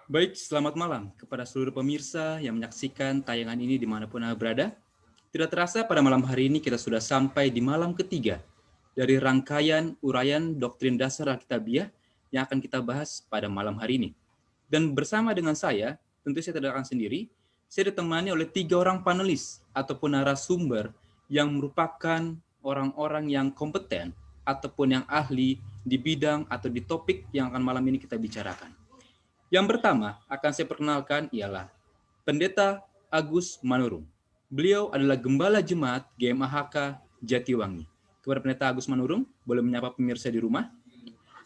Baik, selamat malam kepada seluruh pemirsa yang menyaksikan tayangan ini dimanapun Anda berada. Tidak terasa pada malam hari ini kita sudah sampai di malam ketiga dari rangkaian uraian doktrin dasar Alkitabiah yang akan kita bahas pada malam hari ini. Dan bersama dengan saya, tentu saya tidak akan sendiri, saya ditemani oleh 3 orang panelis ataupun narasumber yang merupakan orang-orang yang kompeten ataupun yang ahli di bidang atau di topik yang akan malam ini kita bicarakan. Yang pertama akan saya perkenalkan ialah Pendeta Agus Manurung. Beliau adalah Gembala Jemaat GMAHK Jatiwangi. Kepada Pendeta Agus Manurung, boleh menyapa pemirsa di rumah?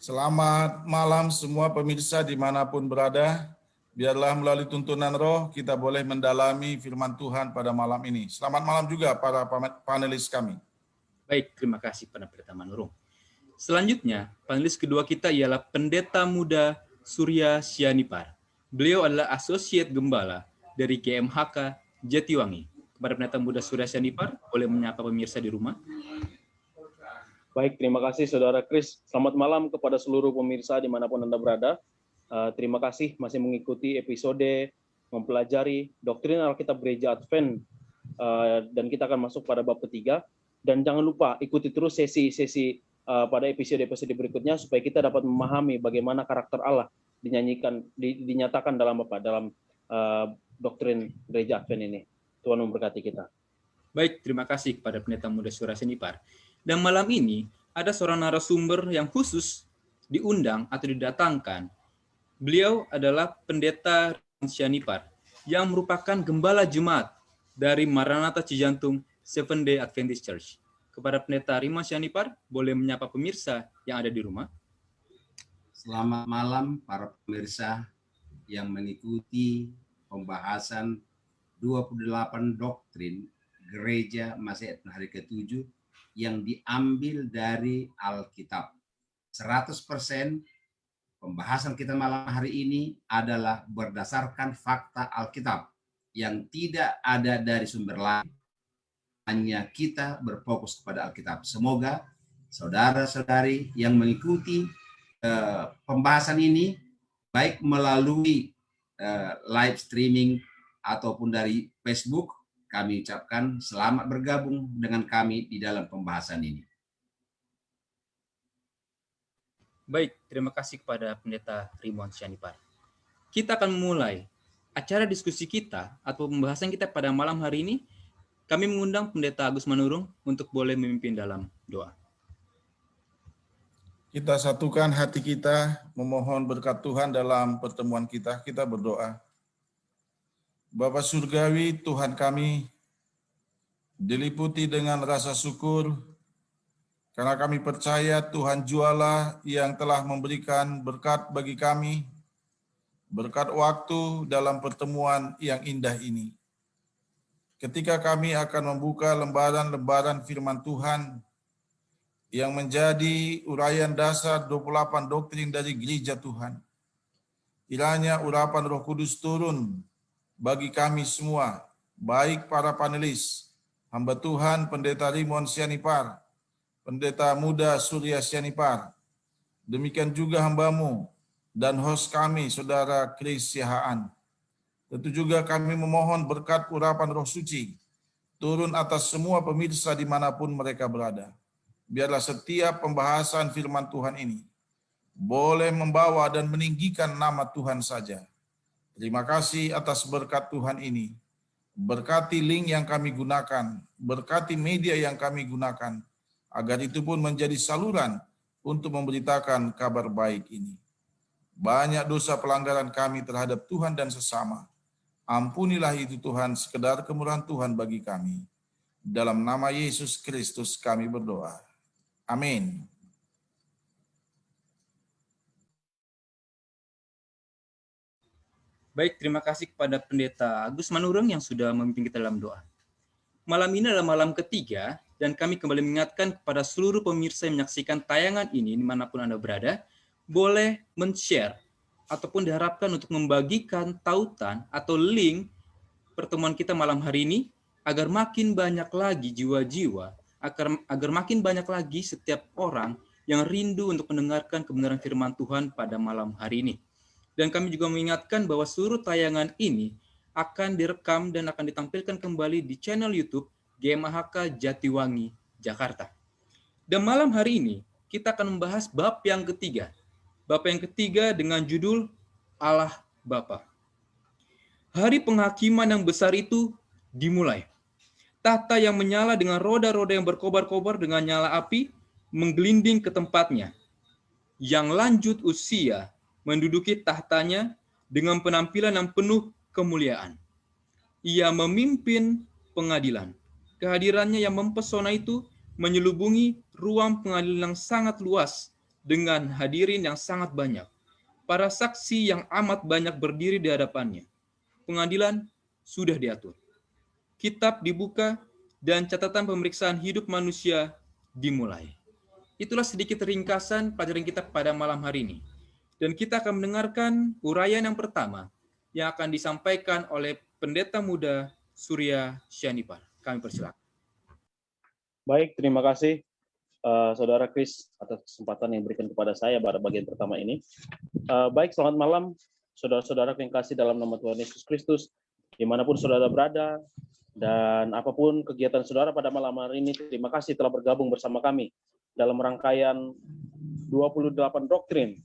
Selamat malam semua pemirsa dimanapun berada. Biarlah melalui tuntunan roh kita boleh mendalami firman Tuhan pada malam ini. Selamat malam juga para panelis kami. Baik, terima kasih pada Pendeta Manurung. Selanjutnya, panelis kedua kita ialah Pendeta Muda Surya Sianipar. Beliau adalah Associate Gembala dari GMHK Jatiwangi. Kepada Pendeta Muda Surya Sianipar, boleh menyapa pemirsa di rumah? Baik, terima kasih Saudara Kris. Selamat malam kepada seluruh pemirsa dimanapun Anda berada. Terima kasih masih mengikuti episode mempelajari doktrin Alkitab Gereja Advent, dan kita akan masuk pada bab ketiga. Dan jangan lupa ikuti terus sesi-sesi pada episode-episode berikutnya supaya kita dapat memahami bagaimana karakter Allah dinyatakan dalam doktrin Gereja Advent ini. Tuhan memberkati kita. Baik, terima kasih kepada Pendeta Muda Surya Sianipar. Dan malam ini ada seorang narasumber yang khusus diundang atau didatangkan. Beliau adalah Pendeta Sianipar yang merupakan Gembala Jemaat dari Maranatha Cijantung Seventh Day Adventist Church. Kepada Pendeta Rima Sianipar, boleh menyapa pemirsa yang ada di rumah? Selamat malam para pemirsa yang mengikuti pembahasan 28 doktrin Gereja Masih Hari ke-7 yang diambil dari Alkitab. 100% pembahasan kita malam hari ini adalah berdasarkan fakta Alkitab yang tidak ada dari sumber lain. Hanya kita berfokus kepada Alkitab. Semoga saudara-saudari yang mengikuti pembahasan ini baik melalui live streaming ataupun dari Facebook, kami ucapkan selamat bergabung dengan kami di dalam pembahasan ini. Baik, terima kasih kepada Pendeta Rimon Sianipar. Kita akan memulai acara diskusi kita atau pembahasan kita pada malam hari ini. Kami mengundang Pendeta Agus Manurung untuk boleh memimpin dalam doa. Kita satukan hati kita memohon berkat Tuhan dalam pertemuan kita. Kita berdoa. Bapa Surgawi, Tuhan kami, diliputi dengan rasa syukur karena kami percaya Tuhan jualah yang telah memberikan berkat bagi kami, berkat waktu dalam pertemuan yang indah ini. Ketika kami akan membuka lembaran-lembaran firman Tuhan yang menjadi uraian dasar 28 doktrin dari gereja Tuhan, kiranya urapan Roh Kudus turun bagi kami semua, baik para panelis, hamba Tuhan Pendeta Rimon Sianipar, Pendeta Muda Surya Sianipar, demikian juga hambamu dan host kami, Saudara Kris Siahaan. Tentu juga kami memohon berkat urapan Roh Suci turun atas semua pemirsa dimanapun mereka berada. Biarlah setiap pembahasan firman Tuhan ini boleh membawa dan meninggikan nama Tuhan saja. Terima kasih atas berkat Tuhan ini. Berkati link yang kami gunakan, berkati media yang kami gunakan, agar itu pun menjadi saluran untuk memberitakan kabar baik ini. Banyak dosa pelanggaran kami terhadap Tuhan dan sesama. Ampunilah itu Tuhan, sekedar kemurahan Tuhan bagi kami. Dalam nama Yesus Kristus kami berdoa. Amin. Baik, terima kasih kepada Pendeta Agus Manurung yang sudah memimpin kita dalam doa. Malam ini adalah malam ketiga, dan kami kembali mengingatkan kepada seluruh pemirsa yang menyaksikan tayangan ini dimanapun Anda berada, boleh men-share ataupun diharapkan untuk membagikan tautan atau link pertemuan kita malam hari ini, agar makin banyak lagi jiwa-jiwa, agar makin banyak lagi setiap orang yang rindu untuk mendengarkan kebenaran firman Tuhan pada malam hari ini. Dan kami juga mengingatkan bahwa seluruh tayangan ini akan direkam dan akan ditampilkan kembali di channel YouTube GMAHK Jatiwangi, Jakarta. Dan malam hari ini kita akan membahas bab yang ketiga. Bab yang ketiga dengan judul Allah Bapa. Hari penghakiman yang besar itu dimulai. Tahta yang menyala dengan roda-roda yang berkobar-kobar dengan nyala api menggelinding ke tempatnya. Yang lanjut usia menduduki tahtanya dengan penampilan yang penuh kemuliaan. Ia memimpin pengadilan. Kehadirannya yang mempesona itu menyelubungi ruang pengadilan yang sangat luas dengan hadirin yang sangat banyak. Para saksi yang amat banyak berdiri di hadapannya. Pengadilan sudah diatur. Kitab dibuka dan catatan pemeriksaan hidup manusia dimulai. Itulah sedikit ringkasan pelajaran kita pada malam hari ini. Dan kita akan mendengarkan uraian yang pertama yang akan disampaikan oleh Pendeta Muda Surya Syanipar. Kami persilakan. Baik, terima kasih Saudara Kris atas kesempatan yang diberikan kepada saya pada bagian pertama ini. Baik, selamat malam saudara-saudara yang kasih dalam nama Tuhan Yesus Kristus, dimanapun saudara berada, dan apapun kegiatan saudara pada malam hari ini, terima kasih telah bergabung bersama kami dalam rangkaian 28 doktrin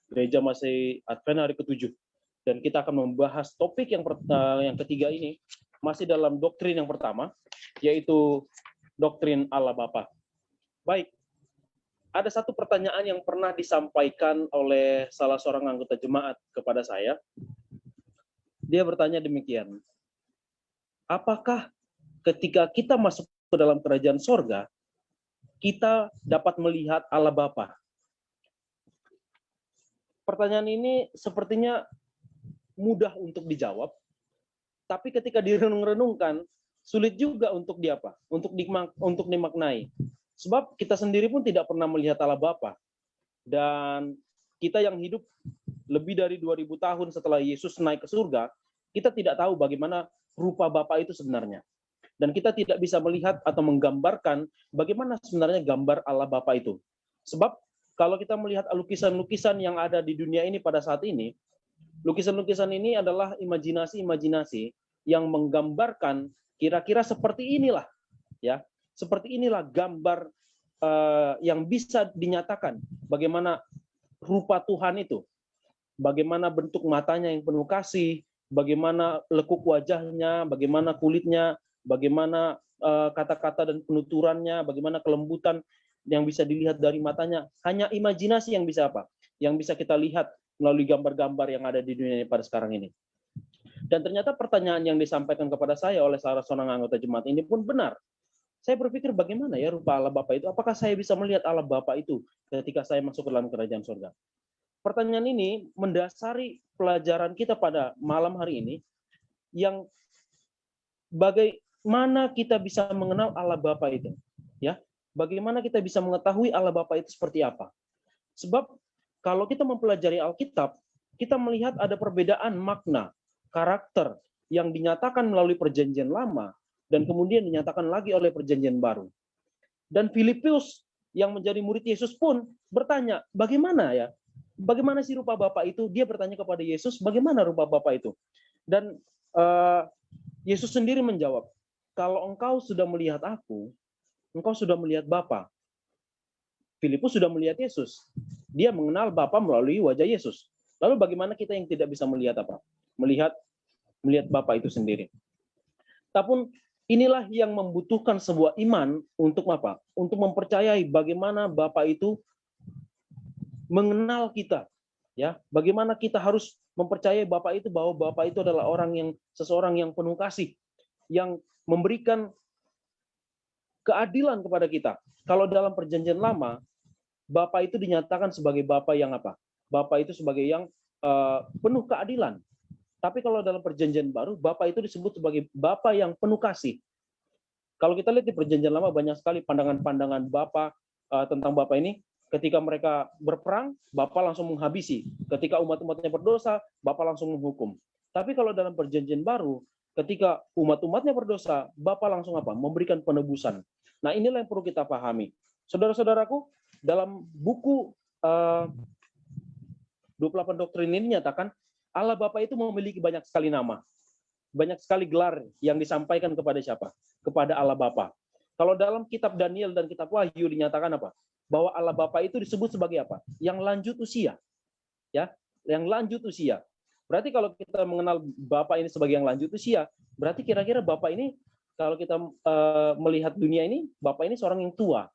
Gereja Masih Advent hari ke-7. Dan kita akan membahas topik yang ketiga ini, masih dalam doktrin yang pertama, yaitu doktrin Allah Bapa. Baik, ada satu pertanyaan yang pernah disampaikan oleh salah seorang anggota jemaat kepada saya. Dia bertanya demikian, apakah ketika kita masuk ke dalam kerajaan sorga, kita dapat melihat Allah Bapa? Pertanyaan ini sepertinya mudah untuk dijawab, tapi ketika direnung-renungkan, sulit juga untuk untuk dimaknai. Sebab kita sendiri pun tidak pernah melihat Allah Bapa. Dan kita yang hidup lebih dari 2000 tahun setelah Yesus naik ke surga, kita tidak tahu bagaimana rupa Bapa itu sebenarnya. Dan kita tidak bisa melihat atau menggambarkan bagaimana sebenarnya gambar Allah Bapa itu. Sebab kalau kita melihat lukisan-lukisan yang ada di dunia ini pada saat ini, lukisan-lukisan ini adalah imajinasi-imajinasi yang menggambarkan kira-kira seperti inilah, ya, seperti inilah gambar yang bisa dinyatakan bagaimana rupa Tuhan itu, bagaimana bentuk matanya yang penuh kasih, bagaimana lekuk wajahnya, bagaimana kulitnya, bagaimana kata-kata dan penuturannya, bagaimana kelembutan yang bisa dilihat dari matanya. Hanya imajinasi yang bisa apa? Yang bisa kita lihat melalui gambar-gambar yang ada di dunia pada sekarang ini. Dan ternyata pertanyaan yang disampaikan kepada saya oleh salah seorang anggota jemaat ini pun benar. Saya berpikir bagaimana ya rupa Allah Bapa itu? Apakah saya bisa melihat Allah Bapa itu ketika saya masuk ke dalam kerajaan surga? Pertanyaan ini mendasari pelajaran kita pada malam hari ini, yang bagaimana kita bisa mengenal Allah Bapa itu, ya? Bagaimana kita bisa mengetahui Allah Bapa itu seperti apa? Sebab kalau kita mempelajari Alkitab, kita melihat ada perbedaan makna, karakter yang dinyatakan melalui Perjanjian Lama dan kemudian dinyatakan lagi oleh Perjanjian Baru. Dan Filipius yang menjadi murid Yesus pun bertanya, bagaimana ya? Bagaimana sih rupa Bapa itu? Dia bertanya kepada Yesus, bagaimana rupa Bapa itu? Dan Yesus sendiri menjawab, kalau engkau sudah melihat aku, engkau sudah melihat Bapa. Filipus sudah melihat Yesus. Dia mengenal Bapa melalui wajah Yesus. Lalu bagaimana kita yang tidak bisa melihat apa? Melihat Bapa itu sendiri. Tapi inilah yang membutuhkan sebuah iman untuk apa? Untuk mempercayai bagaimana Bapa itu mengenal kita. Ya, bagaimana kita harus mempercayai Bapa itu, bahwa Bapa itu adalah seseorang yang penuh kasih, yang memberikan keadilan kepada kita. Kalau dalam Perjanjian Lama, Bapa itu dinyatakan sebagai Bapa yang apa? Bapa itu sebagai yang penuh keadilan. Tapi kalau dalam Perjanjian Baru, Bapa itu disebut sebagai Bapa yang penuh kasih. Kalau kita lihat di Perjanjian Lama, banyak sekali pandangan-pandangan Bapa tentang Bapa ini. Ketika mereka berperang, Bapa langsung menghabisi. Ketika umat-umatnya berdosa, Bapa langsung menghukum. Tapi kalau dalam Perjanjian Baru, ketika umat-umatnya berdosa, Bapa langsung apa? Memberikan penebusan. Nah, inilah yang perlu kita pahami. Saudara-saudaraku, dalam buku 28 doktrin ini nyatakan Allah Bapa itu memiliki banyak sekali nama. Banyak sekali gelar yang disampaikan kepada siapa? Kepada Allah Bapa. Kalau dalam kitab Daniel dan kitab Wahyu dinyatakan apa? Bahwa Allah Bapa itu disebut sebagai apa? Yang lanjut usia. Ya, yang lanjut usia. Berarti kalau kita mengenal Bapa ini sebagai yang lanjut usia, berarti kira-kira Bapa ini kalau kita melihat dunia ini, Bapa ini seorang yang tua,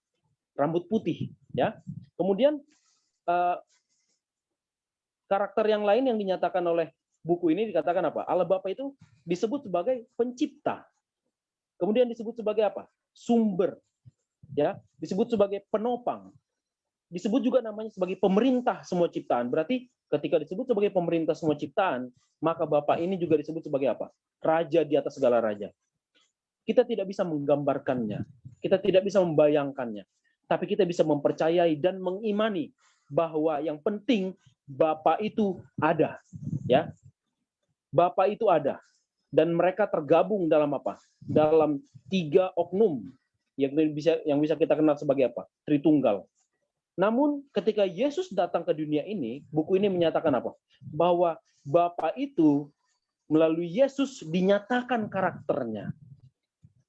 rambut putih, ya. Kemudian karakter yang lain yang dinyatakan oleh buku ini dikatakan apa? Allah Bapa itu disebut sebagai pencipta. Kemudian disebut sebagai apa? Sumber. Ya, disebut sebagai penopang. Disebut juga namanya sebagai pemerintah semua ciptaan. Berarti ketika disebut sebagai pemerintah semua ciptaan, maka Bapa ini juga disebut sebagai apa? Raja di atas segala raja. Kita tidak bisa menggambarkannya. Kita tidak bisa membayangkannya. Tapi kita bisa mempercayai dan mengimani bahwa yang penting Bapa itu ada, ya. Bapa itu ada, dan mereka tergabung dalam apa? Dalam 3 oknum yang bisa kita kenal sebagai apa? Tritunggal. Namun ketika Yesus datang ke dunia ini, buku ini menyatakan apa? Bahwa Bapa itu melalui Yesus dinyatakan karakternya.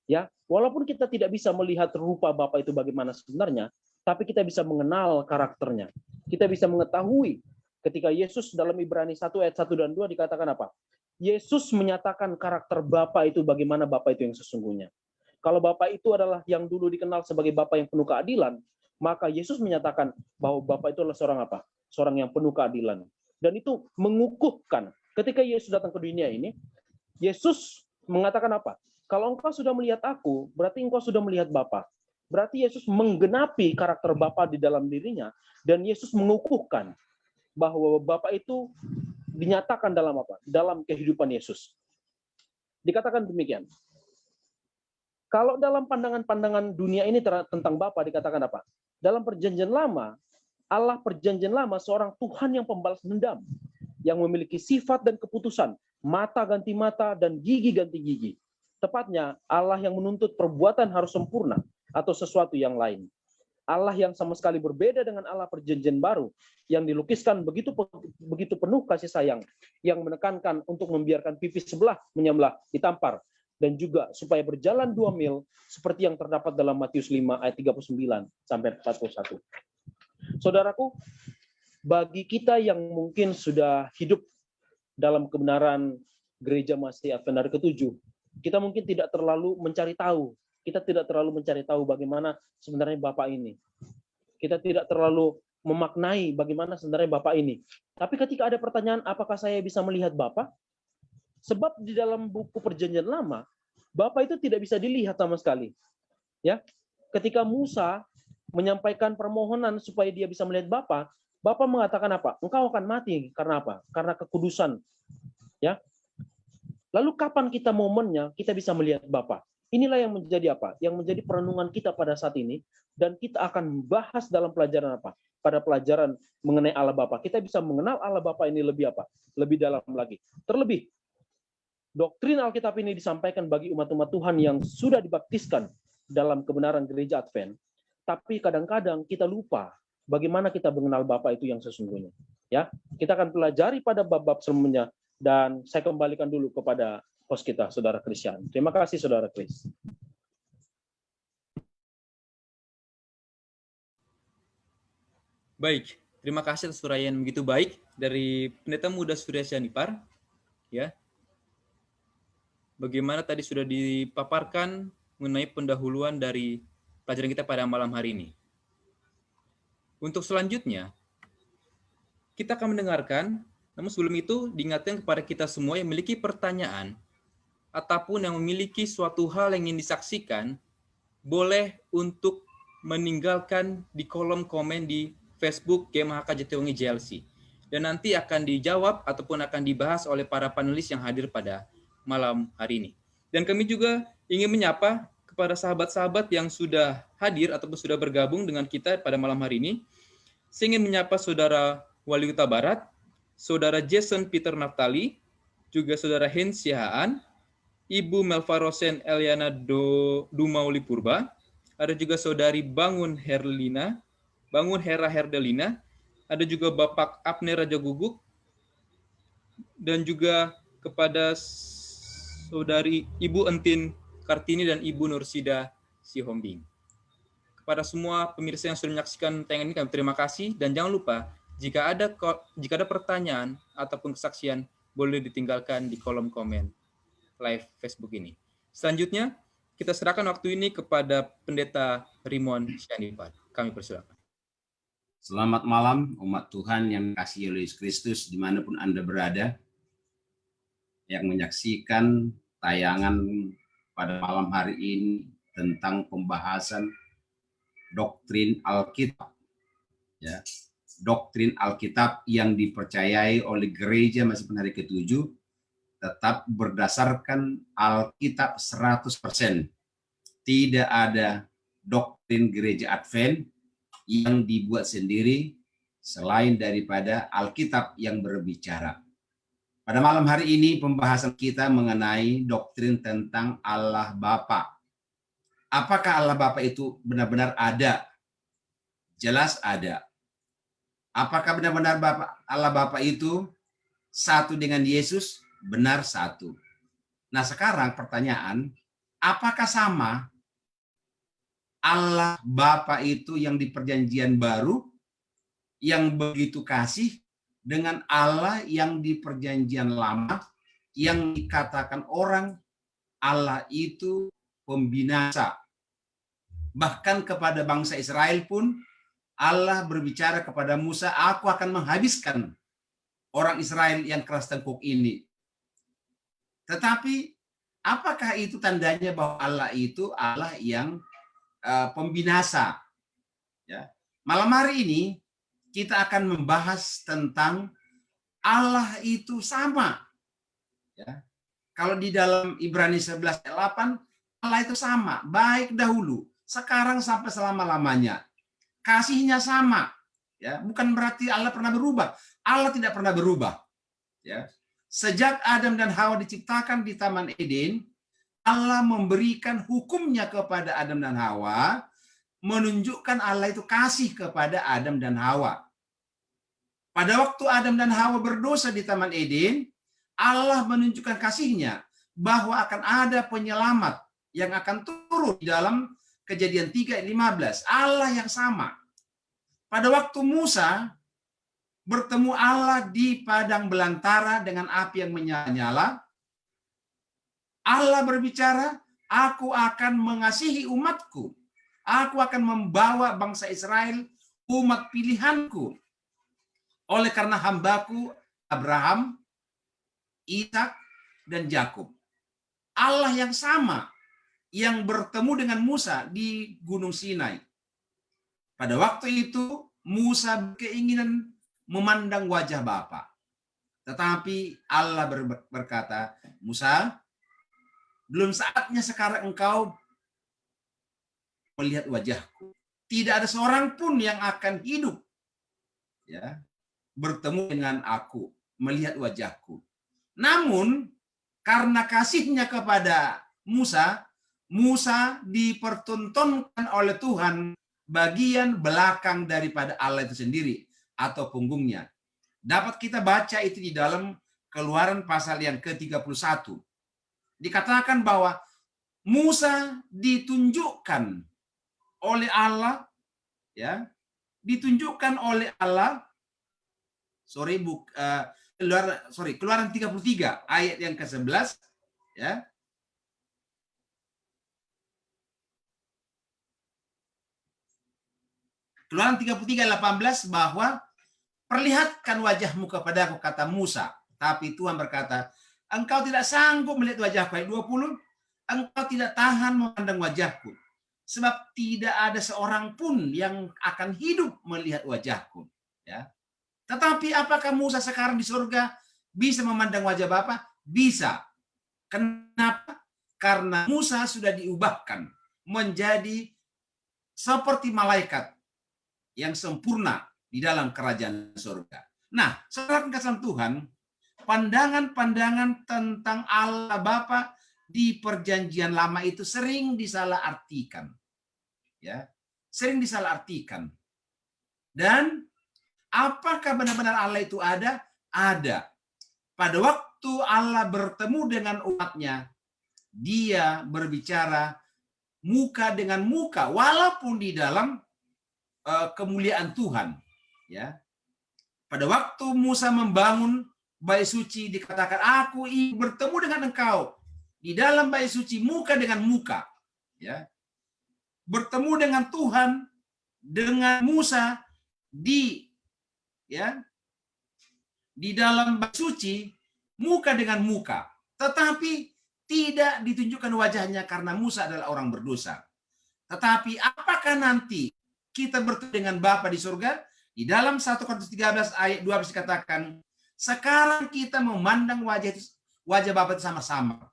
Ya, walaupun kita tidak bisa melihat rupa Bapa itu bagaimana sebenarnya, tapi kita bisa mengenal karakternya. Kita bisa mengetahui ketika Yesus dalam Ibrani 1 ayat 1 dan 2 dikatakan apa? Yesus menyatakan karakter Bapa itu bagaimana Bapa itu yang sesungguhnya. Kalau Bapa itu adalah yang dulu dikenal sebagai Bapa yang penuh keadilan, maka Yesus menyatakan bahwa Bapa itu adalah seorang apa? Seorang yang penuh keadilan. Dan itu mengukuhkan. Ketika Yesus datang ke dunia ini, Yesus mengatakan apa? Kalau engkau sudah melihat aku, berarti engkau sudah melihat Bapa. Berarti Yesus menggenapi karakter Bapa di dalam dirinya, dan Yesus mengukuhkan bahwa Bapa itu dinyatakan dalam apa? Dalam kehidupan Yesus. Dikatakan demikian. Kalau dalam pandangan-pandangan dunia ini tentang Bapa dikatakan apa? Dalam perjanjian lama, Allah perjanjian lama seorang Tuhan yang pembalas dendam, yang memiliki sifat dan keputusan, mata ganti mata dan gigi ganti gigi. Tepatnya Allah yang menuntut perbuatan harus sempurna atau sesuatu yang lain. Allah yang sama sekali berbeda dengan Allah perjanjian baru yang dilukiskan begitu penuh kasih sayang, yang menekankan untuk membiarkan pipi sebelah menyamlah ditampar, dan juga supaya berjalan 2 mil seperti yang terdapat dalam Matius 5 ayat 39 sampai 41. Saudaraku, bagi kita yang mungkin sudah hidup dalam kebenaran Gereja Masih Advent hari ke-7, kita mungkin tidak terlalu mencari tahu. Kita tidak terlalu mencari tahu bagaimana sebenarnya Bapa ini. Kita tidak terlalu memaknai bagaimana sebenarnya Bapa ini. Tapi ketika ada pertanyaan, apakah saya bisa melihat Bapa? Sebab di dalam buku Perjanjian Lama, Bapa itu tidak bisa dilihat sama sekali. Ya, ketika Musa menyampaikan permohonan supaya dia bisa melihat Bapa, Bapa mengatakan apa? Engkau akan mati karena apa? Karena kekudusan. Ya. Lalu kapan kita momennya kita bisa melihat Bapa? Inilah yang menjadi apa? Yang menjadi perenungan kita pada saat ini, dan kita akan bahas dalam pelajaran apa? Pada pelajaran mengenai Allah Bapa. Kita bisa mengenal Allah Bapa ini lebih apa? Lebih dalam lagi. Terlebih, doktrin Alkitab ini disampaikan bagi umat-umat Tuhan yang sudah dibaptiskan dalam kebenaran Gereja Advent. Tapi kadang-kadang kita lupa bagaimana kita mengenal Bapa itu yang sesungguhnya. Ya, kita akan pelajari pada bab-bab sebelumnya, dan saya kembalikan dulu kepada host kita, Saudara Christian. Terima kasih, Saudara Chris. Baik, terima kasih atas uraian begitu baik dari Pendeta Muda Surya Sianipar. Ya, bagaimana tadi sudah dipaparkan mengenai pendahuluan dari pelajaran kita pada malam hari ini. Untuk selanjutnya, kita akan mendengarkan, namun sebelum itu diingatkan kepada kita semua yang memiliki pertanyaan ataupun yang memiliki suatu hal yang ingin disaksikan, boleh untuk meninggalkan di kolom komen di Facebook GMHK Jatiwangi JLC. Dan nanti akan dijawab ataupun akan dibahas oleh para panelis yang hadir pada malam hari ini. Dan kami juga ingin menyapa kepada sahabat-sahabat yang sudah hadir ataupun sudah bergabung dengan kita pada malam hari ini. Saya ingin menyapa Saudara Wali Huta Barat, Saudara Jason Peter Naftali, juga Saudara Hens Sihaan, Ibu Melva Rosen Eliana Dumauli Purba, ada juga Saudari Bangun Hera Herdelina, ada juga Bapak Abner Raja Guguk, dan juga kepada Saudari Ibu Entin Kartini dan Ibu Nursida Sihombing. Kepada semua pemirsa yang sudah menyaksikan tayangan ini kami terima kasih, dan jangan lupa jika ada pertanyaan ataupun kesaksian boleh ditinggalkan di kolom komen live Facebook ini. Selanjutnya kita serahkan waktu ini kepada Pendeta Rimon Syanipat. Kami persilakan. Selamat malam umat Tuhan yang dikasihi oleh Yesus Kristus dimanapun Anda berada, yang menyaksikan tayangan pada malam hari ini tentang pembahasan doktrin Alkitab, ya, doktrin Alkitab yang dipercayai oleh gereja Masihi hari ke-7 tetap berdasarkan Alkitab 100%. Tidak ada doktrin gereja Advent yang dibuat sendiri selain daripada Alkitab yang berbicara. Pada malam hari ini pembahasan kita mengenai doktrin tentang Allah Bapa. Apakah Allah Bapa itu benar-benar ada? Jelas ada. Apakah benar-benar Allah Bapa itu satu dengan Yesus? Benar satu. Nah sekarang pertanyaan, apakah sama Allah Bapa itu yang di perjanjian baru, yang begitu kasih, dengan Allah yang di perjanjian lama, yang dikatakan orang Allah itu pembinasa. Bahkan kepada bangsa Israel pun Allah berbicara kepada Musa, aku akan menghabiskan orang Israel yang keras tengkuk ini. Tetapi apakah itu tandanya bahwa Allah itu Allah yang pembinasa? Ya. Malam hari ini kita akan membahas tentang Allah itu sama. Ya. Kalau di dalam Ibrani 11 ayat 8, Allah itu sama, baik dahulu, sekarang sampai selama-lamanya. Kasihnya sama. Ya, bukan berarti Allah pernah berubah. Allah tidak pernah berubah. Ya. Sejak Adam dan Hawa diciptakan di Taman Eden, Allah memberikan hukumnya kepada Adam dan Hawa, menunjukkan Allah itu kasih kepada Adam dan Hawa. Pada waktu Adam dan Hawa berdosa di Taman Eden, Allah menunjukkan kasihnya bahwa akan ada penyelamat yang akan turun di dalam Kejadian 3 ayat 15. Allah yang sama. Pada waktu Musa bertemu Allah di padang belantara dengan api yang menyala-nyala, Allah berbicara, aku akan mengasihi umatku. Aku akan membawa bangsa Israel, umat pilihanku. Oleh karena hambaku Abraham, Ishak, dan Yakub. Allah yang sama yang bertemu dengan Musa di Gunung Sinai. Pada waktu itu Musa berkeinginan memandang wajah Bapa. Tetapi Allah berkata, Musa, belum saatnya sekarang engkau melihat wajahku. Tidak ada seorang pun yang akan hidup, ya, bertemu dengan aku, melihat wajahku. Namun karena kasihnya kepada Musa, Musa dipertontonkan oleh Tuhan bagian belakang daripada Allah itu sendiri atau punggungnya. Dapat kita baca itu di dalam Keluaran pasal yang ke-31. Dikatakan bahwa Musa ditunjukkan oleh Allah, ya, ditunjukkan oleh Allah. Keluaran 33 ayat yang ke-11, ya. Keluaran 33 ayat 18 bahwa perlihatkan wajahmu kepadaku, kata Musa. Tapi Tuhan berkata, engkau tidak sanggup melihat wajahku. Ayat 20, engkau tidak tahan memandang wajahku. Sebab tidak ada seorang pun yang akan hidup melihat wajahku. Ya. Tetapi apakah Musa sekarang di surga bisa memandang wajah Bapa? Bisa. Kenapa? Karena Musa sudah diubahkan menjadi seperti malaikat yang sempurna di dalam kerajaan surga. Nah, saudara kasih Tuhan, pandangan-pandangan tentang Allah Bapa di perjanjian lama itu sering disalahartikan. Ya, sering disalahartikan. Dan apakah benar-benar Allah itu ada? Ada. pada waktu Allah bertemu dengan umatnya, dia berbicara muka dengan muka, walaupun di dalam kemuliaan Tuhan. Ya, pada waktu Musa membangun bait suci, dikatakan, aku ingin bertemu dengan engkau di dalam bait suci muka dengan muka. Ya, bertemu dengan Tuhan, dengan Musa di dalam bait suci muka dengan muka, tetapi tidak ditunjukkan wajahnya karena Musa adalah orang berdosa. Tetapi apakah nanti kita bertemu dengan Bapa di surga? Di dalam 1 Korintus 13 ayat 12 dikatakan, sekarang kita memandang wajah Bapa itu sama-sama.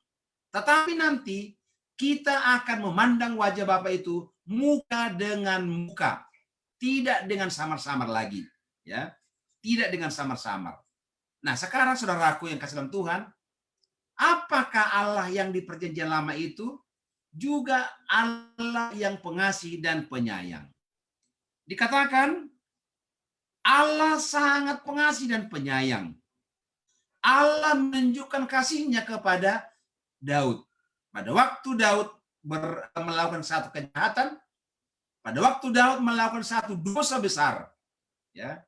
Tetapi nanti kita akan memandang wajah Bapa itu muka dengan muka, tidak dengan samar-samar lagi, ya. Tidak dengan samar-samar. Nah, sekarang saudaraku yang kasih dalam Tuhan, apakah Allah yang di perjanjian lama itu juga Allah yang pengasih dan penyayang? Dikatakan Allah sangat pengasih dan penyayang. Allah menunjukkan kasihnya kepada Daud. Pada waktu Daud melakukan satu kejahatan, pada waktu Daud melakukan satu dosa besar, ya,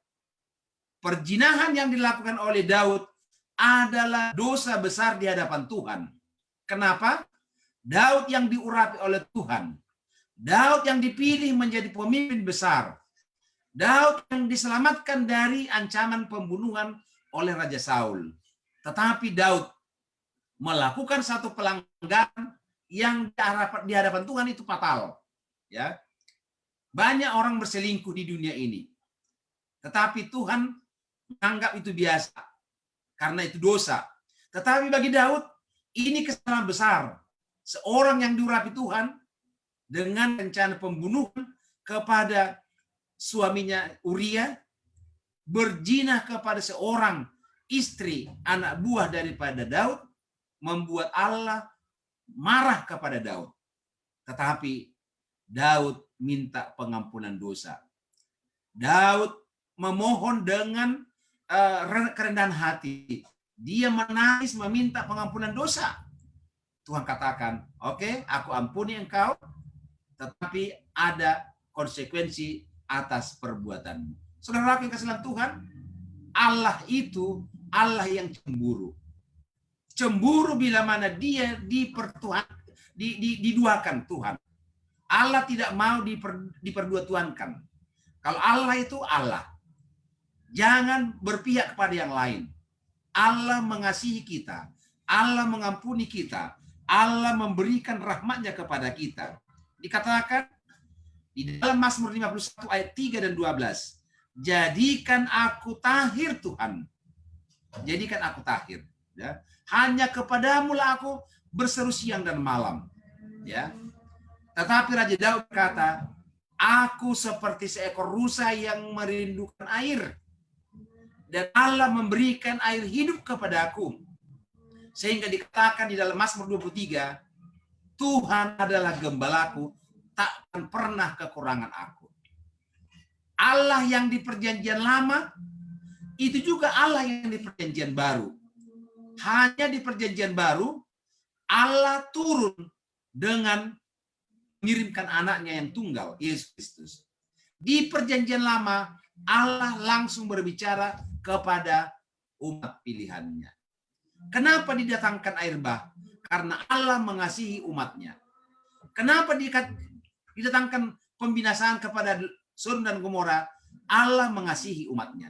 perzinahan yang dilakukan oleh Daud adalah dosa besar di hadapan Tuhan. Kenapa? Daud yang diurapi oleh Tuhan, Daud yang dipilih menjadi pemimpin besar, Daud yang diselamatkan dari ancaman pembunuhan oleh Raja Saul. Tetapi Daud melakukan satu pelanggaran yang di hadapan Tuhan itu fatal. Ya, banyak orang berselingkuh di dunia ini, tetapi Tuhan menganggap itu biasa karena itu dosa. Tetapi bagi Daud ini kesalahan besar. Seorang yang diurapi Tuhan dengan rencana pembunuhan kepada suaminya Uria, berzina kepada seorang istri anak buah daripada Daud, membuat Allah marah kepada Daud. Tetapi Daud minta pengampunan dosa. Daud memohon dengan kerendahan hati. Dia menangis meminta pengampunan dosa. Tuhan katakan, oke, aku ampuni engkau, tetapi ada konsekuensi atas perbuatanmu. Saudara yang kasih dalam Tuhan, Allah itu Allah yang cemburu. Cemburu bila mana dia diduakan Tuhan. Allah tidak mau diperdua-tuankan. Kalau Allah itu Allah, jangan berpihak kepada yang lain. Allah mengasihi kita, Allah mengampuni kita, Allah memberikan rahmatnya kepada kita. Dikatakan di dalam Mazmur 51 ayat 3 dan 12, jadikan aku tahir Tuhan, jadikan aku tahir. Ya. Hanya kepadamu lah aku berseru siang dan malam. Ya. Tetapi Raja Daud berkata, aku seperti seekor rusa yang merindukan air. Dan Allah memberikan air hidup kepadaku. Sehingga dikatakan di dalam Mazmur 23, Tuhan adalah gembalaku, takkan pernah kekurangan aku. Allah yang di perjanjian lama, itu juga Allah yang di perjanjian baru. Hanya di perjanjian baru, Allah turun dengan mengirimkan anaknya yang tunggal, Yesus Kristus. Di perjanjian lama, Allah langsung berbicara kepada umat pilihannya. Kenapa didatangkan air bah? Karena Allah mengasihi umatnya. Kenapa didatangkan pembinasaan kepada Sodom dan Gomora? Allah mengasihi umatnya.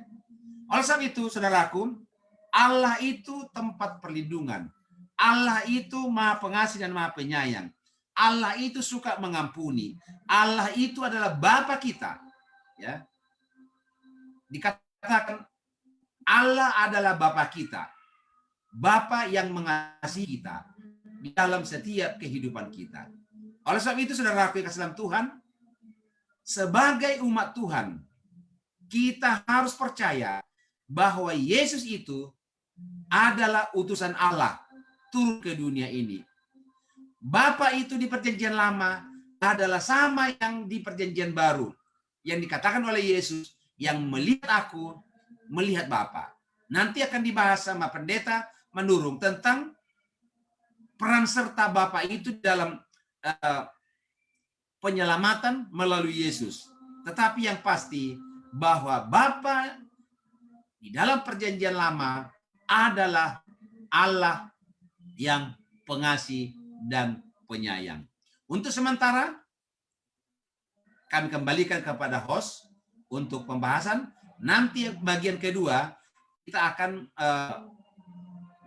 Oleh sebab itu, saudaraku, Allah itu tempat perlindungan. Allah itu Maha Pengasih dan Maha Penyayang. Allah itu suka mengampuni. Allah itu adalah Bapa kita. Ya. Dikatakan Allah adalah Bapa kita. Bapa yang mengasihi kita di dalam setiap kehidupan kita. Oleh sebab itu, saudaraku yang kasih dalam Tuhan, sebagai umat Tuhan, kita harus percaya bahwa Yesus itu adalah utusan Allah turun ke dunia ini. Bapa itu di perjanjian lama adalah sama yang di perjanjian baru. Yang dikatakan oleh Yesus, yang melihat aku, melihat Bapa. Nanti akan dibahas sama pendeta Manurung tentang peran serta Bapa itu dalam penyelamatan melalui Yesus. Tetapi yang pasti bahwa Bapa di dalam perjanjian lama adalah Allah yang pengasih dan penyayang. Untuk sementara, kami kembalikan kepada host untuk pembahasan. Nanti bagian kedua, kita akan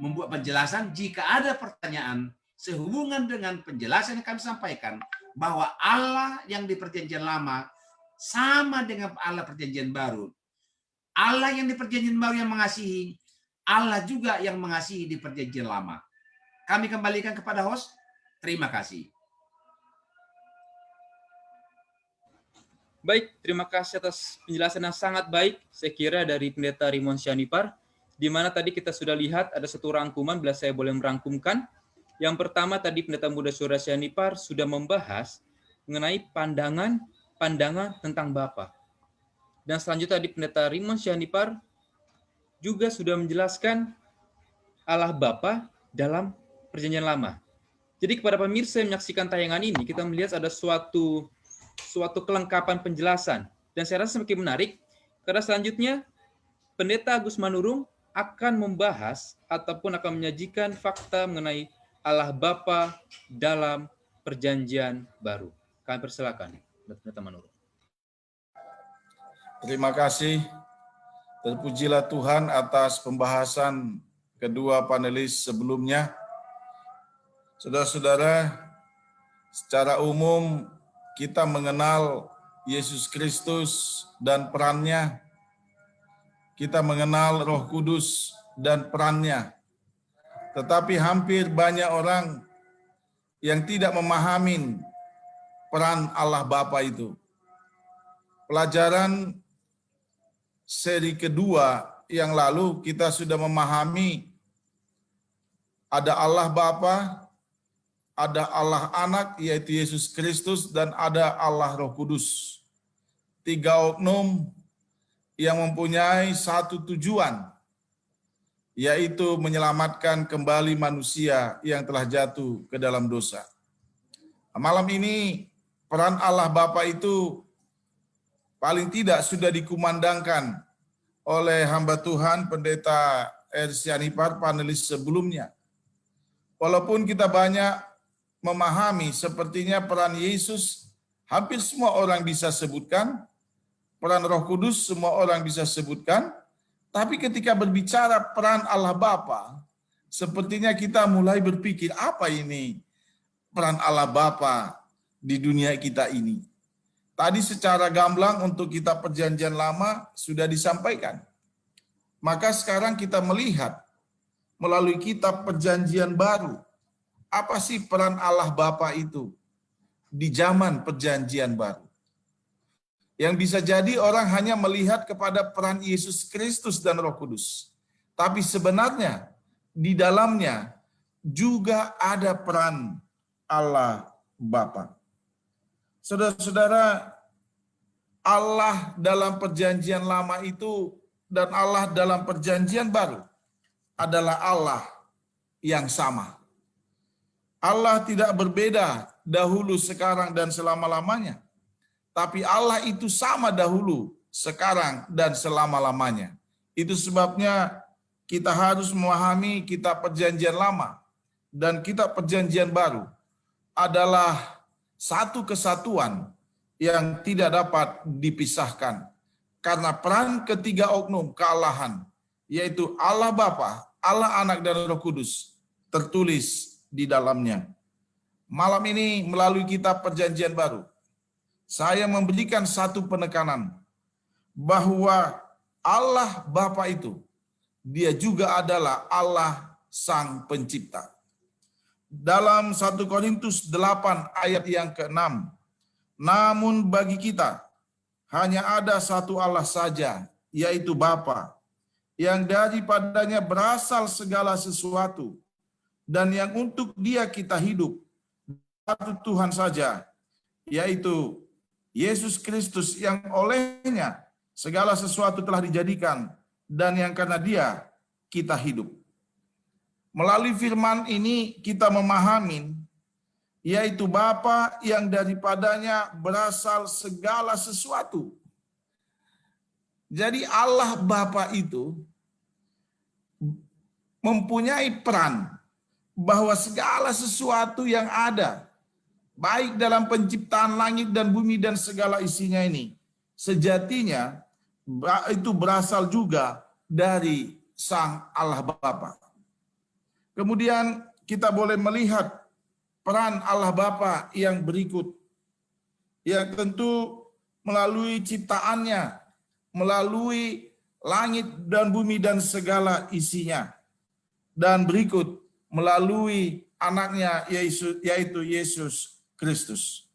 membuat penjelasan. Jika ada pertanyaan sehubungan dengan penjelasan yang kami sampaikan, bahwa Allah yang di perjanjian lama sama dengan Allah perjanjian baru. Allah yang di perjanjian baru yang mengasihi, Allah juga yang mengasihi di perjanjian lama. Kami kembalikan kepada host. Terima kasih. Baik, terima kasih atas penjelasan yang sangat baik, saya kira dari Pendeta Rimon Syanipar, di mana tadi kita sudah lihat ada satu rangkuman, bila saya boleh merangkumkan. Yang pertama tadi Pendeta Muda Saudara Syanipar sudah membahas mengenai pandangan tentang Bapa. Dan selanjutnya tadi Pendeta Rimon Syanipar juga sudah menjelaskan Allah Bapa dalam perjanjian lama. Jadi kepada pemirsa yang menyaksikan tayangan ini, kita melihat ada suatu kelengkapan penjelasan. Dan saya rasa semakin menarik, karena selanjutnya Pendeta Agus Manurung akan membahas ataupun akan menyajikan fakta mengenai Allah Bapa dalam perjanjian baru. Kami persilakan, Pendeta Manurung. Terima kasih. Terpujilah Tuhan atas pembahasan kedua panelis sebelumnya. Saudara-saudara, secara umum kita mengenal Yesus Kristus dan perannya. Kita mengenal Roh Kudus dan perannya. Tetapi hampir banyak orang yang tidak memahami peran Allah Bapa itu. Pelajaran seri kedua yang lalu kita sudah memahami ada Allah Bapa, ada Allah Anak yaitu Yesus Kristus, dan ada Allah Roh Kudus. Tiga oknum yang mempunyai satu tujuan, yaitu menyelamatkan kembali manusia yang telah jatuh ke dalam dosa. Malam ini peran Allah Bapa itu paling tidak sudah dikumandangkan oleh hamba Tuhan Pendeta R. Syanipar panelis sebelumnya. Walaupun kita banyak memahami sepertinya peran Yesus hampir semua orang bisa sebutkan, peran Roh Kudus semua orang bisa sebutkan, tapi ketika berbicara peran Allah Bapa, sepertinya kita mulai berpikir, apa ini peran Allah Bapa di dunia kita ini? Tadi secara gamblang untuk kita perjanjian lama sudah disampaikan. Maka sekarang kita melihat melalui kitab perjanjian baru, apa sih peran Allah Bapa itu di zaman perjanjian baru? Yang bisa jadi orang hanya melihat kepada peran Yesus Kristus dan Roh Kudus. Tapi sebenarnya di dalamnya juga ada peran Allah Bapa. Saudara-saudara, Allah dalam perjanjian lama itu dan Allah dalam perjanjian baru adalah Allah yang sama. Allah tidak berbeda dahulu, sekarang, dan selama-lamanya. Tapi Allah itu sama dahulu, sekarang, dan selama-lamanya. Itu sebabnya kita harus memahami kitab perjanjian lama dan kitab perjanjian baru adalah satu kesatuan yang tidak dapat dipisahkan. Karena peran ketiga oknum kealahan, yaitu Allah Bapa, Allah Anak, dan Roh Kudus, tertulis di dalamnya. Malam ini melalui kitab perjanjian baru, saya memberikan satu penekanan bahwa Allah Bapa itu, dia juga adalah Allah Sang Pencipta. Dalam 1 Korintus 8 ayat yang ke-6, namun bagi kita hanya ada satu Allah saja, yaitu Bapa, yang daripadanya berasal segala sesuatu, dan yang untuk Dia kita hidup, satu Tuhan saja, yaitu Yesus Kristus, yang olehnya segala sesuatu telah dijadikan, dan yang karena Dia kita hidup. Melalui firman ini kita memahami yaitu Bapa yang daripadanya berasal segala sesuatu. Jadi Allah Bapa itu mempunyai peran bahwa segala sesuatu yang ada, baik dalam penciptaan langit dan bumi dan segala isinya ini, sejatinya itu berasal juga dari Sang Allah Bapa. Kemudian kita boleh melihat peran Allah Bapa yang berikut. Ya, tentu melalui ciptaannya, melalui langit dan bumi dan segala isinya. Dan berikut melalui anaknya yaitu Yesus Kristus.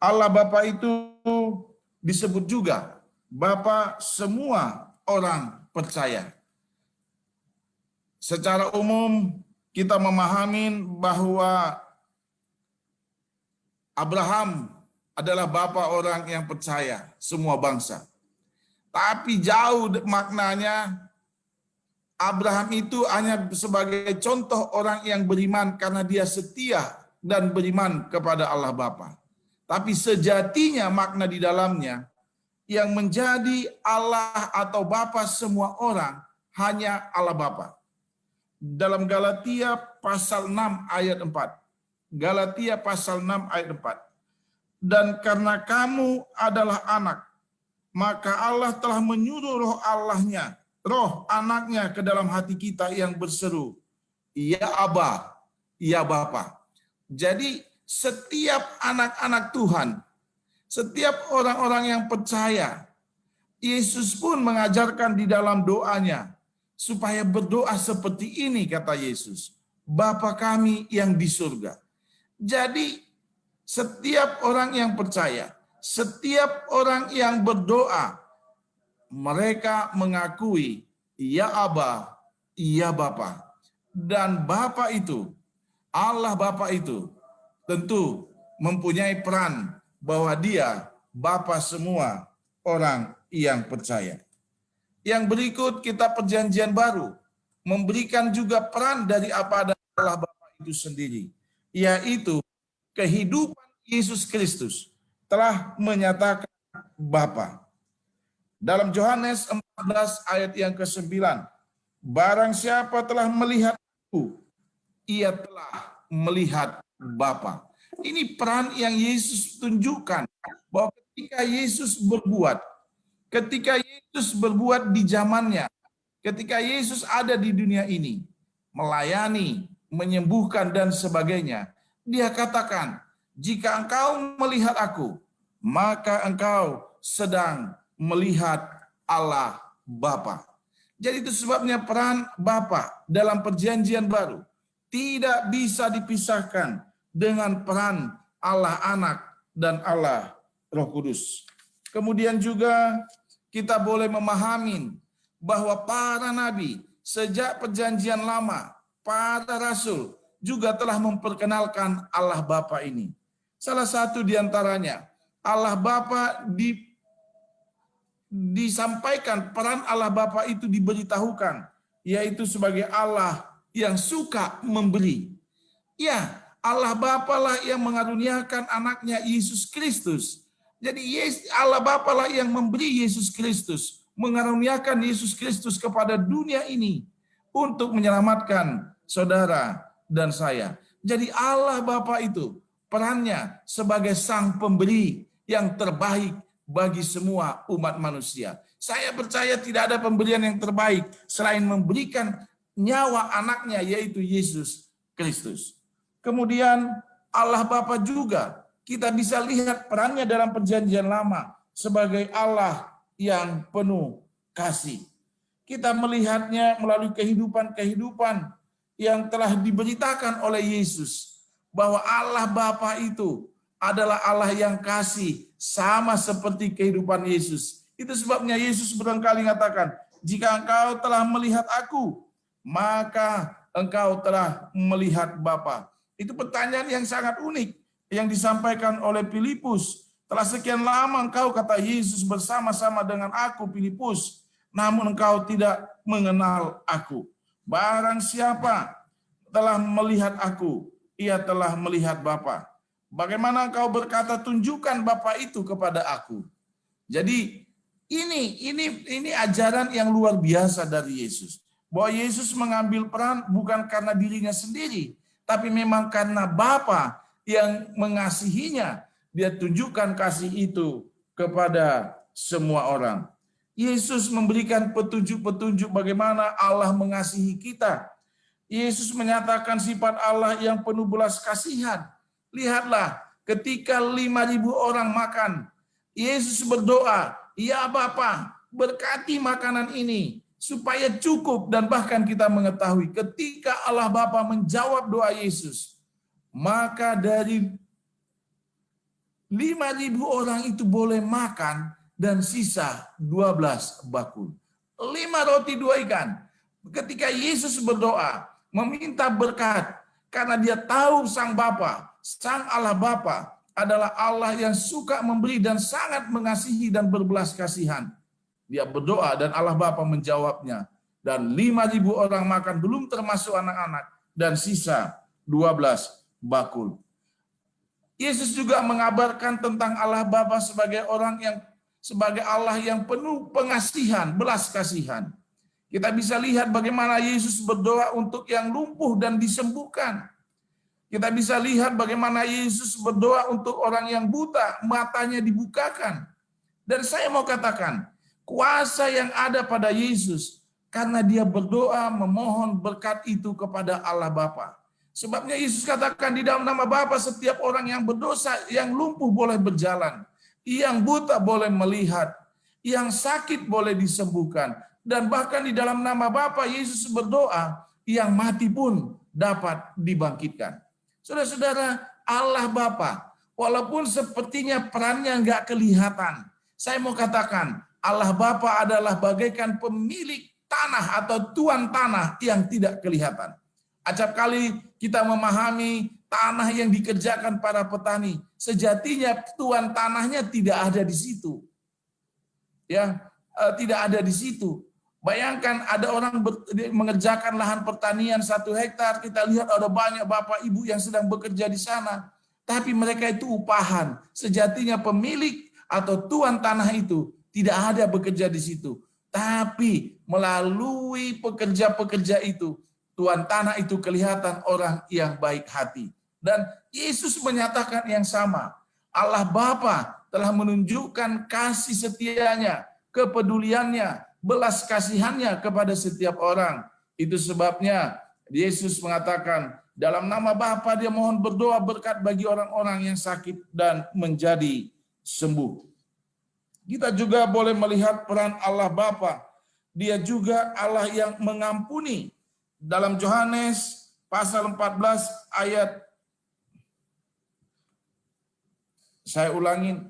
Allah Bapa itu disebut juga Bapa semua orang percaya. Secara umum kita memahami bahwa Abraham adalah bapa orang yang percaya semua bangsa. Tapi jauh maknanya, Abraham itu hanya sebagai contoh orang yang beriman karena dia setia dan beriman kepada Allah Bapa. Tapi sejatinya makna di dalamnya yang menjadi Allah atau Bapa semua orang hanya Allah Bapa. Dalam Galatia pasal 6 ayat 4. Galatia pasal 6 ayat 4. Dan karena kamu adalah anak, maka Allah telah menyuruh roh anaknya ke dalam hati kita yang berseru, ya Aba, ya Bapa. Jadi setiap anak-anak Tuhan, setiap orang-orang yang percaya, Yesus pun mengajarkan di dalam doanya, supaya berdoa seperti ini, kata Yesus, Bapa kami yang di surga. Jadi setiap orang yang percaya, setiap orang yang berdoa, mereka mengakui, ya Aba, ya Bapa. Dan Bapa itu, Allah Bapa itu, tentu mempunyai peran bahwa dia Bapa semua orang yang percaya. Yang berikut kita perjanjian baru, memberikan juga peran dari apa ada Allah Bapa itu sendiri, yaitu kehidupan Yesus Kristus telah menyatakan Bapa. Dalam Yohanes 14 ayat yang ke-9, barang siapa telah melihat aku, ia telah melihat Bapa. Ini peran yang Yesus tunjukkan, bahwa ketika Yesus berbuat di zamannya, ketika Yesus ada di dunia ini, melayani, menyembuhkan dan sebagainya, dia katakan, jika engkau melihat aku, maka engkau sedang melihat Allah Bapa. Jadi itu sebabnya peran Bapa dalam perjanjian baru tidak bisa dipisahkan dengan peran Allah Anak dan Allah Roh Kudus. Kemudian juga kita boleh memahami bahwa para nabi sejak perjanjian lama, para rasul juga telah memperkenalkan Allah Bapa ini. Salah satu di antaranya, Allah Bapa disampaikan, peran Allah Bapa itu diberitahukan, yaitu sebagai Allah yang suka memberi. Ya, Allah Bapa lah yang mengaruniakan anaknya Yesus Kristus. Jadi Allah Bapa lah yang memberi Yesus Kristus, mengaruniakan Yesus Kristus kepada dunia ini untuk menyelamatkan saudara dan saya. Jadi Allah Bapa itu perannya sebagai sang pemberi yang terbaik bagi semua umat manusia. Saya percaya tidak ada pemberian yang terbaik selain memberikan nyawa anaknya, yaitu Yesus Kristus. Kemudian Allah Bapa juga kita bisa lihat perannya dalam perjanjian lama sebagai Allah yang penuh kasih. Kita melihatnya melalui kehidupan-kehidupan yang telah diberitakan oleh Yesus, bahwa Allah Bapa itu adalah Allah yang kasih, sama seperti kehidupan Yesus. Itu sebabnya Yesus berkali mengatakan, jika engkau telah melihat aku, maka engkau telah melihat Bapa. Itu pertanyaan yang sangat unik yang disampaikan oleh Filipus. Telah sekian lama engkau, kata Yesus, bersama-sama dengan aku, Filipus, namun engkau tidak mengenal aku. Barang siapa telah melihat aku, ia telah melihat Bapa. Bagaimana engkau berkata, tunjukkan Bapa itu kepada aku? Jadi ini ajaran yang luar biasa dari Yesus. Bahwa Yesus mengambil peran bukan karena dirinya sendiri, tapi memang karena Bapa yang mengasihinya. Dia tunjukkan kasih itu kepada semua orang. Yesus memberikan petunjuk-petunjuk bagaimana Allah mengasihi kita. Yesus menyatakan sifat Allah yang penuh belas kasihan. Lihatlah, ketika 5.000 orang makan, Yesus berdoa, "Ya Bapa, berkati makanan ini supaya cukup." Dan bahkan kita mengetahui ketika Allah Bapa menjawab doa Yesus, maka dari 5.000 orang itu boleh makan dan sisa 12 bakul. 5 roti 2 ikan. Ketika Yesus berdoa, meminta berkat, karena dia tahu Sang Bapa, Sang Allah Bapa adalah Allah yang suka memberi dan sangat mengasihi dan berbelas kasihan. Dia berdoa dan Allah Bapa menjawabnya. Dan 5.000 orang makan, belum termasuk anak-anak, dan sisa 12 bakul. Yesus juga mengabarkan tentang Allah Bapa sebagai Allah yang penuh pengasihan, belas kasihan. Kita bisa lihat bagaimana Yesus berdoa untuk yang lumpuh dan disembuhkan. Kita bisa lihat bagaimana Yesus berdoa untuk orang yang buta, matanya dibukakan. Dan saya mau katakan, kuasa yang ada pada Yesus karena dia berdoa memohon berkat itu kepada Allah Bapa. Sebabnya Yesus katakan di dalam nama Bapa setiap orang yang berdosa, yang lumpuh boleh berjalan, yang buta boleh melihat, yang sakit boleh disembuhkan. Dan bahkan di dalam nama Bapa Yesus berdoa, yang mati pun dapat dibangkitkan. Saudara-saudara, Allah Bapa, walaupun sepertinya perannya nggak kelihatan, saya mau katakan, Allah Bapa adalah bagaikan pemilik tanah atau tuan tanah yang tidak kelihatan. Acap kali kita memahami tanah yang dikerjakan para petani, sejatinya tuan tanahnya tidak ada di situ. Ya, tidak ada di situ. Bayangkan ada orang mengerjakan lahan pertanian 1 hektar, kita lihat ada banyak bapak ibu yang sedang bekerja di sana. Tapi mereka itu upahan. Sejatinya pemilik atau tuan tanah itu tidak ada bekerja di situ. Tapi melalui pekerja-pekerja itu, tuan tanah itu kelihatan orang yang baik hati. Dan Yesus menyatakan yang sama. Allah Bapa telah menunjukkan kasih setianya, kepeduliannya, belas kasihannya kepada setiap orang. Itu sebabnya Yesus mengatakan, dalam nama Bapa dia mohon berdoa berkat bagi orang-orang yang sakit dan menjadi sembuh. Kita juga boleh melihat peran Allah Bapa. Dia juga Allah yang mengampuni. Dalam Yohanes pasal 14 ayat, saya ulangin,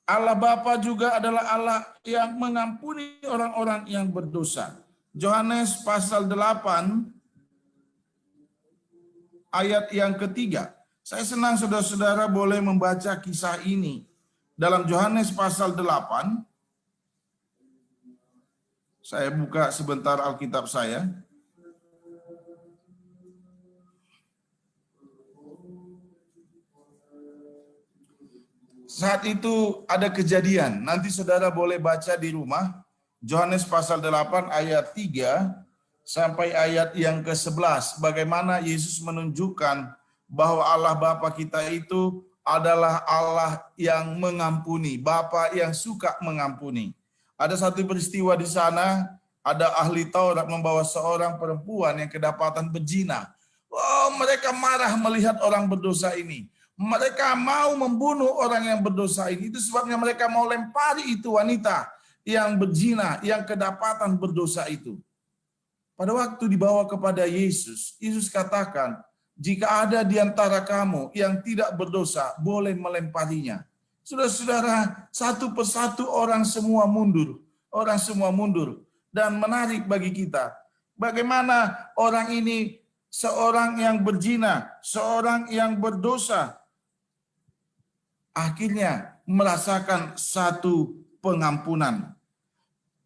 Allah Bapa juga adalah Allah yang mengampuni orang-orang yang berdosa. Yohanes pasal 8 ayat yang ketiga. Saya senang saudara-saudara boleh membaca kisah ini. Dalam Yohanes pasal 8, saya buka sebentar Alkitab saya. Saat itu ada kejadian, nanti saudara boleh baca di rumah, Yohanes pasal 8 ayat 3 sampai ayat yang ke-11, bagaimana Yesus menunjukkan bahwa Allah Bapa kita itu adalah Allah yang mengampuni, Bapa yang suka mengampuni. Ada satu peristiwa di sana, ada ahli Taurat membawa seorang perempuan yang kedapatan berzina. Oh, mereka marah melihat orang berdosa ini. Mereka mau membunuh orang yang berdosa ini. Itu sebabnya mereka mau lempari itu wanita yang berzina, yang kedapatan berdosa itu. Pada waktu dibawa kepada Yesus, Yesus katakan, jika ada di antara kamu yang tidak berdosa, boleh melemparinya. Saudara-saudara, satu persatu orang semua mundur. Orang semua mundur. Dan menarik bagi kita, bagaimana orang ini, seorang yang berzina, seorang yang berdosa, akhirnya merasakan satu pengampunan.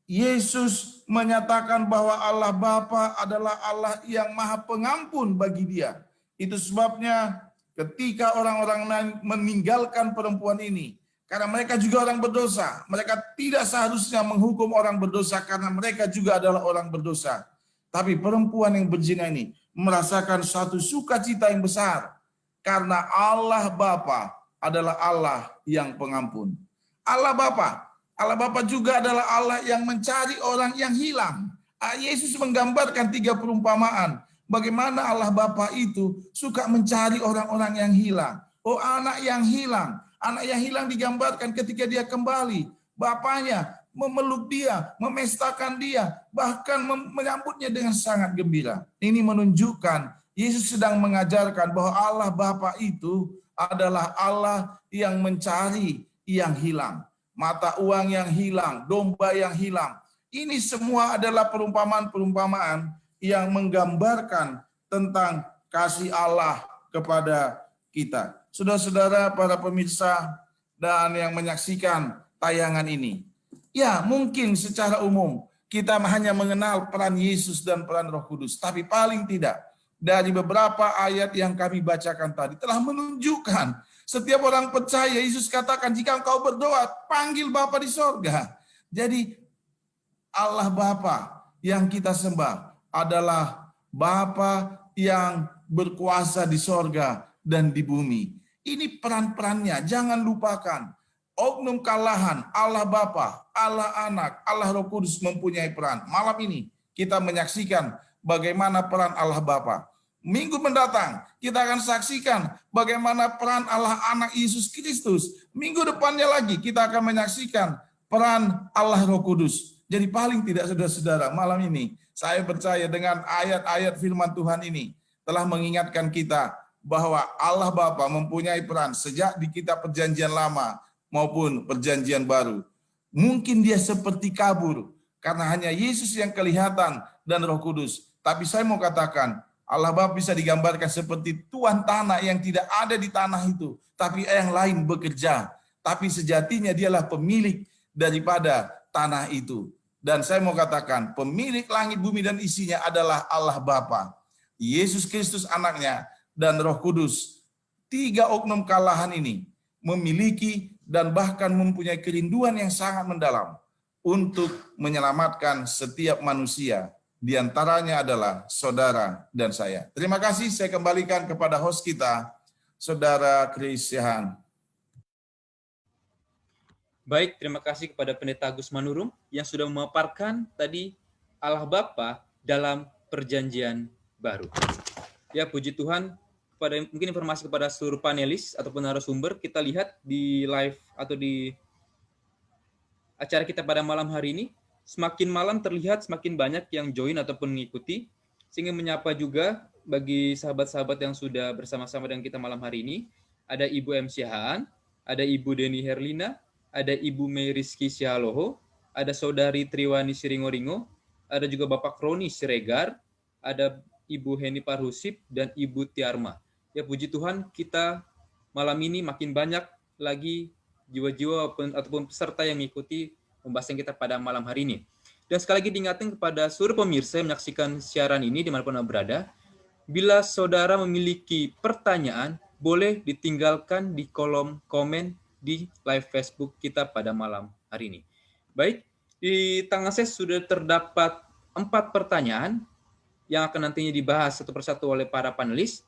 Yesus menyatakan bahwa Allah Bapa adalah Allah yang Maha Pengampun bagi dia. Itu sebabnya ketika orang-orang meninggalkan perempuan ini, karena mereka juga orang berdosa, mereka tidak seharusnya menghukum orang berdosa karena mereka juga adalah orang berdosa. Tapi perempuan yang berzina ini merasakan suatu sukacita yang besar karena Allah Bapa adalah Allah yang pengampun. Allah Bapa juga adalah Allah yang mencari orang yang hilang. Yesus menggambarkan 3 perumpamaan. Bagaimana Allah Bapa itu suka mencari orang-orang yang hilang. Oh, anak yang hilang. Anak yang hilang digambarkan ketika dia kembali. Bapaknya memeluk dia, memestakan dia, bahkan menyambutnya dengan sangat gembira. Ini menunjukkan Yesus sedang mengajarkan bahwa Allah Bapa itu adalah Allah yang mencari yang hilang. Mata uang yang hilang, domba yang hilang. Ini semua adalah perumpamaan-perumpamaan yang menggambarkan tentang kasih Allah kepada kita. Saudara-saudara, para pemirsa dan yang menyaksikan tayangan ini. Ya, mungkin secara umum kita hanya mengenal peran Yesus dan peran Roh Kudus. Tapi paling tidak, dari beberapa ayat yang kami bacakan tadi telah menunjukkan setiap orang percaya. Yesus katakan, jika engkau berdoa, panggil Bapa di sorga. Jadi Allah Bapa yang kita sembah adalah Bapa yang berkuasa di sorga dan di bumi. Ini peran-perannya, jangan lupakan. Oknum kalahan, Allah Bapa, Allah Anak, Allah Roh Kudus mempunyai peran. Malam ini kita menyaksikan bagaimana peran Allah Bapa. Minggu mendatang kita akan saksikan bagaimana peran Allah Anak Yesus Kristus. Minggu depannya lagi kita akan menyaksikan peran Allah Roh Kudus. Jadi paling tidak, saudara-saudara, malam ini saya percaya dengan ayat-ayat firman Tuhan ini telah mengingatkan kita bahwa Allah Bapa mempunyai peran sejak di kitab Perjanjian Lama maupun Perjanjian Baru. Mungkin dia seperti kabur karena hanya Yesus yang kelihatan dan Roh Kudus. Tapi saya mau katakan, Allah Bapa bisa digambarkan seperti tuan tanah yang tidak ada di tanah itu, tapi yang lain bekerja. Tapi sejatinya dialah pemilik daripada tanah itu. Dan saya mau katakan, pemilik langit, bumi, dan isinya adalah Allah Bapa, Yesus Kristus anaknya, dan Roh Kudus. 3 oknum kalahan ini memiliki dan bahkan mempunyai kerinduan yang sangat mendalam untuk menyelamatkan setiap manusia. Di antaranya adalah saudara dan saya. Terima kasih, saya kembalikan kepada host kita, Saudara Chris Yahan. Baik, terima kasih kepada Pendeta Agus Manurung yang sudah memaparkan tadi Allah Bapa dalam Perjanjian Baru. Ya, puji Tuhan, kepada mungkin informasi kepada seluruh panelis ataupun narasumber, kita lihat di live atau di acara kita pada malam hari ini, semakin malam terlihat semakin banyak yang join ataupun mengikuti, sehingga menyapa juga bagi sahabat-sahabat yang sudah bersama-sama dengan kita malam hari ini. Ada Ibu M. Sihaan, ada Ibu Deni Herlina, ada Ibu Mei Rizky Sialoho, ada Saudari Triwani Siringoringo, ada juga Bapak Roni Siregar, ada Ibu Heni Parhusip, dan Ibu Tiarma. Ya, puji Tuhan, kita malam ini makin banyak lagi jiwa-jiwa ataupun peserta yang mengikuti pembahasan kita pada malam hari ini. Dan sekali lagi diingatkan kepada seluruh pemirsa yang menyaksikan siaran ini dimanapun Anda berada, bila saudara memiliki pertanyaan, boleh ditinggalkan di kolom komen di live Facebook kita pada malam hari ini. Baik, di tangan saya sudah terdapat 4 pertanyaan yang akan nantinya dibahas satu persatu oleh para panelis.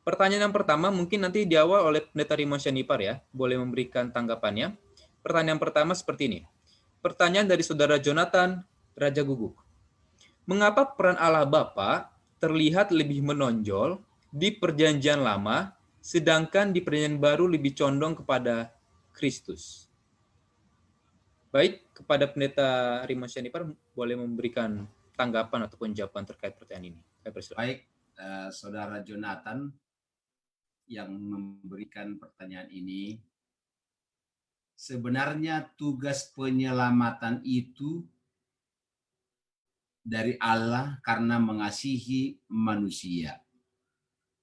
Pertanyaan yang pertama mungkin nanti diawal oleh Pendeta Rimon Syanipar ya, boleh memberikan tanggapannya. Pertanyaan pertama seperti ini. Pertanyaan dari Saudara Jonathan Raja Guguk. Mengapa peran Allah Bapa terlihat lebih menonjol di Perjanjian Lama, sedangkan di Perjanjian Baru lebih condong kepada Kristus? Baik, kepada Pendeta Rimon Syanipar boleh memberikan tanggapan ataupun jawaban terkait pertanyaan ini. Baik, Saudara Jonathan yang memberikan pertanyaan ini, sebenarnya tugas penyelamatan itu dari Allah karena mengasihi manusia.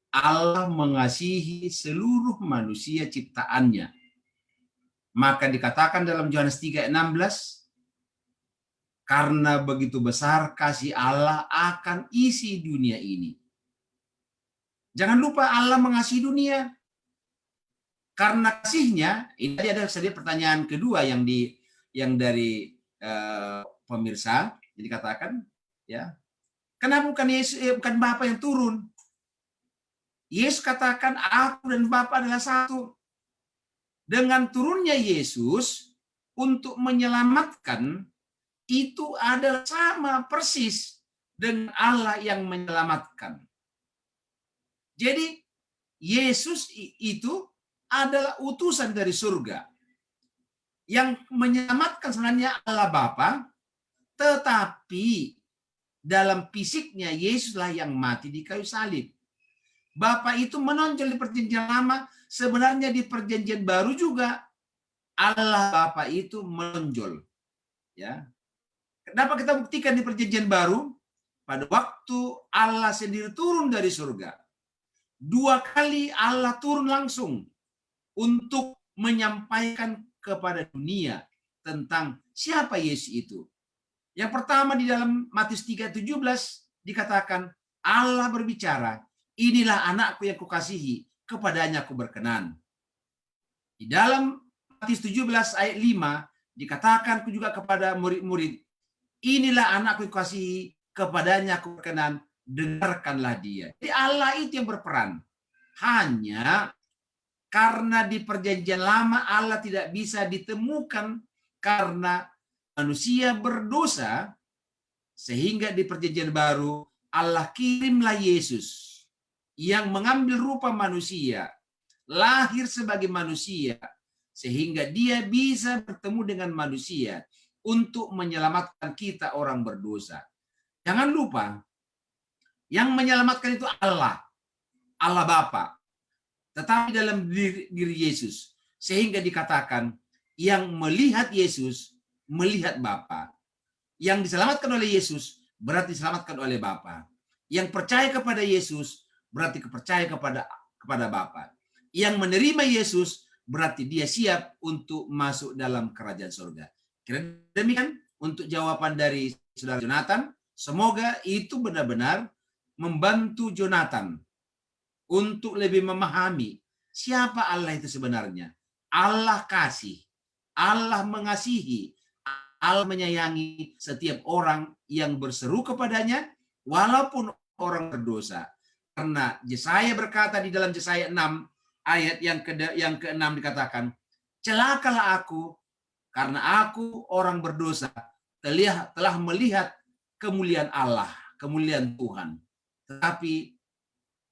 Allah mengasihi seluruh manusia ciptaannya. Maka dikatakan dalam Yohanes 3:16, Karena begitu besar kasih Allah akan isi dunia ini. Jangan lupa Allah mengasihi dunia. Karena kasihnya, ini ada sedikit pertanyaan kedua yang dari pemirsa yang dikatakan, ya, kenapa bukan Yesus, bukan Bapa yang turun? Yesus katakan, aku dan Bapa adalah satu. Dengan turunnya Yesus untuk menyelamatkan, itu adalah sama persis dengan Allah yang menyelamatkan. Jadi Yesus itu adalah utusan dari surga. Yang menyelamatkan sebenarnya Allah Bapa, tetapi dalam fisiknya Yesuslah yang mati di kayu salib. Bapa itu menonjol di perjanjian lama, sebenarnya di perjanjian baru juga Allah Bapa itu menonjol. Ya. Kenapa kita buktikan di perjanjian baru? Pada waktu Allah sendiri turun dari surga. 2 kali Allah turun langsung untuk menyampaikan kepada dunia tentang siapa Yesus itu. Yang pertama di dalam Matius 3:17 dikatakan Allah berbicara, inilah anakku yang kukasihi, kepadanya aku berkenan. Di dalam Matius 17 ayat 5 dikatakan juga kepada murid-murid, inilah anakku yang kukasihi, kepadanya aku berkenan, dengarkanlah dia. Jadi Allah itu yang berperan. Hanya karena di perjanjian lama Allah tidak bisa ditemukan karena manusia berdosa, sehingga di perjanjian baru Allah kirimlah Yesus yang mengambil rupa manusia, lahir sebagai manusia, sehingga dia bisa bertemu dengan manusia untuk menyelamatkan kita orang berdosa. Jangan lupa, yang menyelamatkan itu Allah, Allah Bapa. Tetapi dalam diri Yesus, sehingga dikatakan yang melihat Yesus melihat Bapa. Yang diselamatkan oleh Yesus berarti diselamatkan oleh Bapa. Yang percaya kepada Yesus berarti percaya kepada Bapa. Yang menerima Yesus berarti dia siap untuk masuk dalam kerajaan surga. Kira demikian untuk jawaban dari saudara Jonathan. Semoga itu benar-benar membantu Jonathan untuk lebih memahami siapa Allah itu sebenarnya. Allah kasih, Allah mengasihi, Allah menyayangi setiap orang yang berseru kepadanya walaupun orang berdosa. Karena Yesaya berkata di dalam Yesaya 6 ayat yang ke-6 dikatakan, celakalah aku karena aku orang berdosa telah melihat kemuliaan Allah, kemuliaan Tuhan. Tetapi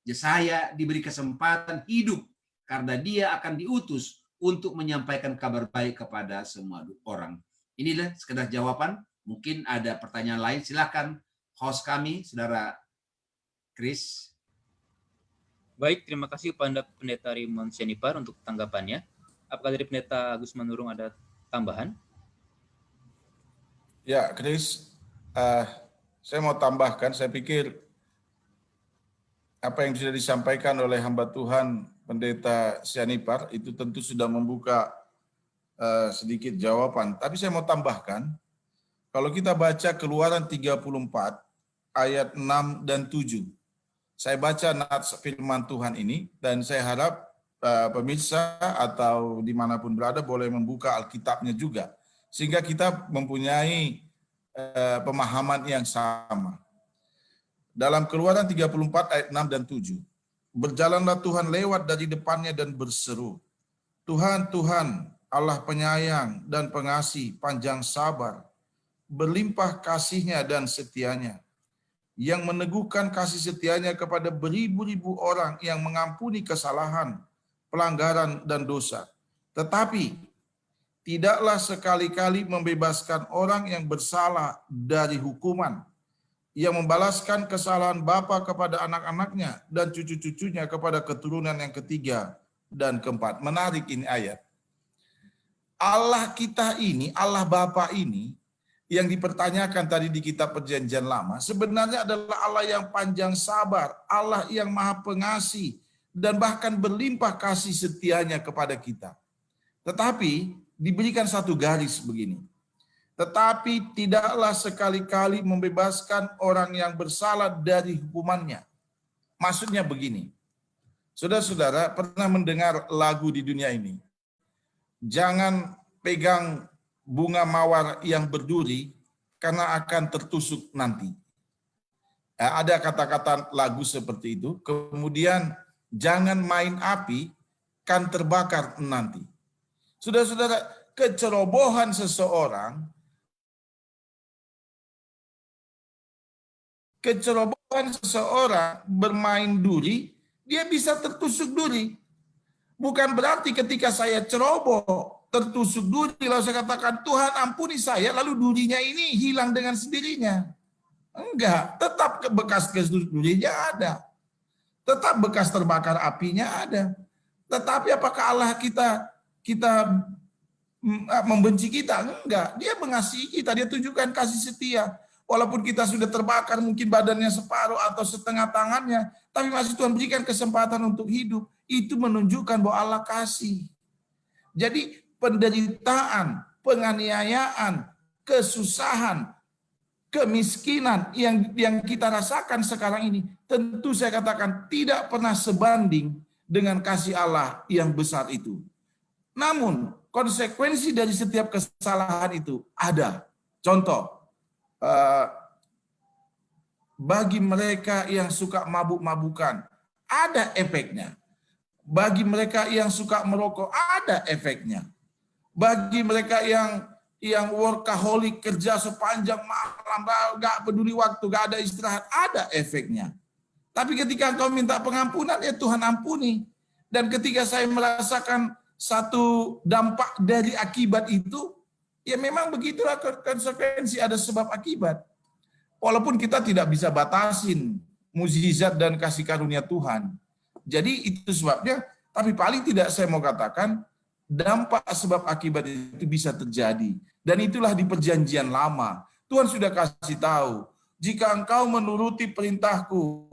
Yesaya diberi kesempatan hidup karena dia akan diutus untuk menyampaikan kabar baik kepada semua orang. Inilah sekedar jawaban. Mungkin ada pertanyaan lain. Silakan host kami, Saudara Chris. Baik, terima kasih kepada Pendeta Raymond Sianipar untuk tanggapannya. Apakah dari Pendeta Agus Manurung ada tambahan? Ya, Chris, saya mau tambahkan, saya pikir apa yang sudah disampaikan oleh hamba Tuhan Pendeta Sianipar itu tentu sudah membuka sedikit jawaban. Tapi saya mau tambahkan, kalau kita baca Keluaran 34 ayat 6 dan 7, saya baca nats firman Tuhan ini dan saya harap pemirsa atau dimanapun berada boleh membuka Alkitabnya juga, sehingga kita mempunyai pemahaman yang sama. Dalam Keluaran 34 ayat 6 dan 7, berjalanlah Tuhan lewat dari depannya dan berseru, Tuhan, Tuhan, Allah penyayang dan pengasih, panjang sabar, berlimpah kasihnya dan setianya, yang meneguhkan kasih setianya kepada beribu-ribu orang, yang mengampuni kesalahan, pelanggaran, dan dosa. Tetapi tidaklah sekali-kali membebaskan orang yang bersalah dari hukuman, yang membalaskan kesalahan bapa kepada anak-anaknya dan cucu-cucunya kepada keturunan yang ketiga dan keempat. Menarik ini ayat. Allah kita ini, Allah Bapa ini, yang dipertanyakan tadi di kitab Perjanjian Lama, sebenarnya adalah Allah yang panjang sabar, Allah yang maha pengasih, dan bahkan berlimpah kasih setianya kepada kita. Tetapi diberikan satu garis begini, tetapi tidaklah sekali-kali membebaskan orang yang bersalah dari hukumannya. Maksudnya begini, saudara-saudara pernah mendengar lagu di dunia ini, jangan pegang bunga mawar yang berduri karena akan tertusuk nanti. Ada kata-kata lagu seperti itu. Kemudian jangan main api, kan terbakar nanti. Saudara-saudara, kecerobohan seseorang bermain duri, dia bisa tertusuk duri. Bukan berarti ketika saya ceroboh, tertusuk duri, lalu saya katakan, Tuhan ampuni saya, lalu durinya ini hilang dengan sendirinya. Enggak, tetap bekas durinya ada. Tetap bekas terbakar apinya ada. Tetapi apakah Allah kita membenci kita? Enggak, dia mengasihi kita, dia tunjukkan kasih setia. Walaupun kita sudah terbakar, mungkin badannya separuh atau setengah tangannya, tapi masih Tuhan berikan kesempatan untuk hidup. Itu menunjukkan bahwa Allah kasih. Jadi penderitaan, penganiayaan, kesusahan, kemiskinan yang kita rasakan sekarang ini, tentu saya katakan tidak pernah sebanding dengan kasih Allah yang besar itu. Namun konsekuensi dari setiap kesalahan itu ada. Contoh, bagi mereka yang suka mabuk-mabukan, ada efeknya. Bagi mereka yang suka merokok, ada efeknya. Bagi mereka yang workaholic, kerja sepanjang malam, gak peduli waktu, gak ada istirahat, ada efeknya. Tapi ketika engkau minta pengampunan, ya Tuhan ampuni. Dan ketika saya merasakan satu dampak dari akibat itu, ya memang begitulah konsekuensi, ada sebab akibat. Walaupun kita tidak bisa batasin mukjizat dan kasih karunia Tuhan. Jadi itu sebabnya, tapi paling tidak saya mau katakan, dampak sebab akibat itu bisa terjadi. Dan itulah di perjanjian lama. Tuhan sudah kasih tahu, jika engkau menuruti perintahku,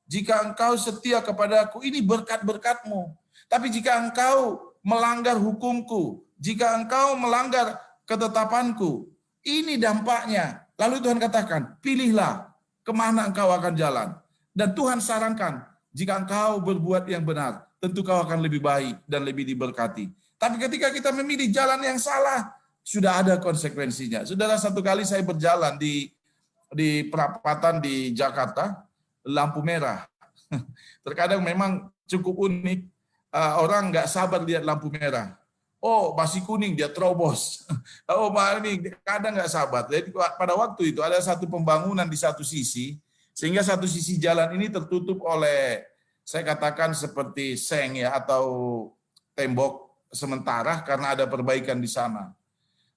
jika engkau setia kepadaku, ini berkat-berkatmu. Tapi jika engkau melanggar hukumku, jika engkau melanggar ketetapanku, ini dampaknya. Lalu Tuhan katakan, pilihlah kemana engkau akan jalan. Dan Tuhan sarankan, jika engkau berbuat yang benar, tentu kau akan lebih baik dan lebih diberkati. Tapi ketika kita memilih jalan yang salah, sudah ada konsekuensinya. Saudara, satu kali saya berjalan di perapatan di Jakarta, lampu merah. Terkadang memang cukup unik, orang nggak sabar lihat lampu merah. Oh, masih kuning, dia terobos. Oh, ini kadang nggak sabar. Jadi pada waktu itu ada satu pembangunan di satu sisi, sehingga satu sisi jalan ini tertutup oleh, saya katakan seperti seng ya, atau tembok sementara karena ada perbaikan di sana.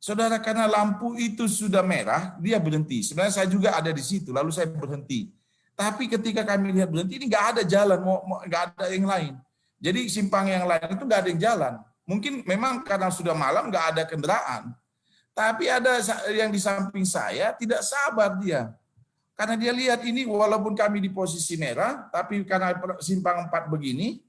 Saudara, karena lampu itu sudah merah, dia berhenti. Sebenarnya saya juga ada di situ, lalu saya berhenti. Tapi ketika kami lihat berhenti, ini nggak ada jalan, nggak ada yang lain. Jadi simpang yang lain itu nggak ada yang jalan. Mungkin memang karena sudah malam nggak ada kendaraan. Tapi ada yang di samping saya tidak sabar dia. Karena dia lihat ini walaupun kami di posisi merah, tapi karena simpang 4 begini,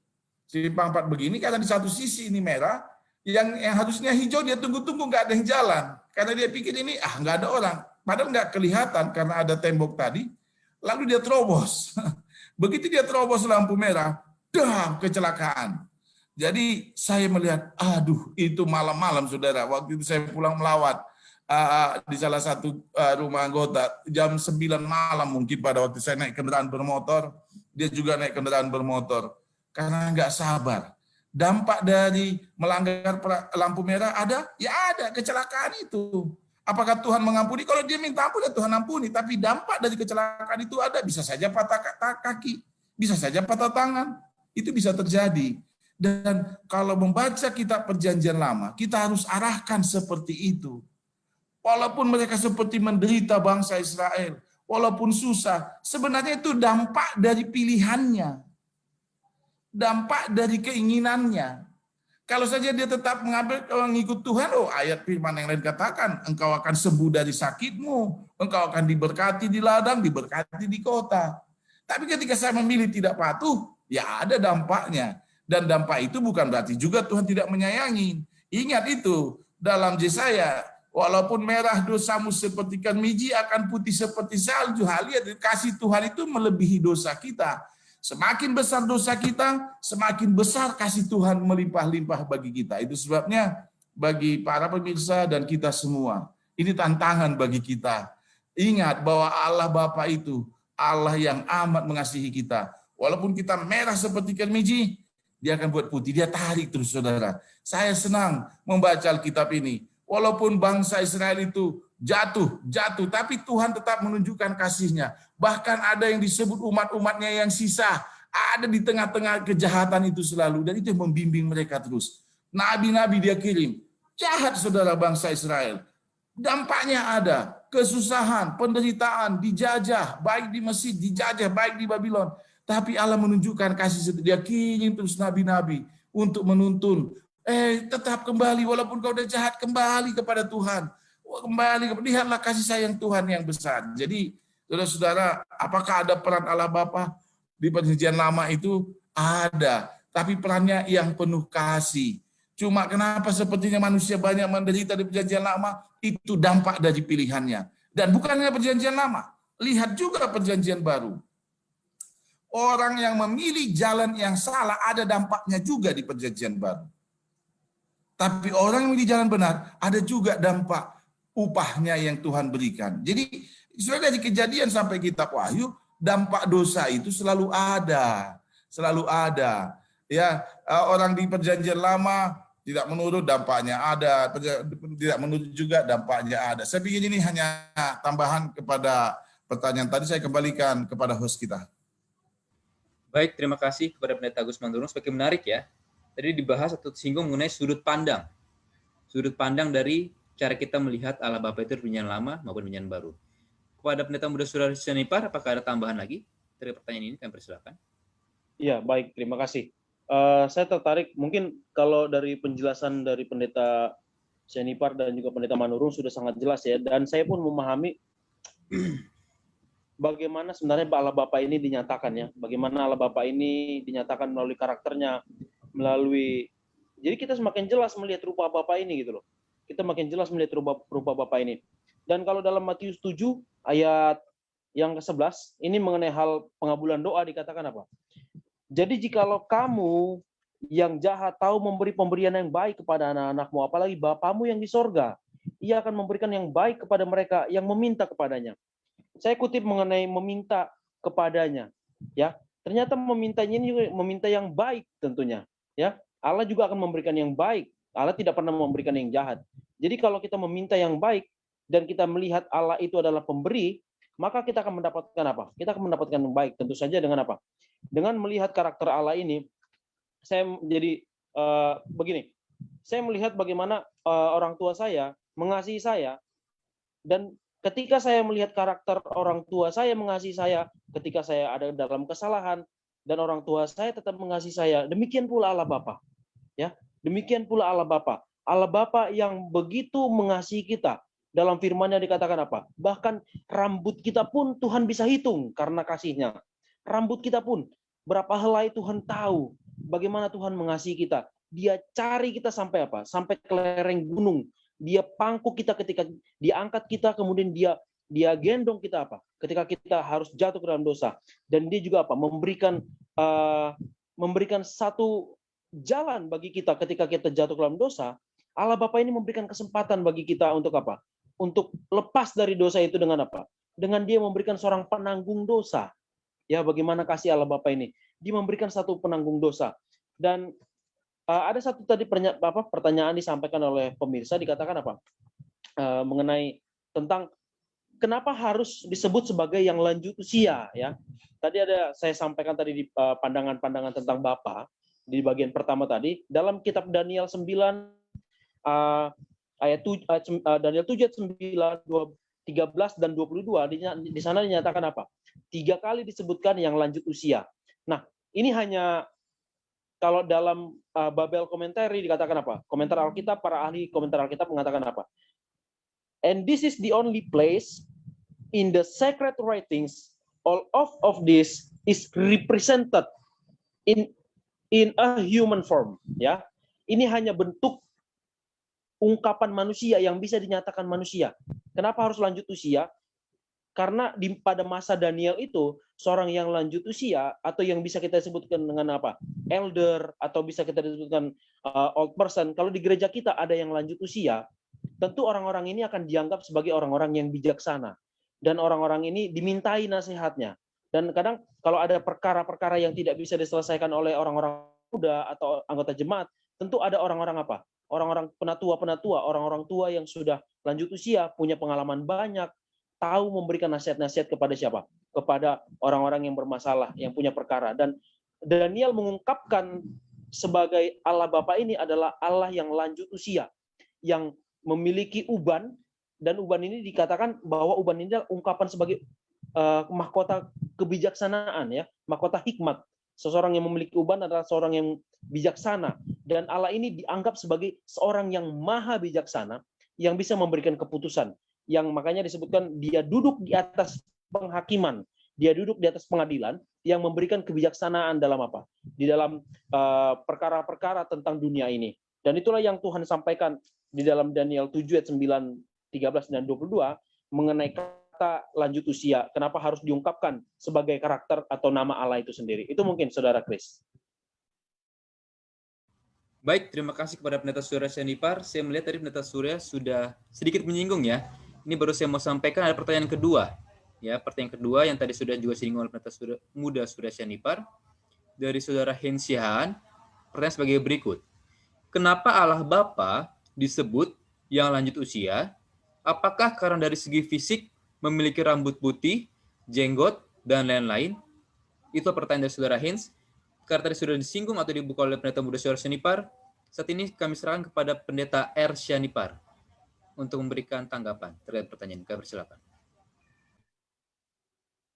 karena di satu sisi ini merah, yang harusnya hijau dia tunggu-tunggu nggak ada yang jalan. Karena dia pikir ini nggak ada orang. Padahal nggak kelihatan karena ada tembok tadi. Lalu dia terobos. Begitu dia terobos lampu merah, kecelakaan. Jadi saya melihat, aduh itu malam-malam saudara, waktu itu saya pulang melawat di salah satu rumah anggota, jam 9 malam mungkin pada waktu saya naik kendaraan bermotor, dia juga naik kendaraan bermotor, karena nggak sabar. Dampak dari melanggar lampu merah ada? Ya ada, kecelakaan itu. Apakah Tuhan mengampuni? Kalau dia minta ampun, ya Tuhan ampuni, tapi dampak dari kecelakaan itu ada, bisa saja patah kaki, bisa saja patah tangan, itu bisa terjadi. Dan kalau membaca kitab perjanjian lama, kita harus arahkan seperti itu. Walaupun mereka seperti menderita bangsa Israel, walaupun susah, sebenarnya itu dampak dari pilihannya. Dampak dari keinginannya. Kalau saja dia tetap mengikut Tuhan, ayat firman yang lain katakan, engkau akan sembuh dari sakitmu, engkau akan diberkati di ladang, diberkati di kota. Tapi ketika saya memilih tidak patuh, ya ada dampaknya. Dan dampak itu bukan berarti juga Tuhan tidak menyayangi. Ingat itu, dalam Yesaya Walaupun merah dosamu seperti karmiji, akan putih seperti salju. Lihat, kasih Tuhan itu melebihi dosa kita. Semakin besar dosa kita, semakin besar kasih Tuhan melimpah-limpah bagi kita. Itu sebabnya bagi para pemirsa dan kita semua, ini tantangan bagi kita. Ingat bahwa Allah Bapa itu Allah yang amat mengasihi kita. Walaupun kita merah seperti karmiji, dia akan buat putih. Dia tarik terus, saudara. Saya senang membaca Alkitab ini. Walaupun bangsa Israel itu jatuh, tapi Tuhan tetap menunjukkan kasih-Nya. Bahkan ada yang disebut umat-umatnya yang sisa, ada di tengah-tengah kejahatan itu selalu, dan itu yang membimbing mereka terus. Nabi-nabi dia kirim. Jahat, saudara, bangsa Israel. Dampaknya ada, kesusahan, penderitaan, dijajah, baik di Mesir, dijajah, baik di Babylon. Tapi Allah menunjukkan kasih, dia kirim terus nabi-nabi untuk menuntun. Tetap kembali, walaupun kau udah jahat, kembali kepada Tuhan. Kembali, lihatlah kasih sayang Tuhan yang besar. Jadi, saudara-saudara, apakah ada peran Allah Bapa di Perjanjian Lama itu? Ada, tapi perannya yang penuh kasih. Cuma kenapa sepertinya manusia banyak menderita di Perjanjian Lama? Itu dampak dari pilihannya. Dan bukan hanya Perjanjian Lama, lihat juga Perjanjian Baru. Orang yang memilih jalan yang salah ada dampaknya juga di Perjanjian Baru. Tapi orang yang memilih jalan benar ada juga dampak upahnya yang Tuhan berikan. Jadi sudah dari Kejadian sampai kitab Wahyu, dampak dosa itu selalu ada. Selalu ada. Ya, orang di Perjanjian Lama tidak menurut, dampaknya ada. Tidak menurut juga, dampaknya ada. Saya pikir ini hanya tambahan kepada pertanyaan tadi. Saya kembalikan kepada host kita. Baik, terima kasih kepada Pendeta Agus Mandurung. Semakin menarik ya. Tadi dibahas atau singgung mengenai sudut pandang. Sudut pandang dari cara kita melihat Allah Bapa itu Perjanjian Lama maupun Perjanjian Baru. Kepada Pendeta Muda Saudara Senipar, apakah ada tambahan lagi dari pertanyaan ini? Kami persilakan. Iya, baik. Terima kasih. Saya tertarik, mungkin kalau dari penjelasan dari Pendeta Senipar dan juga Pendeta Manurung sudah sangat jelas ya. Dan saya pun memahami bagaimana sebenarnya Allah Bapa ini dinyatakan ya. Bagaimana Allah Bapa ini dinyatakan melalui karakternya, melalui, jadi kita semakin jelas melihat rupa Bapa ini gitu loh. Kita makin jelas melihat rupa Bapa ini. Dan kalau dalam Matius 7 ayat yang ke-11 ini mengenai hal pengabulan doa dikatakan apa? Jadi jikalau kamu yang jahat tahu memberi pemberian yang baik kepada anak-anakmu, apalagi Bapamu yang di sorga, ia akan memberikan yang baik kepada mereka yang meminta kepadanya. Saya kutip mengenai meminta kepadanya, ya. Ternyata memintanya ini juga meminta yang baik tentunya, ya. Allah juga akan memberikan yang baik. Allah tidak pernah memberikan yang jahat. Jadi kalau kita meminta yang baik dan kita melihat Allah itu adalah pemberi, maka kita akan mendapatkan apa? Kita akan mendapatkan yang baik. Tentu saja dengan apa? Dengan melihat karakter Allah ini, saya jadi begini. Saya melihat bagaimana orang tua saya mengasihi saya, dan ketika saya melihat karakter orang tua saya mengasihi saya, ketika saya ada dalam kesalahan dan orang tua saya tetap mengasihi saya, demikian pula Allah Bapa. Ya, demikian pula Allah Bapa. Allah Bapa yang begitu mengasihi kita. Dalam firman-Nya dikatakan apa? Bahkan rambut kita pun Tuhan bisa hitung karena kasih-Nya. Rambut kita pun, berapa helai Tuhan tahu bagaimana Tuhan mengasihi kita. Dia cari kita sampai apa? Sampai ke lereng gunung. Dia pangku kita ketika dia angkat kita, kemudian dia gendong kita apa? Ketika kita harus jatuh ke dalam dosa. Dan dia juga apa? Memberikan satu jalan bagi kita ketika kita jatuh ke dalam dosa. Allah Bapa ini memberikan kesempatan bagi kita untuk apa? Untuk lepas dari dosa itu dengan apa? Dengan dia memberikan seorang penanggung dosa. Ya, bagaimana kasih Allah Bapa ini? Dia memberikan satu penanggung dosa. Dan ada satu tadi pertanyaan disampaikan oleh pemirsa, dikatakan apa? Mengenai tentang kenapa harus disebut sebagai yang lanjut usia, ya. Tadi ada saya sampaikan tadi di pandangan-pandangan tentang Bapa di bagian pertama tadi dalam kitab Daniel 9 ayat Daniel 7 ayat 9, 13 dan 22 di sana dinyatakan apa? 3 kali disebutkan yang lanjut usia. Nah, ini hanya kalau dalam Babel Commentary dikatakan apa? Komentar Alkitab, para ahli komentar Alkitab mengatakan apa? And this is the only place in the sacred writings all of this is represented in a human form, ya. Ini hanya bentuk ungkapan manusia yang bisa dinyatakan manusia. Kenapa harus lanjut usia? Karena pada masa Daniel itu, seorang yang lanjut usia, atau yang bisa kita sebutkan dengan apa? Elder, atau bisa kita sebutkan old person. Kalau di gereja kita ada yang lanjut usia, tentu orang-orang ini akan dianggap sebagai orang-orang yang bijaksana. Dan orang-orang ini dimintai nasihatnya. Dan kadang kalau ada perkara-perkara yang tidak bisa diselesaikan oleh orang-orang muda atau anggota jemaat, tentu ada orang-orang apa? Orang-orang penatua-penatua, orang-orang tua yang sudah lanjut usia, punya pengalaman banyak, tahu memberikan nasihat-nasihat kepada siapa? Kepada orang-orang yang bermasalah, yang punya perkara. Dan Daniel mengungkapkan sebagai Allah Bapa ini adalah Allah yang lanjut usia, yang memiliki uban, dan uban ini dikatakan bahwa uban ini adalah ungkapan sebagai mahkota kebijaksanaan, ya, mahkota hikmat. Seseorang yang memiliki uban adalah seorang yang bijaksana, dan Allah ini dianggap sebagai seorang yang maha bijaksana, yang bisa memberikan keputusan, yang makanya disebutkan dia duduk di atas penghakiman, dia duduk di atas pengadilan, yang memberikan kebijaksanaan dalam apa? Di dalam perkara-perkara tentang dunia ini. Dan itulah yang Tuhan sampaikan di dalam Daniel 7 ayat 9, 13 dan 22 mengenai kata lanjut usia. Kenapa harus diungkapkan sebagai karakter atau nama Allah itu sendiri? Itu mungkin Saudara Chris. Baik, terima kasih kepada Pendeta Surya Syanipar. Saya melihat tadi Pendeta Surya sudah sedikit menyinggung, ya. Ini baru saya mau sampaikan ada pertanyaan kedua. Ya, pertanyaan kedua yang tadi sudah juga disinggung oleh Pendeta Surya Syanipar dari Saudara Hensihan. Pertanyaan sebagai berikut. Kenapa Allah Bapa disebut yang lanjut usia? Apakah karena dari segi fisik memiliki rambut putih, jenggot, dan lain-lain? Itu pertanyaan dari Saudara Hens. Karena tadi sudah disinggung atau dibuka oleh Pendeta Muda Surya Syanipar, saat ini kami serahkan kepada Pendeta R. Syanipar untuk memberikan tanggapan terkait pertanyaan. Kami persilakan.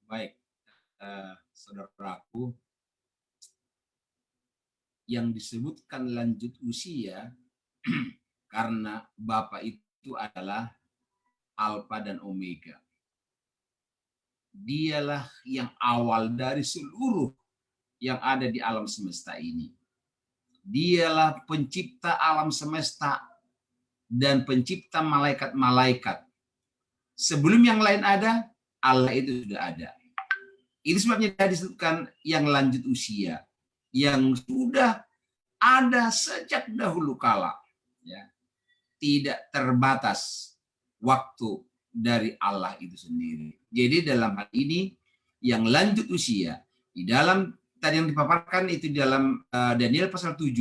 Baik, saudaraku, yang disebutkan lanjut usia karena Bapa itu adalah Alfa dan Omega. Dialah yang awal dari seluruh yang ada di alam semesta ini. Dialah pencipta alam semesta dan pencipta malaikat-malaikat. Sebelum yang lain ada, Allah itu sudah ada. Itu sebabnya dia disebutkan yang lanjut usia, yang sudah ada sejak dahulu kala, ya. Tidak terbatas waktu dari Allah itu sendiri. Jadi dalam hal ini yang lanjut usia di dalam tadi yang dipaparkan itu dalam Daniel pasal 7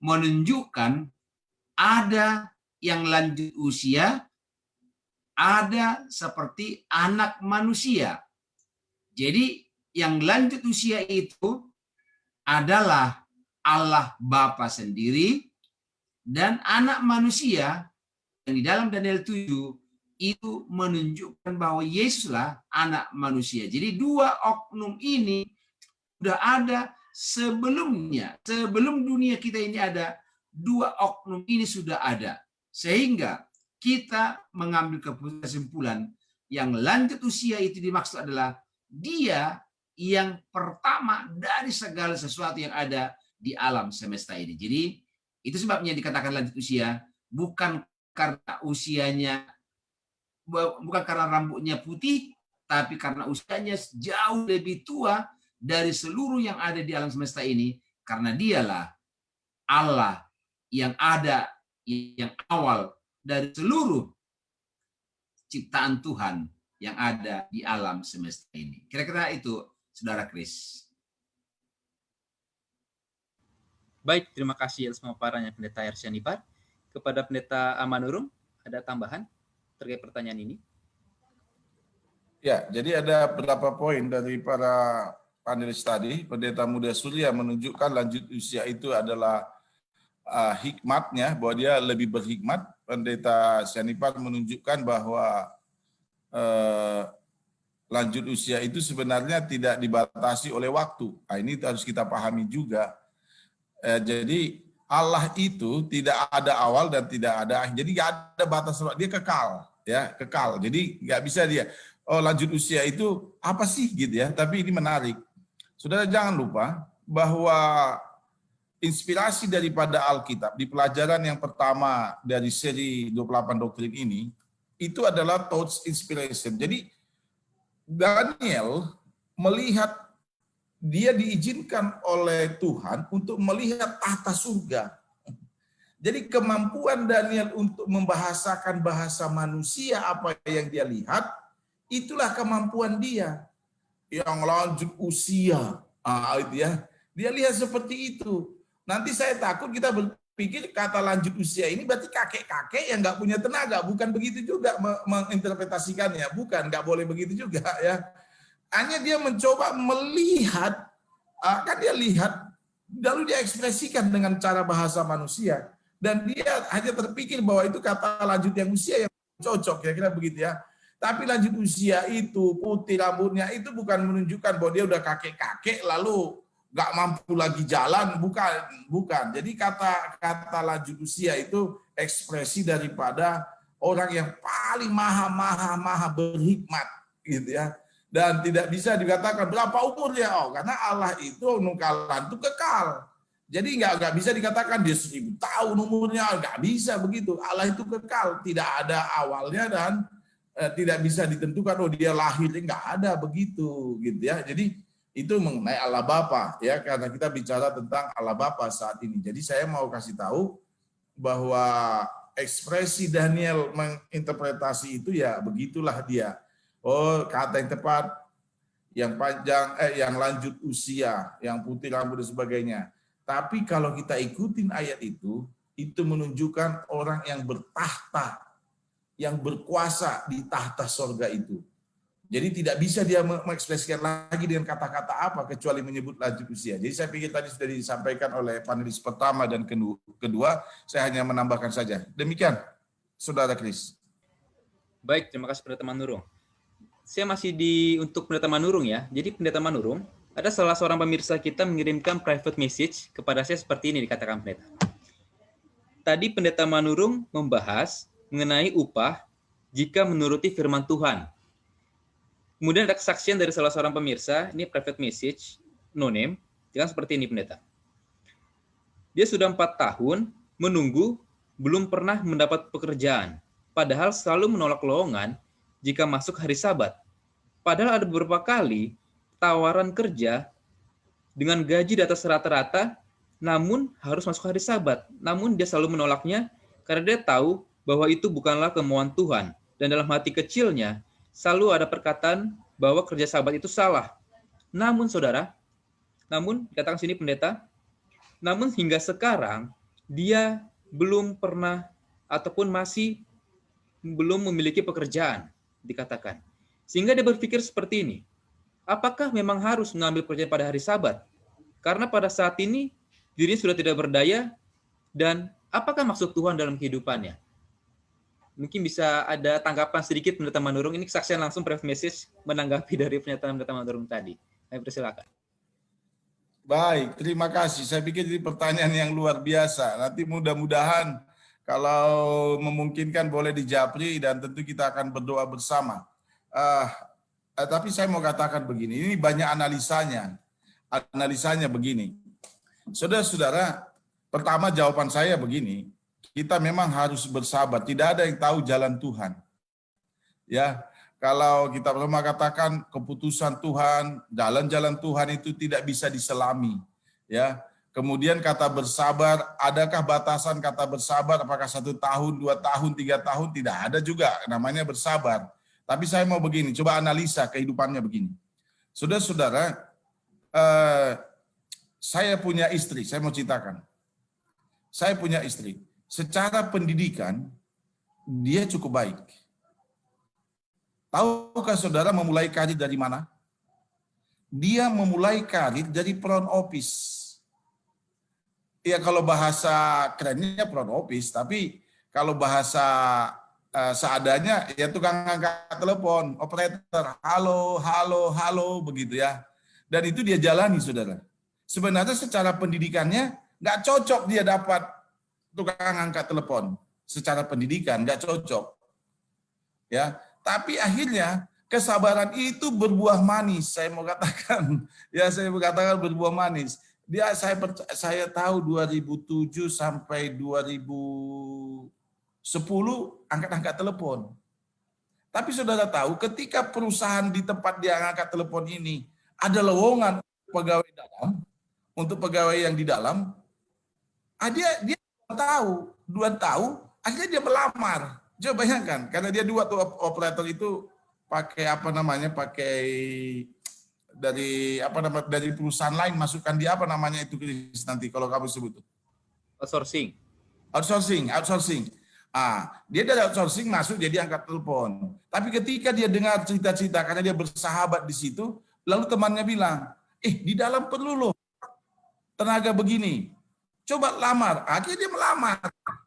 menunjukkan ada yang lanjut usia, ada seperti anak manusia. Jadi yang lanjut usia itu adalah Allah Bapa sendiri, dan anak manusia yang di dalam Daniel 7 itu menunjukkan bahwa Yesuslah anak manusia. Jadi dua oknum ini sudah ada sebelumnya. Sebelum dunia kita ini ada, dua oknum ini sudah ada. Sehingga kita mengambil kesimpulan yang lanjut usia itu dimaksud adalah dia yang pertama dari segala sesuatu yang ada di alam semesta ini. Jadi itu sebabnya dikatakan lanjut usia, bukan karena usianya, bukan karena rambutnya putih, tapi karena usianya jauh lebih tua dari seluruh yang ada di alam semesta ini, karena dialah Allah yang ada, yang awal dari seluruh ciptaan Tuhan yang ada di alam semesta ini. Kira-kira itu, Saudara Chris. Baik, terima kasih atas pemaparannya Pendeta R. Syanipar. Kepada Pendeta Amanurung, ada tambahan terkait pertanyaan ini? Ya, jadi ada beberapa poin dari para panelis tadi. Pendeta Muda Surya menunjukkan lanjut usia itu adalah hikmatnya, bahwa dia lebih berhikmat. Pendeta Syanipar menunjukkan bahwa lanjut usia itu sebenarnya tidak dibatasi oleh waktu. Nah, ini harus kita pahami juga. Jadi Allah itu tidak ada awal dan tidak ada akhir. Jadi nggak ada batas, dia kekal, ya, kekal. Jadi nggak bisa dia, oh lanjut usia itu apa sih gitu ya. Tapi ini menarik. Saudara jangan lupa bahwa inspirasi daripada Alkitab di pelajaran yang pertama dari seri 28 doktrin ini, itu adalah thoughts inspiration. Jadi Daniel melihat, dia diizinkan oleh Tuhan untuk melihat tahta surga. Jadi kemampuan Daniel untuk membahasakan bahasa manusia apa yang dia lihat, itulah kemampuan dia. Yang lanjut usia, itu ya. Dia lihat seperti itu. Nanti saya takut kita berpikir kata lanjut usia ini berarti kakek-kakek yang nggak punya tenaga. Bukan begitu juga menginterpretasikannya. Bukan, nggak boleh begitu juga ya. Hanya dia mencoba melihat, kan dia lihat, lalu dia ekspresikan dengan cara bahasa manusia. Dan dia hanya terpikir bahwa itu kata lanjut yang usia yang cocok, kira-kira begitu ya. Tapi lanjut usia itu, putih rambutnya, itu bukan menunjukkan bahwa dia udah kakek-kakek lalu nggak mampu lagi jalan, bukan. Jadi kata lanjut usia itu ekspresi daripada orang yang paling maha berhikmat, gitu ya. Dan tidak bisa dikatakan berapa umurnya, karena Allah itu nungkalan itu kekal. Jadi nggak bisa dikatakan dia 1000 tahun umurnya, nggak bisa begitu. Allah itu kekal, tidak ada awalnya dan tidak bisa ditentukan dia lahirnya, nggak ada begitu, gitu ya. Jadi itu mengenai Allah Bapa ya, karena kita bicara tentang Allah Bapa saat ini. Jadi saya mau kasih tahu bahwa ekspresi Daniel menginterpretasi itu ya begitulah dia. Oh, kata yang tepat, yang panjang, yang lanjut usia, yang putih rambut dan sebagainya. Tapi kalau kita ikutin ayat itu menunjukkan orang yang bertahta, yang berkuasa di tahta sorga itu. Jadi tidak bisa dia mengekspresikan lagi dengan kata-kata apa kecuali menyebut lanjut usia. Jadi saya pikir tadi sudah disampaikan oleh panelis pertama dan kedua, saya hanya menambahkan saja. Demikian, Saudara Kris. Baik, terima kasih Pendeta Manurung. Saya masih untuk Pendeta Manurung ya. Jadi Pendeta Manurung, ada salah seorang pemirsa kita mengirimkan private message kepada saya seperti ini, dikatakan Pendeta. Tadi Pendeta Manurung membahas mengenai upah jika menuruti firman Tuhan. Kemudian ada kesaksian dari salah seorang pemirsa, ini private message, no name, jangan seperti ini Pendeta. Dia sudah 4 tahun menunggu, belum pernah mendapat pekerjaan, padahal selalu menolak lowongan jika masuk hari Sabat. Padahal ada beberapa kali tawaran kerja dengan gaji di atas rata-rata, namun harus masuk hari Sabat. Namun dia selalu menolaknya karena dia tahu bahwa itu bukanlah kemauan Tuhan. Dan dalam hati kecilnya, selalu ada perkataan bahwa kerja Sabat itu salah. Namun saudara, katakan sini Pendeta, namun hingga sekarang, dia belum pernah ataupun masih belum memiliki pekerjaan, dikatakan. Sehingga dia berpikir seperti ini, apakah memang harus mengambil pekerjaan pada hari Sabat? Karena pada saat ini dirinya sudah tidak berdaya, dan apakah maksud Tuhan dalam kehidupannya? Mungkin bisa ada tanggapan sedikit Pendeta Manurung. Ini kesaksian langsung private message menanggapi dari pernyataan Pendeta Manurung tadi. Saya persilakan. Baik, terima kasih. Saya pikir ini pertanyaan yang luar biasa. Nanti mudah-mudahan kalau memungkinkan boleh dijapri dan tentu kita akan berdoa bersama. Tapi saya mau katakan begini, ini banyak analisanya. Analisanya begini. Saudara-saudara, pertama jawaban saya begini, kita memang harus bersabar, tidak ada yang tahu jalan Tuhan. Ya, kalau kita pernah katakan keputusan Tuhan, jalan-jalan Tuhan itu tidak bisa diselami. Ya, kemudian kata bersabar, adakah batasan kata bersabar? Apakah 1 tahun, 2 tahun, 3 tahun? Tidak ada juga, namanya bersabar. Tapi saya mau begini, coba analisa kehidupannya begini. Saudara-saudara, saya punya istri, saya mau ceritakan. Saya punya istri. Secara pendidikan, dia cukup baik. Tahukah saudara memulai karir dari mana? Dia memulai karir dari front office. Ya kalau bahasa kerennya front office, tapi kalau bahasa seadanya ya tukang angkat telepon, operator, halo, begitu ya. Dan itu dia jalani, saudara. Sebenarnya secara pendidikannya nggak cocok dia dapat tukang angkat telepon. Secara pendidikan nggak cocok. Ya, tapi akhirnya kesabaran itu berbuah manis. Saya mau katakan, berbuah manis. Saya tahu 2007 sampai 2010 angkat telepon. Tapi saudara tahu ketika perusahaan di tempat dia angkat telepon ini ada lowongan pegawai dalam, untuk pegawai yang di dalam, dia dua tahu, akhirnya dia melamar. Coba bayangkan, karena dia dua tuh operator itu pakai dari perusahaan lain, masukkan dia itu Chris, nanti kalau kamu sebut tuh. Outsourcing. Dia dari outsourcing masuk jadi angkat telepon. Tapi ketika dia dengar cerita-cerita karena dia bersahabat di situ, lalu temannya bilang, di dalam perlu loh tenaga begini. Coba lamar. Akhirnya dia melamar.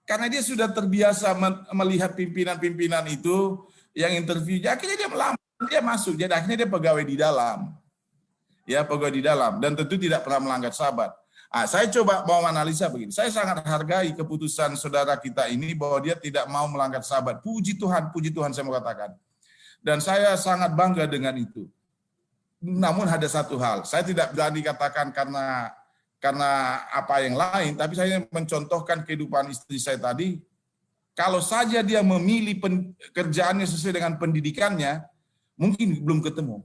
Karena dia sudah terbiasa melihat pimpinan-pimpinan itu yang interview. Akhirnya dia melamar, dia masuk. Jadi akhirnya dia pegawai di dalam. Ya, pegawai di dalam. Dan tentu tidak pernah melanggar sahabat. Saya coba mau analisa begini. Saya sangat hargai keputusan saudara kita ini bahwa dia tidak mau melanggar sahabat. Puji Tuhan saya mau katakan. Dan saya sangat bangga dengan itu. Namun ada satu hal, saya tidak berani katakan karena apa yang lain, tapi saya mencontohkan kehidupan istri saya tadi. Kalau saja dia memilih pekerjaannya sesuai dengan pendidikannya, mungkin belum ketemu.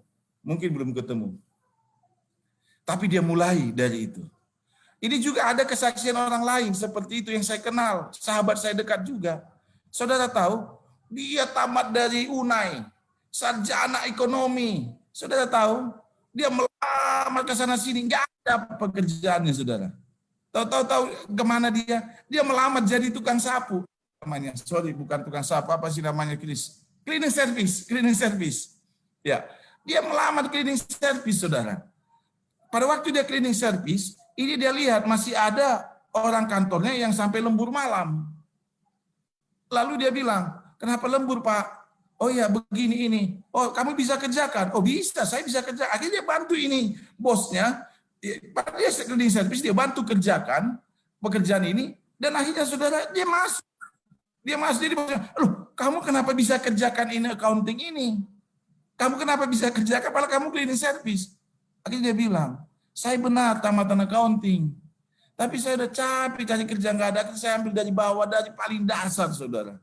Tapi dia mulai dari itu. Ini juga ada kesaksian orang lain seperti itu yang saya kenal, sahabat saya dekat juga. Saudara tahu, dia tamat dari UNAI, sarjana ekonomi. Saudara tahu, dia melamar ke sana sini, nggak ada pekerjaannya, saudara. Tahu kemana dia? Dia melamar jadi tukang sapu. Namanya, bukan tukang sapu, apa sih namanya, Chris? Cleaning service. Ya, dia melamar cleaning service, saudara. Pada waktu dia cleaning service, ini dia lihat masih ada orang kantornya yang sampai lembur malam. Lalu dia bilang, kenapa lembur, Pak? Oh ya, begini ini. Oh, kamu bisa kerjakan? Oh bisa, saya bisa kerja. Akhirnya dia bantu ini bosnya. Dia cleaning service, dia bantu kerjakan pekerjaan ini. Dan akhirnya saudara, dia masuk. Jadi bosnya, loh, kamu kenapa bisa kerjakan ini accounting ini? Kamu kenapa bisa kerjakan? Padahal kamu cleaning service. Akhirnya dia bilang, saya benar tamatan accounting. Tapi saya udah capek cari kerja, nggak ada. Saya ambil dari bawah, dari paling dasar, saudara.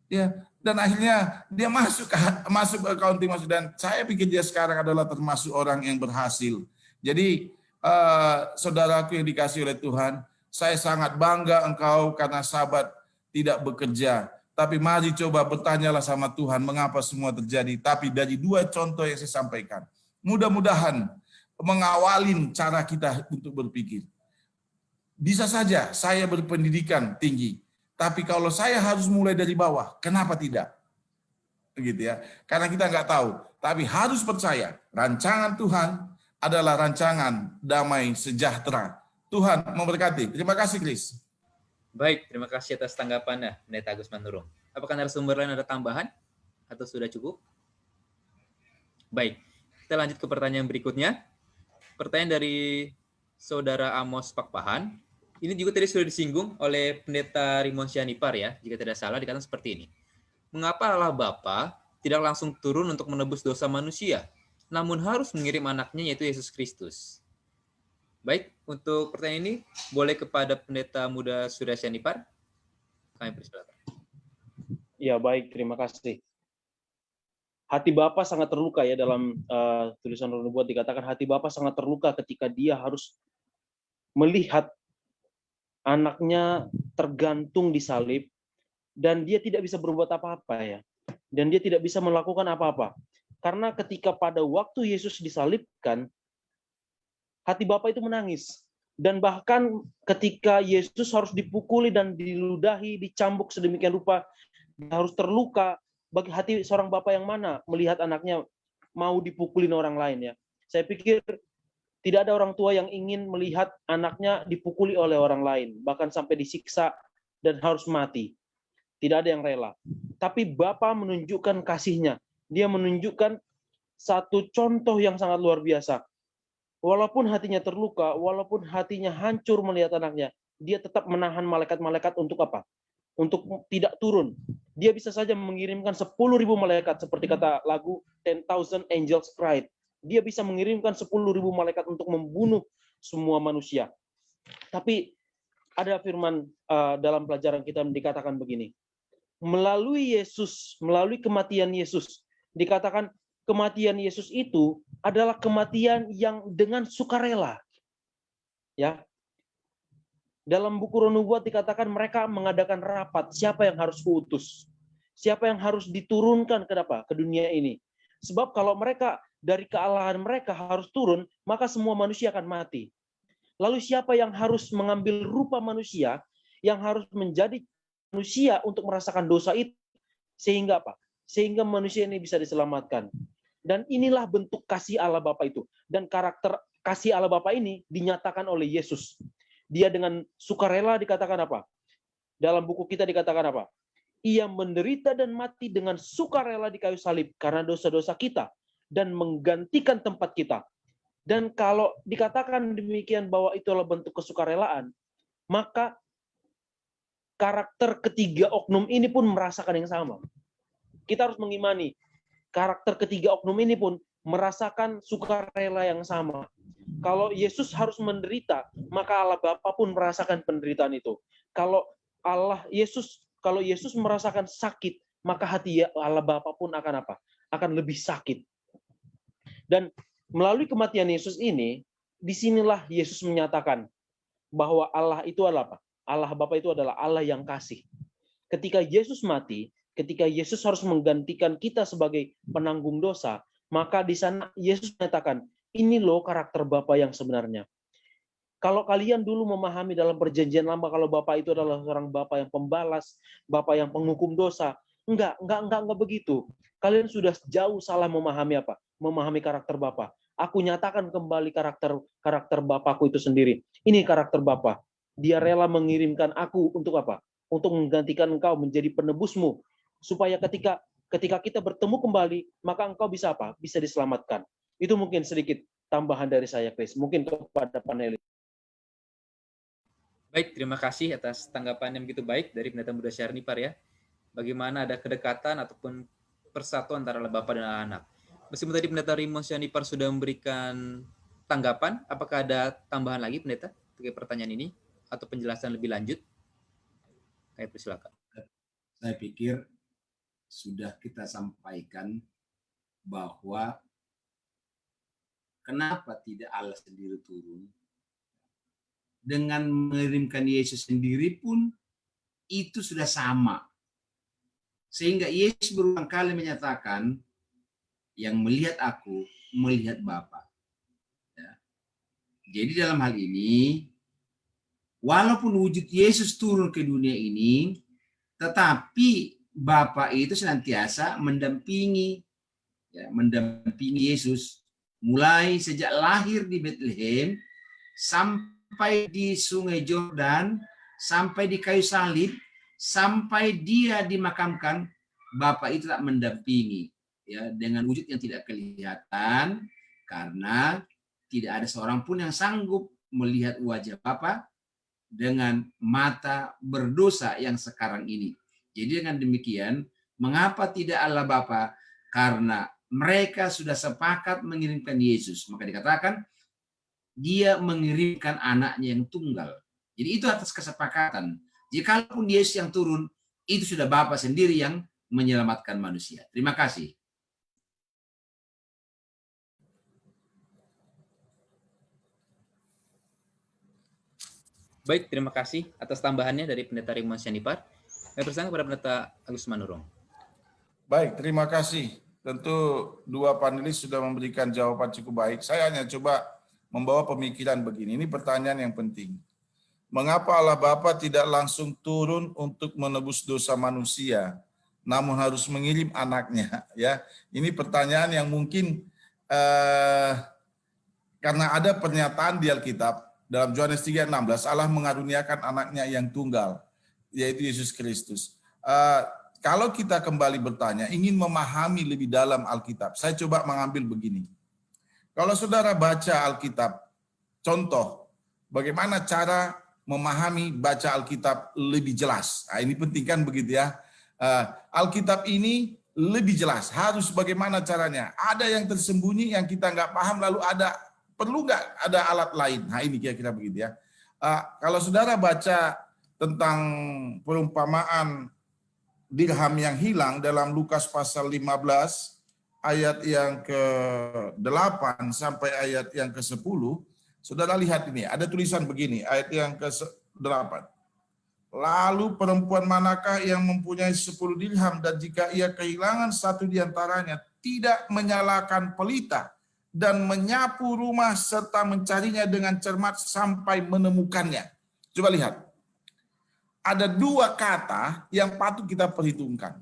Ya, dan akhirnya dia masuk ke accounting, dan saya pikir dia sekarang adalah termasuk orang yang berhasil. Jadi saudaraku yang dikasih oleh Tuhan, saya sangat bangga engkau karena sahabat tidak bekerja. Tapi mari coba bertanyalah sama Tuhan mengapa semua terjadi. Tapi dari dua contoh yang saya sampaikan, mudah-mudahan mengawalin cara kita untuk berpikir. Bisa saja saya berpendidikan tinggi, tapi kalau saya harus mulai dari bawah, kenapa tidak? Begitu ya. Karena kita nggak tahu, tapi harus percaya rancangan Tuhan adalah rancangan damai sejahtera. Tuhan memberkati. Terima kasih, Chris. Baik, terima kasih atas tanggapannya, Pendeta Agus Manurung. Apakah narasumber lain ada tambahan atau sudah cukup? Baik, kita lanjut ke pertanyaan berikutnya. Pertanyaan dari Saudara Amos Pakpahan. Ini juga tadi sudah disinggung oleh Pendeta Rimon Sianipar ya, jika tidak salah dikatakan seperti ini. Mengapa Allah Bapa tidak langsung turun untuk menebus dosa manusia, namun harus mengirim anaknya yaitu Yesus Kristus? Baik, untuk pertanyaan ini boleh kepada Pendeta Muda Surya Sianipar. Kami persilakan. Ya, baik, terima kasih. Hati Bapa sangat terluka ya, dalam tulisan Roh Nubuat dikatakan hati Bapa sangat terluka ketika dia harus melihat anaknya tergantung di salib dan dia tidak bisa berbuat apa-apa ya. Dan dia tidak bisa melakukan apa-apa. Karena ketika pada waktu Yesus disalibkan, hati Bapa itu menangis. Dan bahkan ketika Yesus harus dipukuli dan diludahi, dicambuk sedemikian rupa, harus terluka, bagi hati seorang Bapa yang mana melihat anaknya mau dipukulin orang lain ya. Saya pikir tidak ada orang tua yang ingin melihat anaknya dipukuli oleh orang lain, bahkan sampai disiksa dan harus mati. Tidak ada yang rela. Tapi Bapa menunjukkan kasihnya. Dia menunjukkan satu contoh yang sangat luar biasa. Walaupun hatinya terluka, walaupun hatinya hancur melihat anaknya, dia tetap menahan malaikat-malaikat untuk apa? Untuk tidak turun. Dia bisa saja mengirimkan 10.000 malaikat, seperti kata lagu 10,000 Angels Cried. Dia bisa mengirimkan 10.000 malaikat untuk membunuh semua manusia. Tapi ada firman dalam pelajaran kita dikatakan begini. Melalui Yesus, melalui kematian Yesus, dikatakan kematian Yesus itu adalah kematian yang dengan sukarela. Ya. Dalam buku Roh Nubuat dikatakan mereka mengadakan rapat, siapa yang harus kuutus? Siapa yang harus diturunkan ke dunia ini? Sebab kalau mereka dari kealahan mereka harus turun, maka semua manusia akan mati. Lalu siapa yang harus mengambil rupa manusia, yang harus menjadi manusia untuk merasakan dosa itu? Sehingga apa? Sehingga manusia ini bisa diselamatkan. Dan inilah bentuk kasih Allah Bapa itu. Dan karakter kasih Allah Bapa ini dinyatakan oleh Yesus. Dia dengan sukarela dikatakan apa? Dalam buku kita dikatakan apa? Ia menderita dan mati dengan sukarela di kayu salib karena dosa-dosa kita dan menggantikan tempat kita. Dan kalau dikatakan demikian bahwa itu adalah bentuk kesukarelaan, maka karakter ketiga oknum ini pun merasakan yang sama. Kita harus mengimani karakter ketiga oknum ini pun merasakan sukarela yang sama. Kalau Yesus harus menderita, maka Allah Bapa pun merasakan penderitaan itu. Kalau Yesus merasakan sakit, maka hati Allah Bapa pun akan apa? Akan lebih sakit. Dan melalui kematian Yesus ini, disinilah Yesus menyatakan bahwa Allah itu adalah apa? Allah Bapa itu adalah Allah yang kasih. Ketika Yesus mati, ketika Yesus harus menggantikan kita sebagai penanggung dosa, maka di sana Yesus menyatakan, ini loh karakter Bapa yang sebenarnya. Kalau kalian dulu memahami dalam perjanjian lama kalau Bapa itu adalah seorang Bapa yang pembalas, Bapa yang penghukum dosa, enggak begitu. Kalian sudah jauh salah memahami apa? Memahami karakter Bapa. Aku nyatakan kembali karakter Bapakku itu sendiri. Ini karakter Bapa. Dia rela mengirimkan aku untuk apa? Untuk menggantikan engkau menjadi penebusmu. Supaya ketika kita bertemu kembali, maka engkau bisa apa? Bisa diselamatkan. Itu mungkin sedikit tambahan dari saya, Chris. Mungkin kepada panelis. Baik, terima kasih atas tanggapan yang begitu baik dari Pendeta Muda Syarnipar ya. Bagaimana ada kedekatan ataupun persatuan antara Bapa dan anak. Meskipun tadi Pendeta Rimon Syarnipar sudah memberikan tanggapan, apakah ada tambahan lagi Pendeta terkait pertanyaan ini atau penjelasan lebih lanjut? Saya persilakan. Saya pikir sudah kita sampaikan bahwa kenapa tidak Allah sendiri turun? Dengan mengirimkan Yesus sendiri pun itu sudah sama. Sehingga Yesus berulang kali menyatakan, yang melihat aku, melihat Bapa. Ya. Jadi dalam hal ini, walaupun wujud Yesus turun ke dunia ini, tetapi Bapa itu senantiasa mendampingi Yesus. Mulai sejak lahir di Bethlehem, sampai di Sungai Yordan, sampai di kayu salib, sampai dia dimakamkan, Bapa itu tak mendampingi, ya, dengan wujud yang tidak kelihatan, karena tidak ada seorang pun yang sanggup melihat wajah Bapa dengan mata berdosa yang sekarang ini. Jadi dengan demikian, mengapa tidak Allah Bapa? Karena mereka sudah sepakat mengirimkan Yesus. Maka dikatakan, dia mengirimkan anaknya yang tunggal. Jadi itu atas kesepakatan. Jikalaupun Yesus yang turun, itu sudah Bapa sendiri yang menyelamatkan manusia. Terima kasih. Baik, terima kasih atas tambahannya dari Pendeta Rimon Syarnipar. Saya persilakan kepada Pendeta Agus Manurung. Baik, terima kasih. Tentu dua panelis sudah memberikan jawaban cukup baik. Saya hanya coba membawa pemikiran begini. Ini pertanyaan yang penting. Mengapa Allah Bapa tidak langsung turun untuk menebus dosa manusia, namun harus mengirim anaknya? Ya, ini pertanyaan yang mungkin karena ada pernyataan di Alkitab dalam Yohanes 3:16, Allah mengaruniakan anaknya yang tunggal, yaitu Yesus Kristus. Kalau kita kembali bertanya, ingin memahami lebih dalam Alkitab, saya coba mengambil begini. Kalau saudara baca Alkitab, contoh bagaimana cara memahami baca Alkitab lebih jelas. Nah, ini penting kan begitu ya. Alkitab ini lebih jelas, harus bagaimana caranya. Ada yang tersembunyi yang kita nggak paham, lalu ada perlu nggak ada alat lain? Nah ini kira-kira begitu ya. Kalau saudara baca tentang perumpamaan dirham yang hilang dalam Lukas pasal 15 ayat yang ke-8 sampai ayat yang ke-10, saudara lihat ini, ada tulisan begini, ayat yang ke-8. Lalu perempuan manakah yang mempunyai 10 dirham dan jika ia kehilangan satu di antaranya, tidak menyalakan pelita dan menyapu rumah serta mencarinya dengan cermat sampai menemukannya. Coba lihat. Ada dua kata yang patut kita perhitungkan.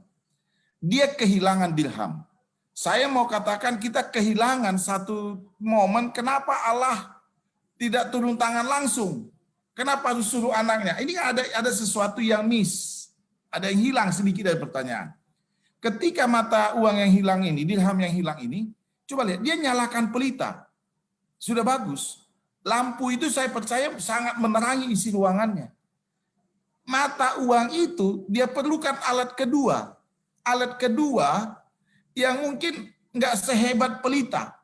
Dia kehilangan dirham. Saya mau katakan kita kehilangan satu momen kenapa Allah tidak turun tangan langsung. Kenapa harus suruh anaknya? Ini ada sesuatu yang miss. Ada yang hilang sedikit dari pertanyaan. Ketika mata uang yang hilang ini, dirham yang hilang ini, coba lihat, dia nyalakan pelita. Sudah bagus. Lampu itu saya percaya sangat menerangi isi ruangannya. Mata uang itu dia perlukan alat kedua. Alat kedua yang mungkin nggak sehebat pelita.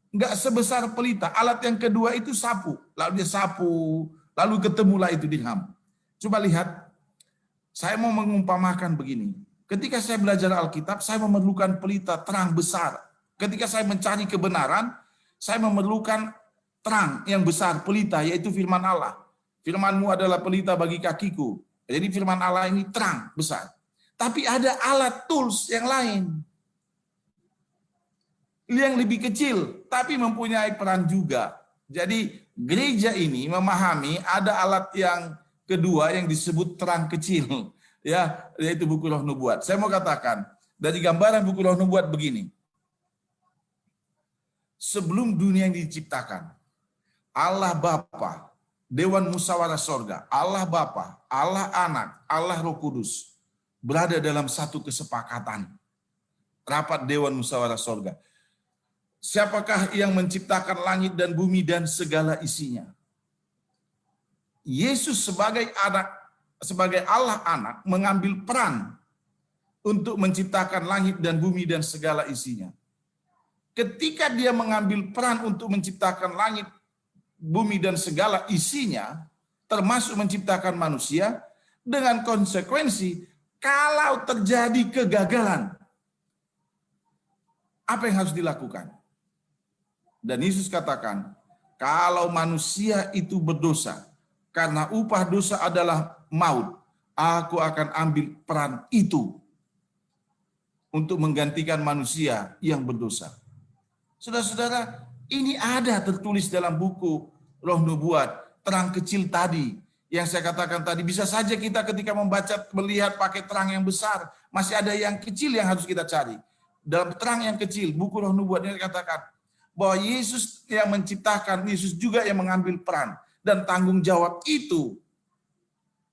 Nggak sebesar pelita. Alat yang kedua itu sapu. Lalu dia sapu, lalu ketemulah itu dirham. Coba lihat, saya mau mengumpamakan begini. Ketika saya belajar Alkitab, saya memerlukan pelita terang besar. Ketika saya mencari kebenaran, saya memerlukan terang yang besar, pelita, yaitu firman Allah. Firman-Mu adalah pelita bagi kakiku. Jadi firman Allah ini terang, besar. Tapi ada alat tools yang lain. Yang lebih kecil, tapi mempunyai peran juga. Jadi gereja ini memahami ada alat yang kedua yang disebut terang kecil. Ya, yaitu buku Roh Nubuat. Saya mau katakan, dari gambaran buku Roh Nubuat begini. Sebelum dunia yang diciptakan, Allah Bapa, Dewan Musyawarah Sorga, Allah Bapa, Allah Anak, Allah Roh Kudus berada dalam satu kesepakatan. Rapat Dewan Musyawarah Sorga. Siapakah yang menciptakan langit dan bumi dan segala isinya? Yesus sebagai Allah Anak mengambil peran untuk menciptakan langit dan bumi dan segala isinya. Ketika dia mengambil peran untuk menciptakan langit, bumi dan segala isinya, termasuk menciptakan manusia, dengan konsekuensi kalau terjadi kegagalan, apa yang harus dilakukan? Dan Yesus katakan, kalau manusia itu berdosa, karena upah dosa adalah maut, aku akan ambil peran itu untuk menggantikan manusia yang berdosa. Saudara-saudara, ini ada tertulis dalam buku Roh Nubuat, terang kecil tadi, yang saya katakan tadi, bisa saja kita ketika membaca, melihat pakai terang yang besar, masih ada yang kecil yang harus kita cari. Dalam terang yang kecil, buku Roh Nubuat ini katakan, bahwa Yesus yang menciptakan, Yesus juga yang mengambil peran. Dan tanggung jawab itu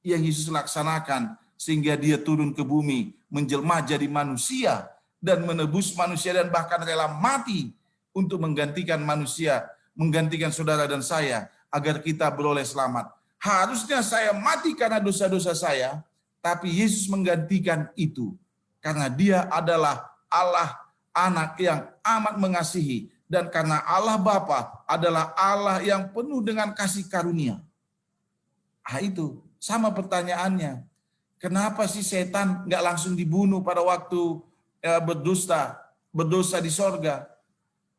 yang Yesus laksanakan, sehingga dia turun ke bumi, menjelma jadi manusia, dan menebus manusia, dan bahkan rela mati, untuk menggantikan manusia, menggantikan saudara dan saya, agar kita beroleh selamat. Harusnya saya mati karena dosa-dosa saya, tapi Yesus menggantikan itu. Karena dia adalah Allah Anak yang amat mengasihi, dan karena Allah Bapa adalah Allah yang penuh dengan kasih karunia. Itu sama pertanyaannya. Kenapa sih setan nggak langsung dibunuh pada waktu berdosa di sorga?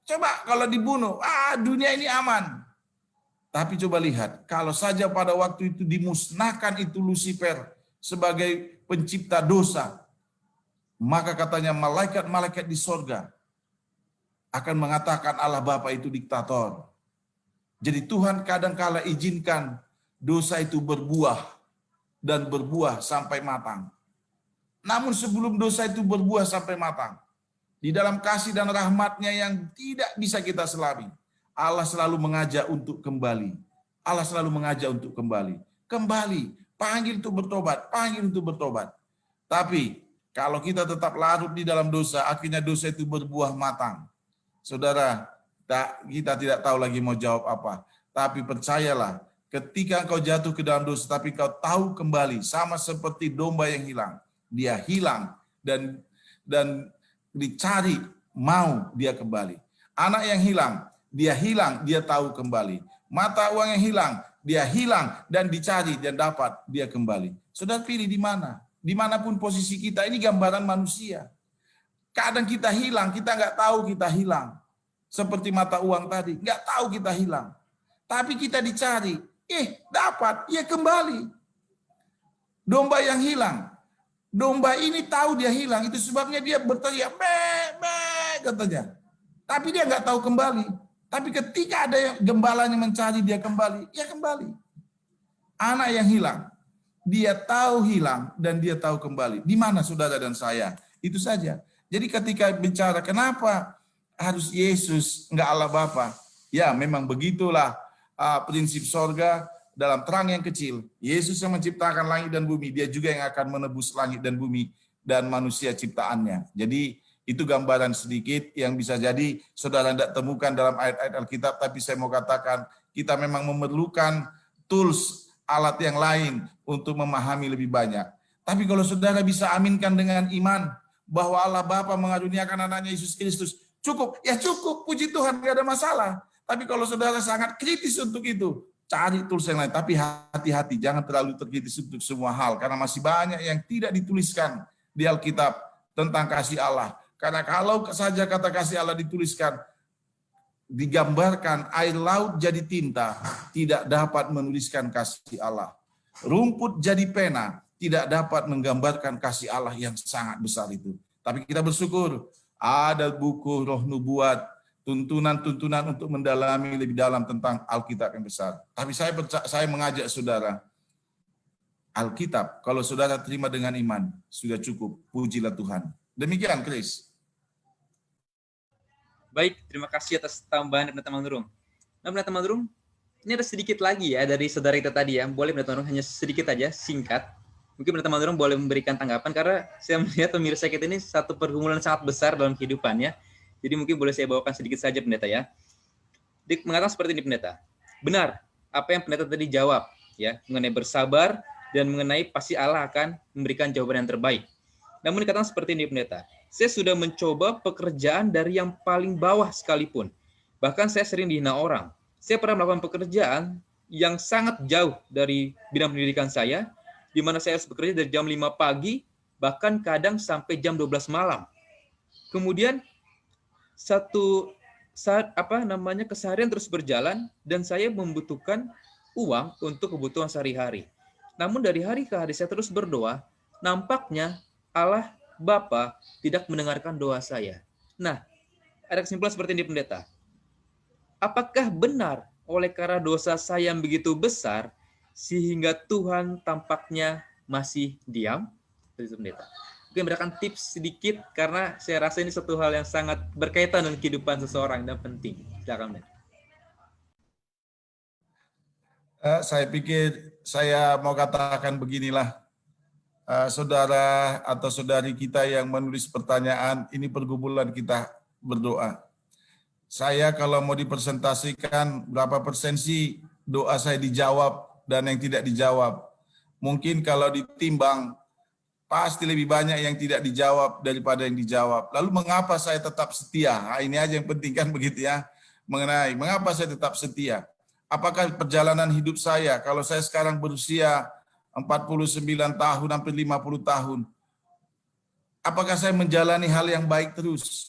Coba kalau dibunuh, dunia ini aman. Tapi coba lihat, kalau saja pada waktu itu dimusnahkan itu Lucifer sebagai pencipta dosa, maka katanya malaikat-malaikat di sorga akan mengatakan Allah Bapa itu diktator. Jadi Tuhan kadang-kala izinkan dosa itu berbuah dan berbuah sampai matang. Namun sebelum dosa itu berbuah sampai matang, di dalam kasih dan rahmat-Nya yang tidak bisa kita selami, Allah selalu mengajak untuk kembali. Allah selalu mengajak untuk kembali. Kembali, panggil untuk bertobat, panggil untuk bertobat. Tapi kalau kita tetap larut di dalam dosa, akhirnya dosa itu berbuah matang. Saudara, kita tidak tahu lagi mau jawab apa. Tapi percayalah, ketika engkau jatuh ke dalam dosa, tapi kau tahu kembali, sama seperti domba yang hilang. Dia hilang dan dicari, mau dia kembali. Anak yang hilang, dia hilang, dia tahu kembali. Mata uang yang hilang, dia hilang dan dicari dan dapat, dia kembali. Saudara pilih di mana? Dimanapun posisi kita, ini gambaran manusia. Kadang kita hilang, kita nggak tahu kita hilang. Seperti mata uang tadi, nggak tahu kita hilang. Tapi kita dicari, dapat, ia kembali. Domba yang hilang, domba ini tahu dia hilang, itu sebabnya dia berteriak, katanya. Tapi dia nggak tahu kembali. Tapi ketika ada yang gembalanya mencari dia kembali, ya kembali. Anak yang hilang, dia tahu hilang dan dia tahu kembali. Di mana saudara dan saya? Itu saja. Jadi ketika bicara kenapa harus Yesus, enggak Allah Bapa? Ya memang begitulah prinsip sorga dalam terang yang kecil. Yesus yang menciptakan langit dan bumi, dia juga yang akan menebus langit dan bumi dan manusia ciptaannya. Jadi itu gambaran sedikit yang bisa jadi saudara tidak temukan dalam ayat-ayat Alkitab, tapi saya mau katakan kita memang memerlukan tools, alat yang lain untuk memahami lebih banyak. Tapi kalau saudara bisa aminkan dengan iman bahwa Allah Bapa mengaruniakan anaknya Yesus Kristus, cukup, ya cukup, puji Tuhan, nggak ada masalah. Tapi kalau saudara sangat kritis untuk itu, cari tools yang lain. Tapi hati-hati, jangan terlalu terkritis untuk semua hal, karena masih banyak yang tidak dituliskan di Alkitab tentang kasih Allah. Karena kalau saja kata kasih Allah dituliskan, digambarkan air laut jadi tinta, tidak dapat menuliskan kasih Allah. Rumput jadi pena, tidak dapat menggambarkan kasih Allah yang sangat besar itu. Tapi kita bersyukur, ada buku Roh Nubuat, tuntunan-tuntunan untuk mendalami lebih dalam tentang Alkitab yang besar. Tapi saya mengajak saudara, Alkitab, kalau saudara terima dengan iman, sudah cukup, pujilah Tuhan. Demikian, Chris. Baik, terima kasih atas tambahan Pendeta Manurung. Nah, Pendeta Manurung, ini ada sedikit lagi ya dari saudara kita tadi ya. Boleh Pendeta Manurung hanya sedikit aja, singkat. Mungkin Pendeta Manurung boleh memberikan tanggapan, karena saya melihat pemirsa kita ini satu pergumulan sangat besar dalam kehidupannya. Jadi mungkin boleh saya bawakan sedikit saja Pendeta ya. Mengatakan seperti ini Pendeta. Benar, apa yang Pendeta tadi jawab ya, mengenai bersabar dan mengenai pasti Allah akan memberikan jawaban yang terbaik. Namun dikatakan seperti ini Pendeta. Saya sudah mencoba pekerjaan dari yang paling bawah sekalipun. Bahkan saya sering dihina orang. Saya pernah melakukan pekerjaan yang sangat jauh dari bidang pendidikan saya, di mana saya harus bekerja dari jam 5 pagi, bahkan kadang sampai jam 12 malam. Kemudian keseharian terus berjalan, dan saya membutuhkan uang untuk kebutuhan sehari-hari. Namun dari hari ke hari saya terus berdoa, nampaknya Allah Bapa tidak mendengarkan doa saya. Nah, ada kesimpulan seperti ini Pendeta. Apakah benar oleh karena dosa saya yang begitu besar sehingga Tuhan tampaknya masih diam? Itu Pendeta. Mungkin berikan tips sedikit, karena saya rasa ini satu hal yang sangat berkaitan dengan kehidupan seseorang dan penting. Silakan Pendeta. Saya pikir saya mau katakan beginilah. Saudara atau saudari kita yang menulis pertanyaan, ini pergumulan kita berdoa. Saya kalau mau dipresentasikan berapa persen sih doa saya dijawab dan yang tidak dijawab. Mungkin kalau ditimbang, pasti lebih banyak yang tidak dijawab daripada yang dijawab. Lalu mengapa saya tetap setia? Nah, ini aja yang penting kan begitu ya. Mengenai mengapa saya tetap setia. Apakah perjalanan hidup saya, kalau saya sekarang berusia 49 tahun, hampir 50 tahun. Apakah saya menjalani hal yang baik terus?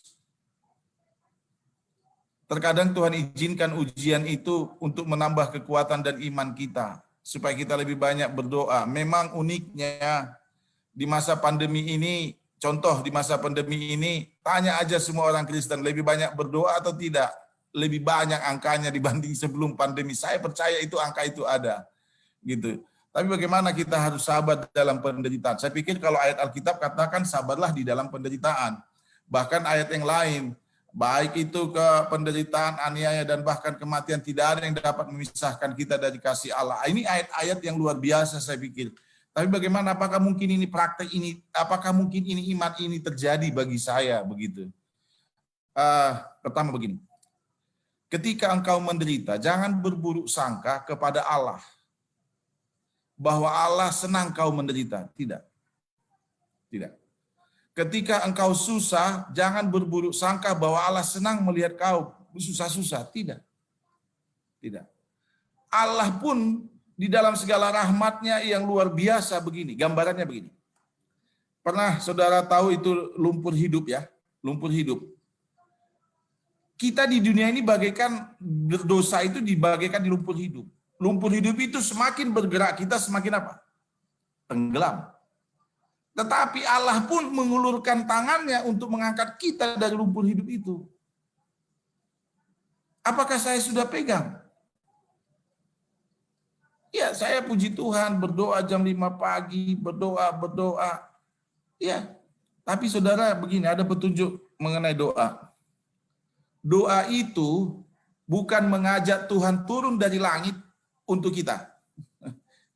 Terkadang Tuhan izinkan ujian itu untuk menambah kekuatan dan iman kita, supaya kita lebih banyak berdoa. Memang uniknya di masa pandemi ini, contoh di masa pandemi ini, tanya aja semua orang Kristen, lebih banyak berdoa atau tidak? Lebih banyak angkanya dibanding sebelum pandemi. Saya percaya itu angka itu ada. Gitu. Tapi bagaimana kita harus sabar dalam penderitaan? Saya pikir kalau ayat Alkitab katakan sabarlah di dalam penderitaan. Bahkan ayat yang lain, baik itu ke penderitaan, aniaya, dan bahkan kematian, tidak ada yang dapat memisahkan kita dari kasih Allah. Ini ayat-ayat yang luar biasa saya pikir. Tapi bagaimana, apakah mungkin ini praktek ini, apakah mungkin ini iman ini terjadi bagi saya begitu? Pertama begini, ketika engkau menderita, jangan berburuk sangka kepada Allah bahwa Allah senang kau menderita. Tidak. Tidak. Ketika engkau susah, jangan berburuk sangka bahwa Allah senang melihat kau susah-susah. Tidak. Tidak. Allah pun di dalam segala rahmatnya yang luar biasa begini. Gambarannya begini. Pernah saudara tahu itu lumpur hidup ya? Lumpur hidup. Kita di dunia ini bagaikan berdosa itu dibagaikan di lumpur hidup. Lumpur hidup itu semakin bergerak kita semakin apa? Tenggelam. Tetapi Allah pun mengulurkan tangannya untuk mengangkat kita dari lumpur hidup itu. Apakah saya sudah pegang? Ya, saya puji Tuhan, berdoa jam 5 pagi, berdoa. Ya, tapi saudara begini, ada petunjuk mengenai doa. Doa itu bukan mengajak Tuhan turun dari langit untuk kita.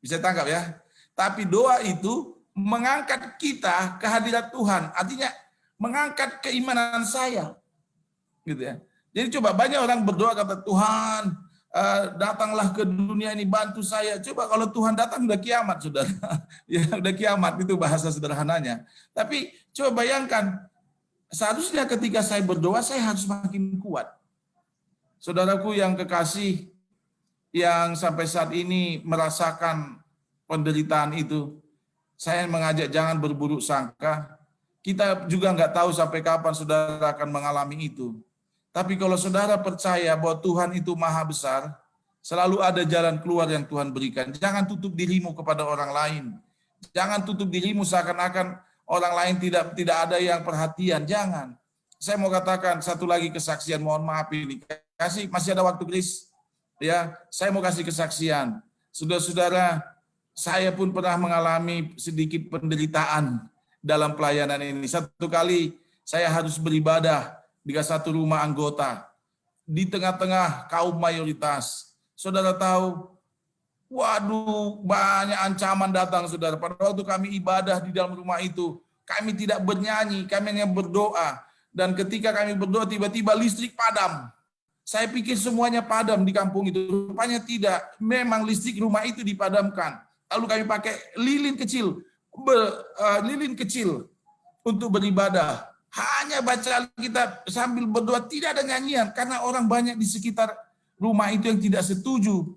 Bisa tangkap ya? Tapi doa itu mengangkat kita ke hadirat Tuhan. Artinya mengangkat keimanan saya. Gitu ya. Jadi coba banyak orang berdoa kata Tuhan, datanglah ke dunia ini bantu saya. Coba kalau Tuhan datang udah kiamat, saudara. Ya udah kiamat, itu bahasa sederhananya. Tapi coba bayangkan, seharusnya ketika saya berdoa saya harus makin kuat. Saudaraku yang kekasih, yang sampai saat ini merasakan penderitaan itu, saya mengajak jangan berburuk sangka. Kita juga nggak tahu sampai kapan saudara akan mengalami itu. Tapi kalau saudara percaya bahwa Tuhan itu maha besar, selalu ada jalan keluar yang Tuhan berikan. Jangan tutup dirimu kepada orang lain. Jangan tutup dirimu seakan-akan orang lain tidak ada yang perhatian. Jangan. Saya mau katakan satu lagi kesaksian, mohon maaf ini. Masih ada waktu, Chris? Ya, saya mau kasih kesaksian. Saudara-saudara, saya pun pernah mengalami sedikit penderitaan dalam pelayanan ini. Satu kali saya harus beribadah di satu rumah anggota di tengah-tengah kaum mayoritas. Saudara tahu, waduh, banyak ancaman datang, saudara. Pada waktu kami ibadah di dalam rumah itu, kami tidak bernyanyi, kami hanya berdoa. Dan ketika kami berdoa, tiba-tiba listrik padam. Saya pikir semuanya padam di kampung itu. Rupanya tidak. Memang listrik rumah itu dipadamkan. Lalu kami pakai lilin kecil untuk beribadah. Hanya baca Alkitab sambil berdoa, tidak ada nyanyian karena orang banyak di sekitar rumah itu yang tidak setuju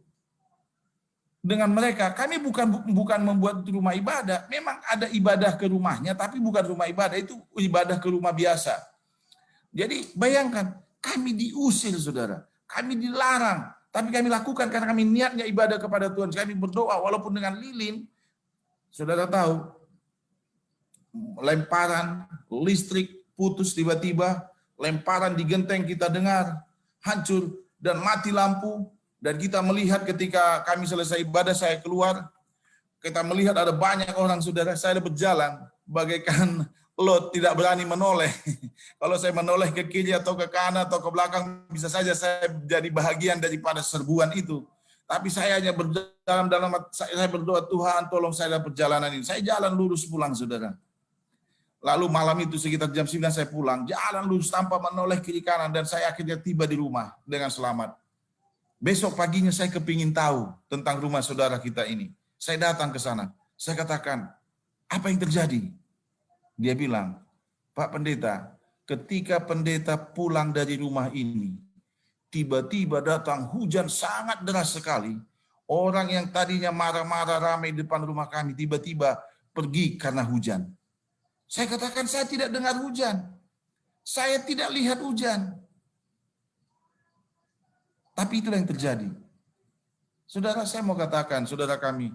dengan mereka. Kami bukan membuat rumah ibadah, memang ada ibadah ke rumahnya, tapi bukan rumah ibadah, itu ibadah ke rumah biasa. Jadi bayangkan, kami diusir, saudara, kami dilarang. Tapi kami lakukan karena kami niatnya ibadah kepada Tuhan. Kami berdoa walaupun dengan lilin. Saudara tahu, lemparan, listrik putus tiba-tiba, lemparan di genteng kita dengar, hancur, dan mati lampu. Dan kita melihat ketika kami selesai ibadah, saya keluar, kita melihat ada banyak orang, saudara, saya berjalan, bagaikan Lot tidak berani menoleh. Kalau saya menoleh ke kiri atau ke kanan atau ke belakang, bisa saja saya jadi bahagian daripada serbuan itu. Tapi saya hanya berjalan saya berdoa, Tuhan tolong saya dalam perjalanan ini. Saya jalan lurus pulang, saudara. Lalu malam itu sekitar jam 9 saya pulang, jalan lurus tanpa menoleh kiri kanan, dan saya akhirnya tiba di rumah dengan selamat. Besok paginya saya kepingin tahu tentang rumah saudara kita ini. Saya datang ke sana, saya katakan, apa yang terjadi? Dia bilang, Pak Pendeta, ketika pendeta pulang dari rumah ini, tiba-tiba datang hujan sangat deras sekali. Orang yang tadinya marah-marah ramai di depan rumah kami, tiba-tiba pergi karena hujan. Saya katakan, saya tidak dengar hujan. Saya tidak lihat hujan. Tapi itulah yang terjadi. Saudara, saya mau katakan, saudara kami,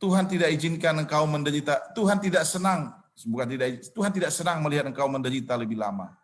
Tuhan tidak izinkan engkau menderita. Tuhan tidak senang melihat engkau menderita lebih lama.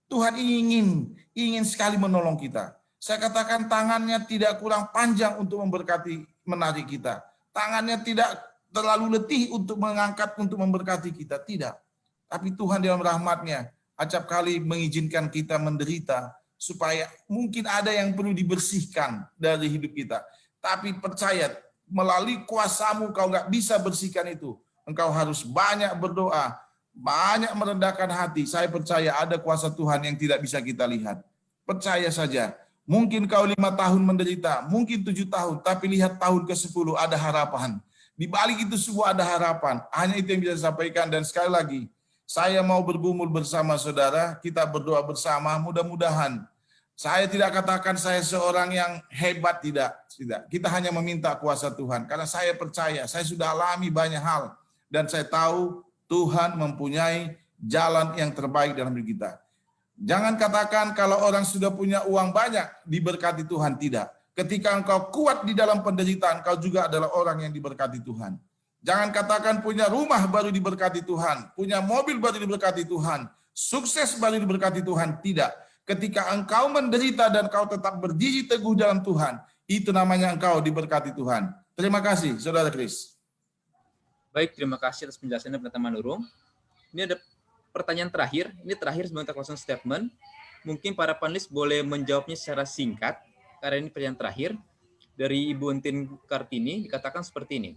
Tuhan ingin sekali menolong kita. Saya katakan tangannya tidak kurang panjang untuk memberkati, menarik kita. Tangannya tidak terlalu letih untuk mengangkat, untuk memberkati kita. Tidak. Tapi Tuhan dalam rahmatnya acap kali mengizinkan kita menderita supaya mungkin ada yang perlu dibersihkan dari hidup kita. Tapi percaya, melalui kuasamu kau nggak bisa bersihkan itu. Engkau harus banyak berdoa, banyak merendahkan hati. Saya percaya ada kuasa Tuhan yang tidak bisa kita lihat. Percaya saja. Mungkin kau 5 tahun menderita, mungkin 7 tahun, tapi lihat tahun ke-10 ada harapan. Di balik itu semua ada harapan. Hanya itu yang bisa saya sampaikan. Dan sekali lagi, saya mau bergumul bersama saudara, kita berdoa bersama, mudah-mudahan Saya tidak katakan saya seorang yang hebat, tidak. Kita hanya meminta kuasa Tuhan. Karena saya percaya, saya sudah alami banyak hal. Dan saya tahu Tuhan mempunyai jalan yang terbaik dalam hidup kita. Jangan katakan kalau orang sudah punya uang banyak, diberkati Tuhan. Tidak. Ketika engkau kuat di dalam penderitaan, engkau juga adalah orang yang diberkati Tuhan. Jangan katakan punya rumah baru diberkati Tuhan. Punya mobil baru diberkati Tuhan. Sukses baru diberkati Tuhan. Tidak. Ketika engkau menderita dan engkau tetap berdiri teguh dalam Tuhan, itu namanya engkau diberkati Tuhan. Terima kasih, Saudara Kris. Baik, terima kasih atas penjelasannya Pendeta Manurung. Ini ada pertanyaan terakhir. Ini terakhir sebelum kita closing statement. Mungkin para panelis boleh menjawabnya secara singkat, karena ini pertanyaan terakhir. Dari Ibu Entin Kartini dikatakan seperti ini.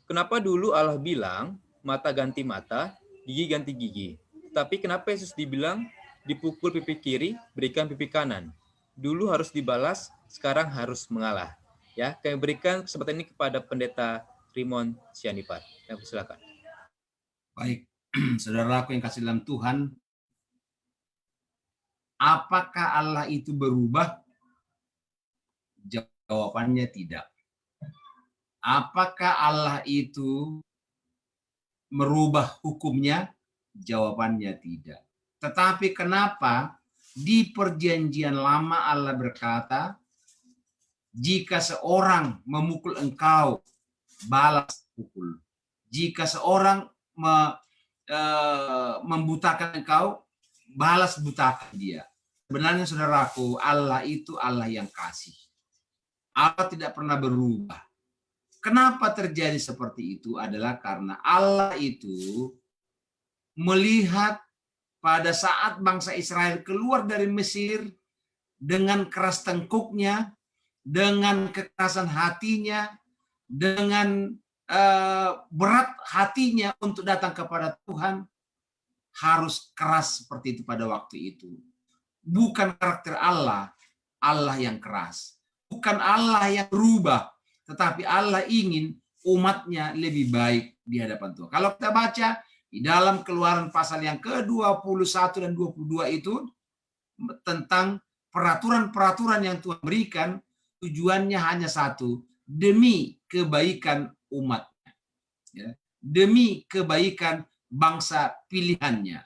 Kenapa dulu Allah bilang, mata ganti mata, gigi ganti gigi? Tapi kenapa Yesus dibilang, dipukul pipi kiri, berikan pipi kanan. Dulu harus dibalas, sekarang harus mengalah. Ya, kami berikan kesempatan ini kepada Pendeta Rimon Sianipar. Silakan. Baik, saudaraku yang kasih dalam Tuhan, apakah Allah itu berubah? Jawabannya tidak. Apakah Allah itu merubah hukumnya? Jawabannya tidak. Tetapi kenapa di perjanjian lama Allah berkata, jika seorang memukul engkau, balas pukul. Jika seorang membutakan engkau, balas butakan dia. Sebenarnya saudaraku, Allah itu Allah yang kasih. Allah tidak pernah berubah. Kenapa terjadi seperti itu adalah karena Allah itu melihat pada saat bangsa Israel keluar dari Mesir dengan keras tengkuknya, dengan kekerasan hatinya, dengan berat hatinya untuk datang kepada Tuhan, harus keras seperti itu pada waktu itu. Bukan karakter Allah, Allah yang keras. Bukan Allah yang berubah, tetapi Allah ingin umatnya lebih baik di hadapan Tuhan. Kalau kita baca di dalam Keluaran pasal yang ke-21 dan 22 itu tentang peraturan-peraturan yang Tuhan berikan, tujuannya hanya satu, demi kebaikan umatnya. Ya. Demi kebaikan bangsa pilihannya.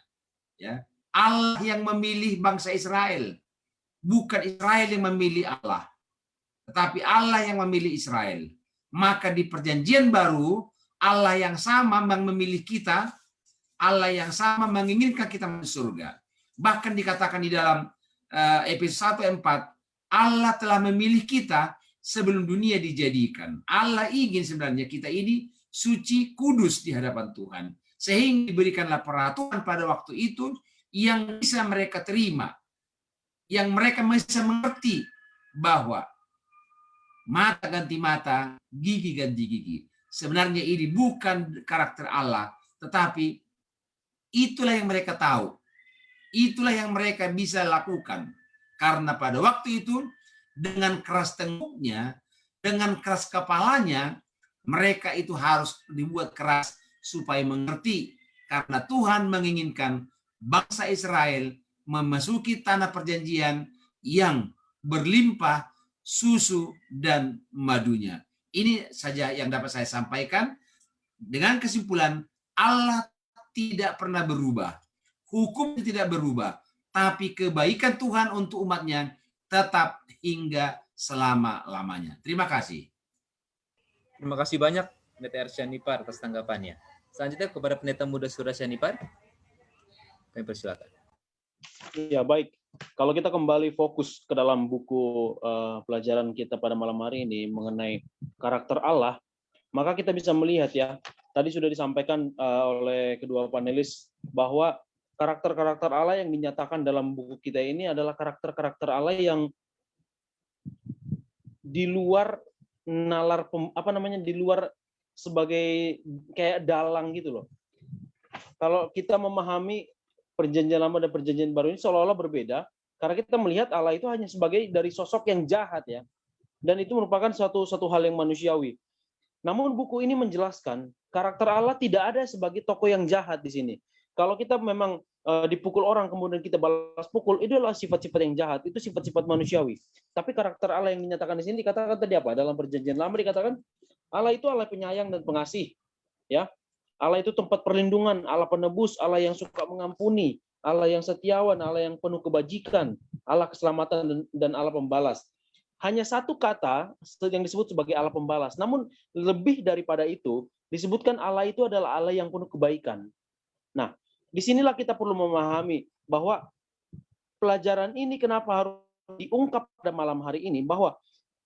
Ya. Allah yang memilih bangsa Israel. Bukan Israel yang memilih Allah. Tetapi Allah yang memilih Israel. Maka di perjanjian baru, Allah yang sama memilih kita, Allah yang sama menginginkan kita masuk surga. Bahkan dikatakan di dalam Efesus 1:4, Allah telah memilih kita sebelum dunia dijadikan. Allah ingin sebenarnya kita ini suci, kudus di hadapan Tuhan. Sehingga diberikanlah peraturan pada waktu itu yang bisa mereka terima. Yang mereka bisa mengerti bahwa mata ganti mata, gigi ganti gigi. Sebenarnya ini bukan karakter Allah, tetapi itulah yang mereka tahu. Itulah yang mereka bisa lakukan. Karena pada waktu itu, dengan keras tengkuknya, dengan keras kepalanya, mereka itu harus dibuat keras supaya mengerti. Karena Tuhan menginginkan bangsa Israel memasuki tanah perjanjian yang berlimpah susu dan madunya. Ini saja yang dapat saya sampaikan. Dengan kesimpulan, Allah tidak pernah berubah. Hukum tidak berubah. Tapi kebaikan Tuhan untuk umatnya tetap hingga selama-lamanya. Terima kasih. Terima kasih banyak Pendeta R. Sianipar atas tanggapannya. Selanjutnya kepada Pendeta Muda Surya Sianipar. Kami persilakan. Ya, baik. Kalau kita kembali fokus ke dalam buku pelajaran kita pada malam hari ini mengenai karakter Allah, maka kita bisa melihat ya, tadi sudah disampaikan oleh kedua panelis bahwa karakter-karakter Allah yang dinyatakan dalam buku kita ini adalah karakter-karakter Allah yang di luar nalar di luar sebagai kayak dalang gitu loh. Kalau kita memahami perjanjian lama dan perjanjian baru ini seolah-olah berbeda karena kita melihat Allah itu hanya sebagai dari sosok yang jahat ya. Dan itu merupakan suatu hal yang manusiawi. Namun buku ini menjelaskan karakter Allah tidak ada sebagai tokoh yang jahat di sini. Kalau kita memang dipukul orang kemudian kita balas pukul, itu adalah sifat-sifat yang jahat, itu sifat-sifat manusiawi. Tapi karakter Allah yang dinyatakan di sini dikatakan tadi apa? Dalam perjanjian lama dikatakan Allah itu Allah penyayang dan pengasih, ya. Allah itu tempat perlindungan, Allah penebus, Allah yang suka mengampuni, Allah yang setiawan, Allah yang penuh kebajikan, Allah keselamatan dan Allah pembalas. Hanya satu kata yang disebut sebagai Allah pembalas. Namun lebih daripada itu, disebutkan Allah itu adalah Allah yang penuh kebaikan. Nah, disinilah kita perlu memahami bahwa pelajaran ini kenapa harus diungkap pada malam hari ini, bahwa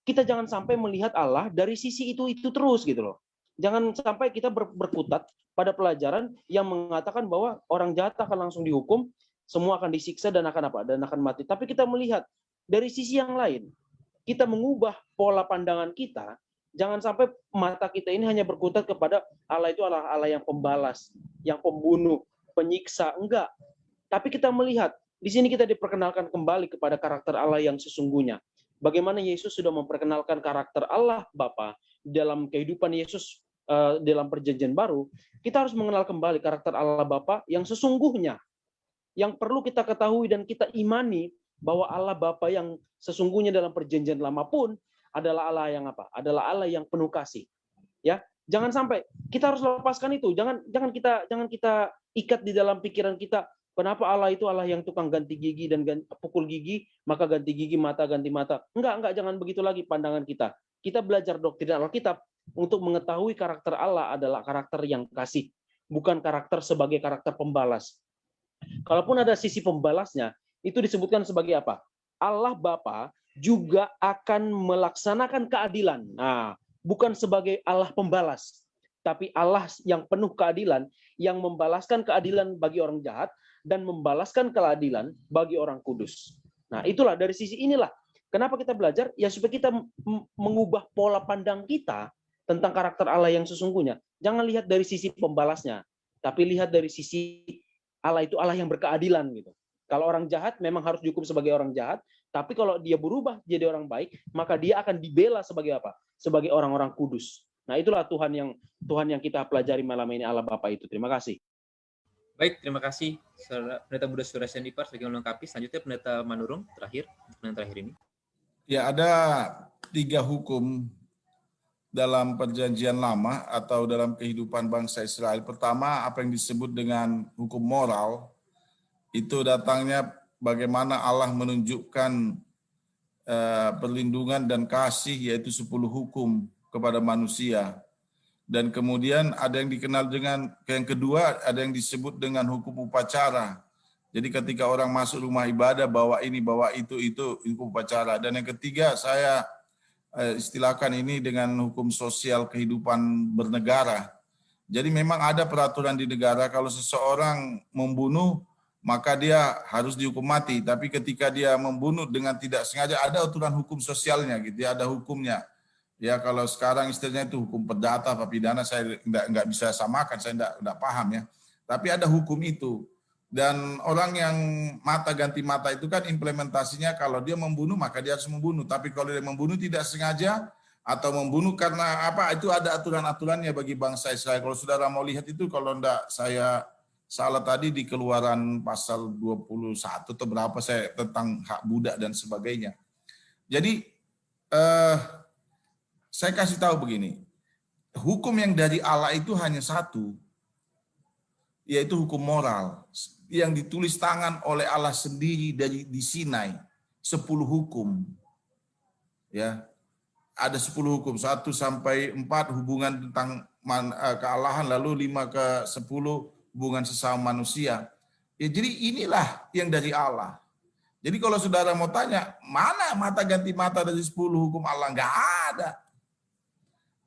kita jangan sampai melihat Allah dari sisi itu terus gitu loh. Jangan sampai kita berkutat pada pelajaran yang mengatakan bahwa orang jahat akan langsung dihukum, semua akan disiksa dan akan apa? Dan akan mati. Tapi kita melihat dari sisi yang lain. Kita mengubah pola pandangan kita, jangan sampai mata kita ini hanya berkutat kepada Allah itu Allah yang pembalas, yang pembunuh, penyiksa, enggak. Tapi kita melihat, di sini kita diperkenalkan kembali kepada karakter Allah yang sesungguhnya. Bagaimana Yesus sudah memperkenalkan karakter Allah Bapa dalam kehidupan Yesus dalam perjanjian baru, kita harus mengenal kembali karakter Allah Bapa yang sesungguhnya. Yang perlu kita ketahui dan kita imani bahwa Allah Bapa yang sesungguhnya dalam perjanjian lama pun adalah Allah yang apa? Adalah Allah yang penuh kasih. Ya, jangan sampai kita harus lepaskan itu. Jangan kita ikat di dalam pikiran kita. Kenapa Allah itu Allah yang tukang ganti gigi dan pukul gigi, maka ganti gigi, mata ganti mata. Enggak, jangan begitu lagi pandangan kita. Kita belajar doktrin Alkitab untuk mengetahui karakter Allah adalah karakter yang kasih, bukan karakter sebagai karakter pembalas. Kalaupun ada sisi pembalasnya, itu disebutkan sebagai apa? Allah Bapa juga akan melaksanakan keadilan. Nah, bukan sebagai Allah pembalas, tapi Allah yang penuh keadilan, yang membalaskan keadilan bagi orang jahat dan membalaskan keadilan bagi orang kudus. Nah, itulah dari sisi inilah. Kenapa kita belajar? Ya supaya kita mengubah pola pandang kita tentang karakter Allah yang sesungguhnya. Jangan lihat dari sisi pembalasnya, tapi lihat dari sisi Allah itu Allah yang berkeadilan gitu. Kalau orang jahat memang harus dihukum sebagai orang jahat, tapi kalau dia berubah jadi orang baik, maka dia akan dibela sebagai apa? Sebagai orang-orang kudus. Nah, itulah Tuhan yang kita pelajari malam ini, Allah Bapa itu. Terima kasih. Baik, terima kasih Pendeta Budha Surasian Ipar sebagai melengkapi. Selanjutnya Pendeta Manurung yang terakhir ini. Ya, ada 3 hukum dalam perjanjian lama atau dalam kehidupan bangsa Israel. Pertama, apa yang disebut dengan hukum moral, itu datangnya bagaimana Allah menunjukkan perlindungan dan kasih, yaitu 10 hukum kepada manusia. Dan kemudian ada yang dikenal dengan, yang kedua ada yang disebut dengan hukum upacara. Jadi ketika orang masuk rumah ibadah, bawa ini, bawa itu hukum upacara. Dan yang ketiga saya istilahkan ini dengan hukum sosial kehidupan bernegara. Jadi memang ada peraturan di negara, kalau seseorang membunuh, maka dia harus dihukum mati. Tapi ketika dia membunuh dengan tidak sengaja, ada aturan hukum sosialnya gitu ya, ada hukumnya. Ya kalau sekarang istilahnya itu hukum perdata apa pidana, saya nggak bisa samakan, saya nggak paham ya. Tapi ada hukum itu. Dan orang yang mata ganti mata itu kan implementasinya kalau dia membunuh maka dia harus membunuh. Tapi kalau dia membunuh tidak sengaja atau membunuh karena apa, itu ada aturan-aturannya bagi bangsa Israel. Kalau saudara mau lihat itu, kalau enggak saya salah tadi di Keluaran pasal 21 atau berapa saya tentang hak budak dan sebagainya. Jadi saya kasih tahu begini, hukum yang dari Allah itu hanya satu, yaitu hukum moral yang ditulis tangan oleh Allah sendiri di Sinai, 10 hukum. Ya, ada 10 hukum, 1 sampai 4 hubungan tentang kealahan, lalu 5 ke 10 hubungan sesama manusia. Ya, jadi inilah yang dari Allah. Jadi kalau saudara mau tanya, mana mata ganti mata dari 10 hukum Allah? Enggak ada.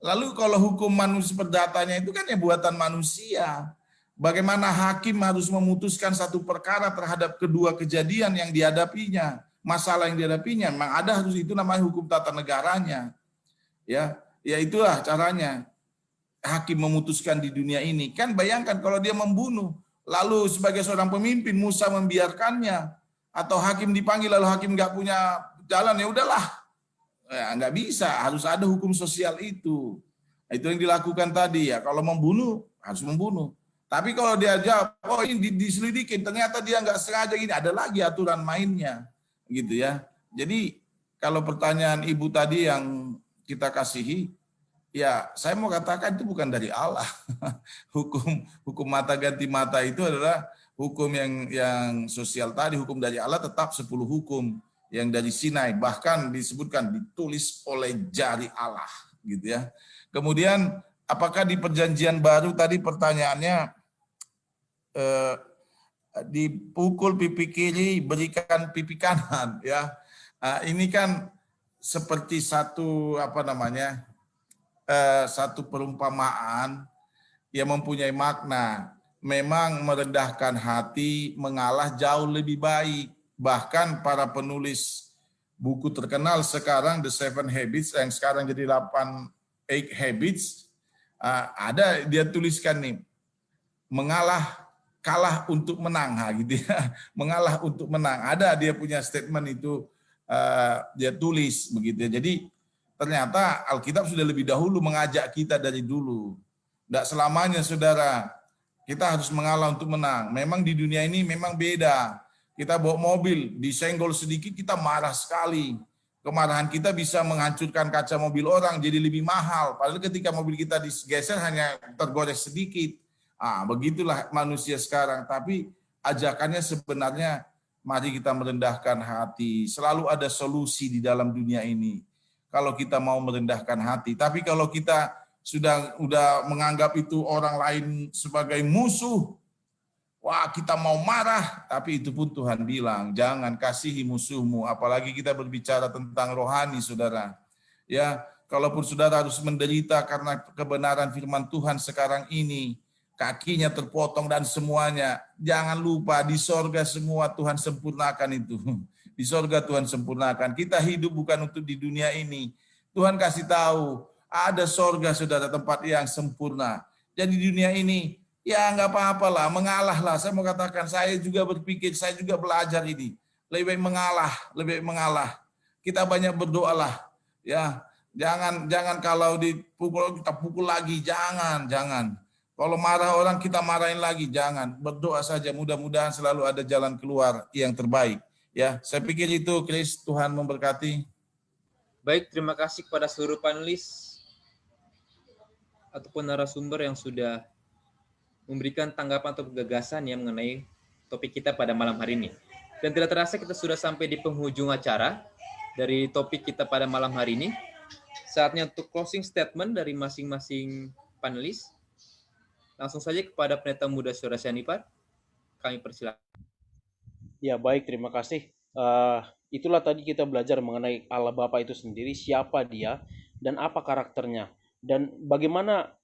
Lalu kalau hukum manusia perdatanya itu kan ya buatan manusia. Bagaimana hakim harus memutuskan satu perkara terhadap kedua kejadian yang dihadapinya, masalah yang dihadapinya, memang ada harus, itu namanya hukum tata negaranya. Ya itulah caranya hakim memutuskan di dunia ini. Kan bayangkan kalau dia membunuh, lalu sebagai seorang pemimpin Musa membiarkannya, atau hakim dipanggil lalu hakim nggak punya jalan, ya udahlah, ya, nggak bisa, harus ada hukum sosial itu. Itu yang dilakukan tadi ya. Kalau membunuh harus membunuh. Tapi kalau dia jawab, oh ini diselidikin, ternyata dia nggak sengaja gini, ada lagi aturan mainnya, gitu ya. Jadi kalau pertanyaan Ibu tadi yang kita kasihi, ya saya mau katakan itu bukan dari Allah. Hukum mata ganti mata itu adalah hukum yang sosial tadi, hukum dari Allah tetap 10 hukum yang dari Sinai, bahkan disebutkan ditulis oleh jari Allah, gitu ya. Kemudian apakah di perjanjian baru tadi pertanyaannya dipukul pipi kiri berikan pipi kanan, ya. Ini kan seperti satu satu perumpamaan yang mempunyai makna. Memang merendahkan hati mengalah jauh lebih baik. Bahkan para penulis buku terkenal sekarang, The 7 Habits, yang sekarang jadi 8 Habits, ada dia tuliskan nih, kalah untuk menang, gitu ya. Mengalah untuk menang. Ada dia punya statement itu, dia tulis begitu ya. Jadi ternyata Alkitab sudah lebih dahulu mengajak kita dari dulu. Tidak selamanya saudara kita harus mengalah untuk menang. Memang di dunia ini memang beda. Kita bawa mobil, disenggol sedikit kita marah sekali. Kemarahan kita bisa menghancurkan kaca mobil orang jadi lebih mahal. Padahal ketika mobil kita digeser hanya tergores sedikit. Begitulah manusia sekarang. Tapi ajakannya sebenarnya mari kita merendahkan hati. Selalu ada solusi di dalam dunia ini. Kalau kita mau merendahkan hati. Tapi kalau kita sudah menganggap itu orang lain sebagai musuh, wah kita mau marah, tapi itu pun Tuhan bilang, jangan kasihi musuhmu, apalagi kita berbicara tentang rohani, saudara. Ya, kalaupun saudara harus menderita karena kebenaran firman Tuhan sekarang ini, kakinya terpotong dan semuanya, jangan lupa di sorga semua Tuhan sempurnakan itu. Di sorga Tuhan sempurnakan. Kita hidup bukan untuk di dunia ini. Tuhan kasih tahu, ada sorga saudara, tempat yang sempurna. Jadi di dunia ini, ya nggak apa-apalah, mengalahlah. Saya mau katakan, saya juga berpikir, saya juga belajar ini. Lebih baik mengalah. Kita banyak berdoalah. Ya, jangan kalau dipukul kita pukul lagi, jangan. Kalau marah orang kita marahin lagi, jangan. Berdoa saja, mudah-mudahan selalu ada jalan keluar yang terbaik. Ya, saya pikir itu, Chris. Tuhan memberkati. Baik, terima kasih kepada seluruh panelis ataupun narasumber yang sudah memberikan tanggapan atau gagasan yang mengenai topik kita pada malam hari ini. Dan tidak terasa kita sudah sampai di penghujung acara dari topik kita pada malam hari ini. Saatnya untuk closing statement dari masing-masing panelis. Langsung saja kepada Pendeta Muda Saudara Syanipar, kami persilakan. Ya, baik, terima kasih. Itulah tadi kita belajar mengenai Allah Bapa itu sendiri, siapa dia, dan apa karakternya. Dan bagaimana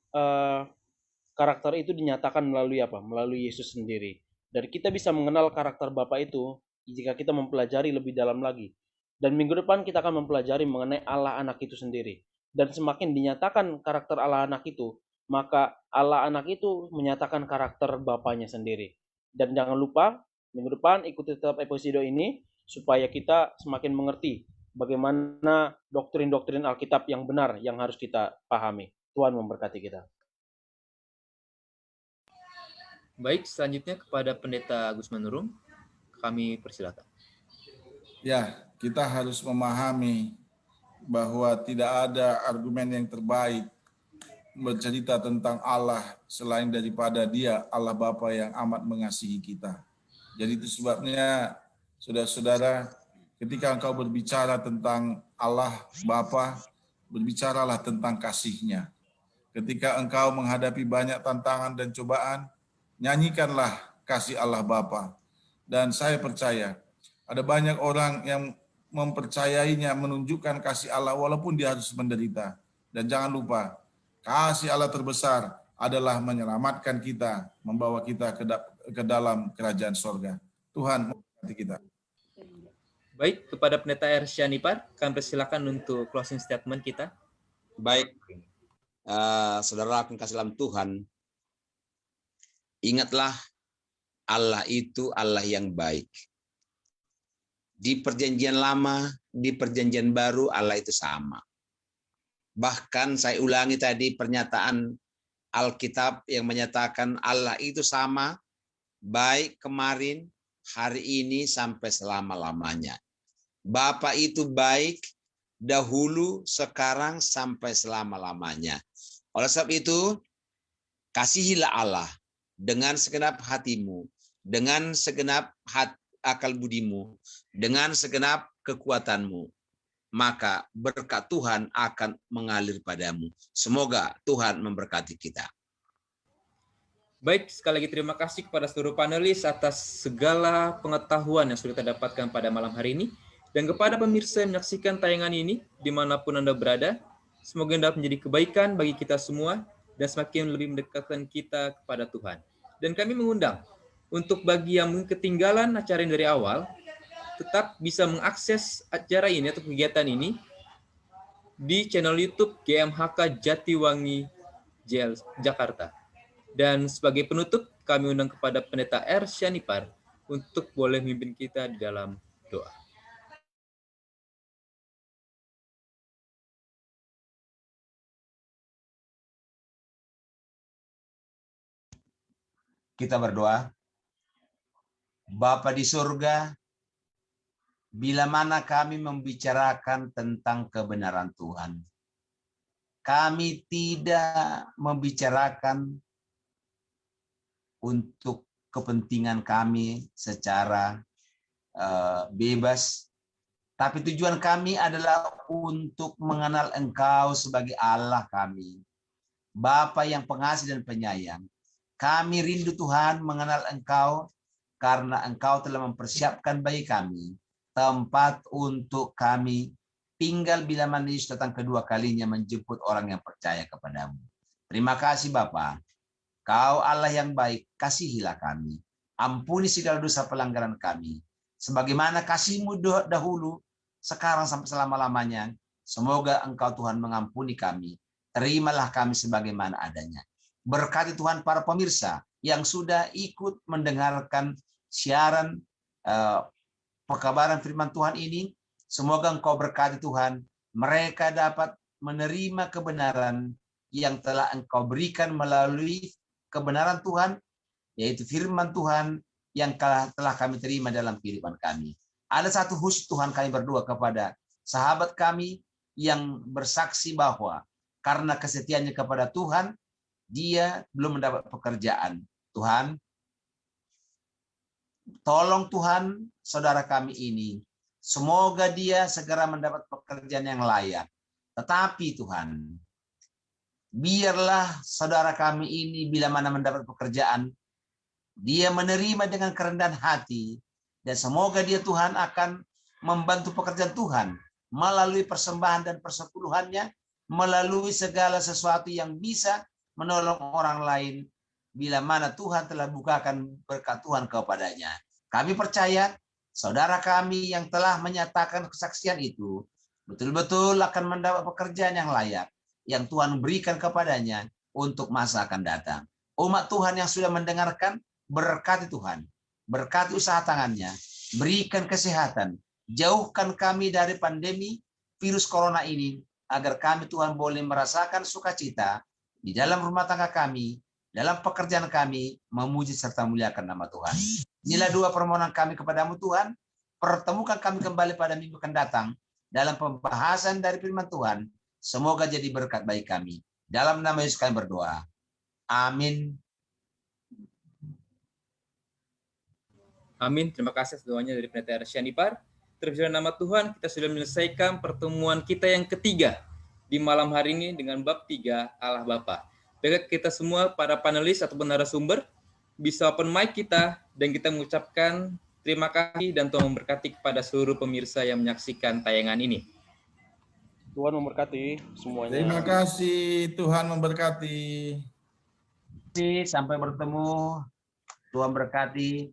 karakter itu dinyatakan melalui apa? Melalui Yesus sendiri. Dan kita bisa mengenal karakter Bapa itu jika kita mempelajari lebih dalam lagi. Dan minggu depan kita akan mempelajari mengenai Allah Anak itu sendiri. Dan semakin dinyatakan karakter Allah Anak itu, maka Allah Anak itu menyatakan karakter Bapanya sendiri. Dan jangan lupa, minggu depan ikuti tetap episode ini, supaya kita semakin mengerti bagaimana doktrin-doktrin Alkitab yang benar yang harus kita pahami. Tuhan memberkati kita. Baik, selanjutnya kepada Pendeta Agus Manurung, kami persilakan. Ya, kita harus memahami bahwa tidak ada argumen yang terbaik bercerita tentang Allah selain daripada Dia, Allah Bapa yang amat mengasihi kita. Jadi itu sebabnya, saudara-saudara, ketika engkau berbicara tentang Allah Bapa, berbicaralah tentang kasih-Nya. Ketika engkau menghadapi banyak tantangan dan cobaan, nyanyikanlah kasih Allah Bapa. Dan saya percaya, ada banyak orang yang mempercayainya, menunjukkan kasih Allah walaupun dia harus menderita. Dan jangan lupa, kasih Allah terbesar adalah menyelamatkan kita, membawa kita ke dalam kerajaan sorga. Tuhan memberkati kita. Baik, kepada Pendeta R. Syanipar, kami persilakan untuk closing statement kita. Baik, saudara yang kasih dalam Tuhan, ingatlah Allah itu Allah yang baik. Di perjanjian lama, di perjanjian baru Allah itu sama. Bahkan saya ulangi tadi pernyataan Alkitab yang menyatakan Allah itu sama, baik kemarin, hari ini, sampai selama-lamanya. Bapa itu baik dahulu, sekarang, sampai selama-lamanya. Oleh sebab itu, kasihilah Allah dengan segenap hatimu, dengan segenap akal budimu, dengan segenap kekuatanmu. Maka berkat Tuhan akan mengalir padamu. Semoga Tuhan memberkati kita. Baik, sekali lagi terima kasih kepada seluruh panelis atas segala pengetahuan yang sudah kita dapatkan pada malam hari ini. Dan kepada pemirsa yang menyaksikan tayangan ini, dimanapun Anda berada, semoga dapat menjadi kebaikan bagi kita semua dan semakin lebih mendekatkan kita kepada Tuhan. Dan kami mengundang untuk bagi yang ketinggalan acara ini dari awal, tetap bisa mengakses acara ini atau kegiatan ini di channel YouTube GMHK Jatiwangi Jakarta. Dan sebagai penutup, kami undang kepada Pendeta R. Syanipar untuk boleh memimpin kita di dalam doa. Kita berdoa. Bapa di surga, bila mana kami membicarakan tentang kebenaran Tuhan, kami tidak membicarakan untuk kepentingan kami secara bebas, tapi tujuan kami adalah untuk mengenal Engkau sebagai Allah kami, Bapa yang pengasih dan penyayang. Kami rindu Tuhan mengenal Engkau karena Engkau telah mempersiapkan bagi kami tempat untuk kami tinggal bila mana Yesus datang kedua kalinya menjemput orang yang percaya kepadamu. Terima kasih Bapa. Kau Allah yang baik, kasihilah kami. Ampuni segala dosa pelanggaran kami. Sebagaimana kasih-Mu dahulu, sekarang sampai selama-lamanya. Semoga Engkau Tuhan mengampuni kami. Terimalah kami sebagaimana adanya. Berkati Tuhan para pemirsa yang sudah ikut mendengarkan siaran pekabaran firman Tuhan ini. Semoga Engkau berkati Tuhan. Mereka dapat menerima kebenaran yang telah Engkau berikan melalui kebenaran Tuhan, yaitu firman Tuhan yang telah kami terima dalam kehidupan kami. Ada satu khusus Tuhan, kami berdoa kepada sahabat kami yang bersaksi bahwa karena kesetiaannya kepada Tuhan, dia belum mendapat pekerjaan. Tuhan, tolong Tuhan saudara kami ini. Semoga dia segera mendapat pekerjaan yang layak. Tetapi Tuhan, biarlah saudara kami ini bila mana mendapat pekerjaan, dia menerima dengan kerendahan hati. Dan semoga dia Tuhan akan membantu pekerjaan Tuhan melalui persembahan dan persepuluhannya, melalui segala sesuatu yang bisa menolong orang lain bila mana Tuhan telah bukakan berkat Tuhan kepadanya. Kami percaya saudara kami yang telah menyatakan kesaksian itu betul-betul akan mendapat pekerjaan yang layak yang Tuhan berikan kepadanya untuk masa akan datang. Umat Tuhan yang sudah mendengarkan, berkati Tuhan, berkati usaha tangannya, berikan kesehatan, jauhkan kami dari pandemi virus corona ini, agar kami Tuhan boleh merasakan sukacita di dalam rumah tangga kami, dalam pekerjaan kami, memuji serta muliakan nama Tuhan. Inilah dua permohonan kami kepadamu Tuhan, pertemukan kami kembali pada minggu akan datang, dalam pembahasan dari firman Tuhan, semoga jadi berkat bagi kami. Dalam nama Yesus kami berdoa. Amin. Amin. Terima kasih doanya dari Pendeta R. Syanipar. Terpujilah nama Tuhan, kita sudah menyelesaikan pertemuan kita yang ketiga di malam hari ini dengan bab 3 Allah Bapa. Baik kita semua para panelis ataupun narasumber bisa open mic kita dan kita mengucapkan terima kasih dan Tuhan memberkati kepada seluruh pemirsa yang menyaksikan tayangan ini. Tuhan memberkati semuanya. Terima kasih, Tuhan memberkati. Sampai bertemu. Tuhan berkati.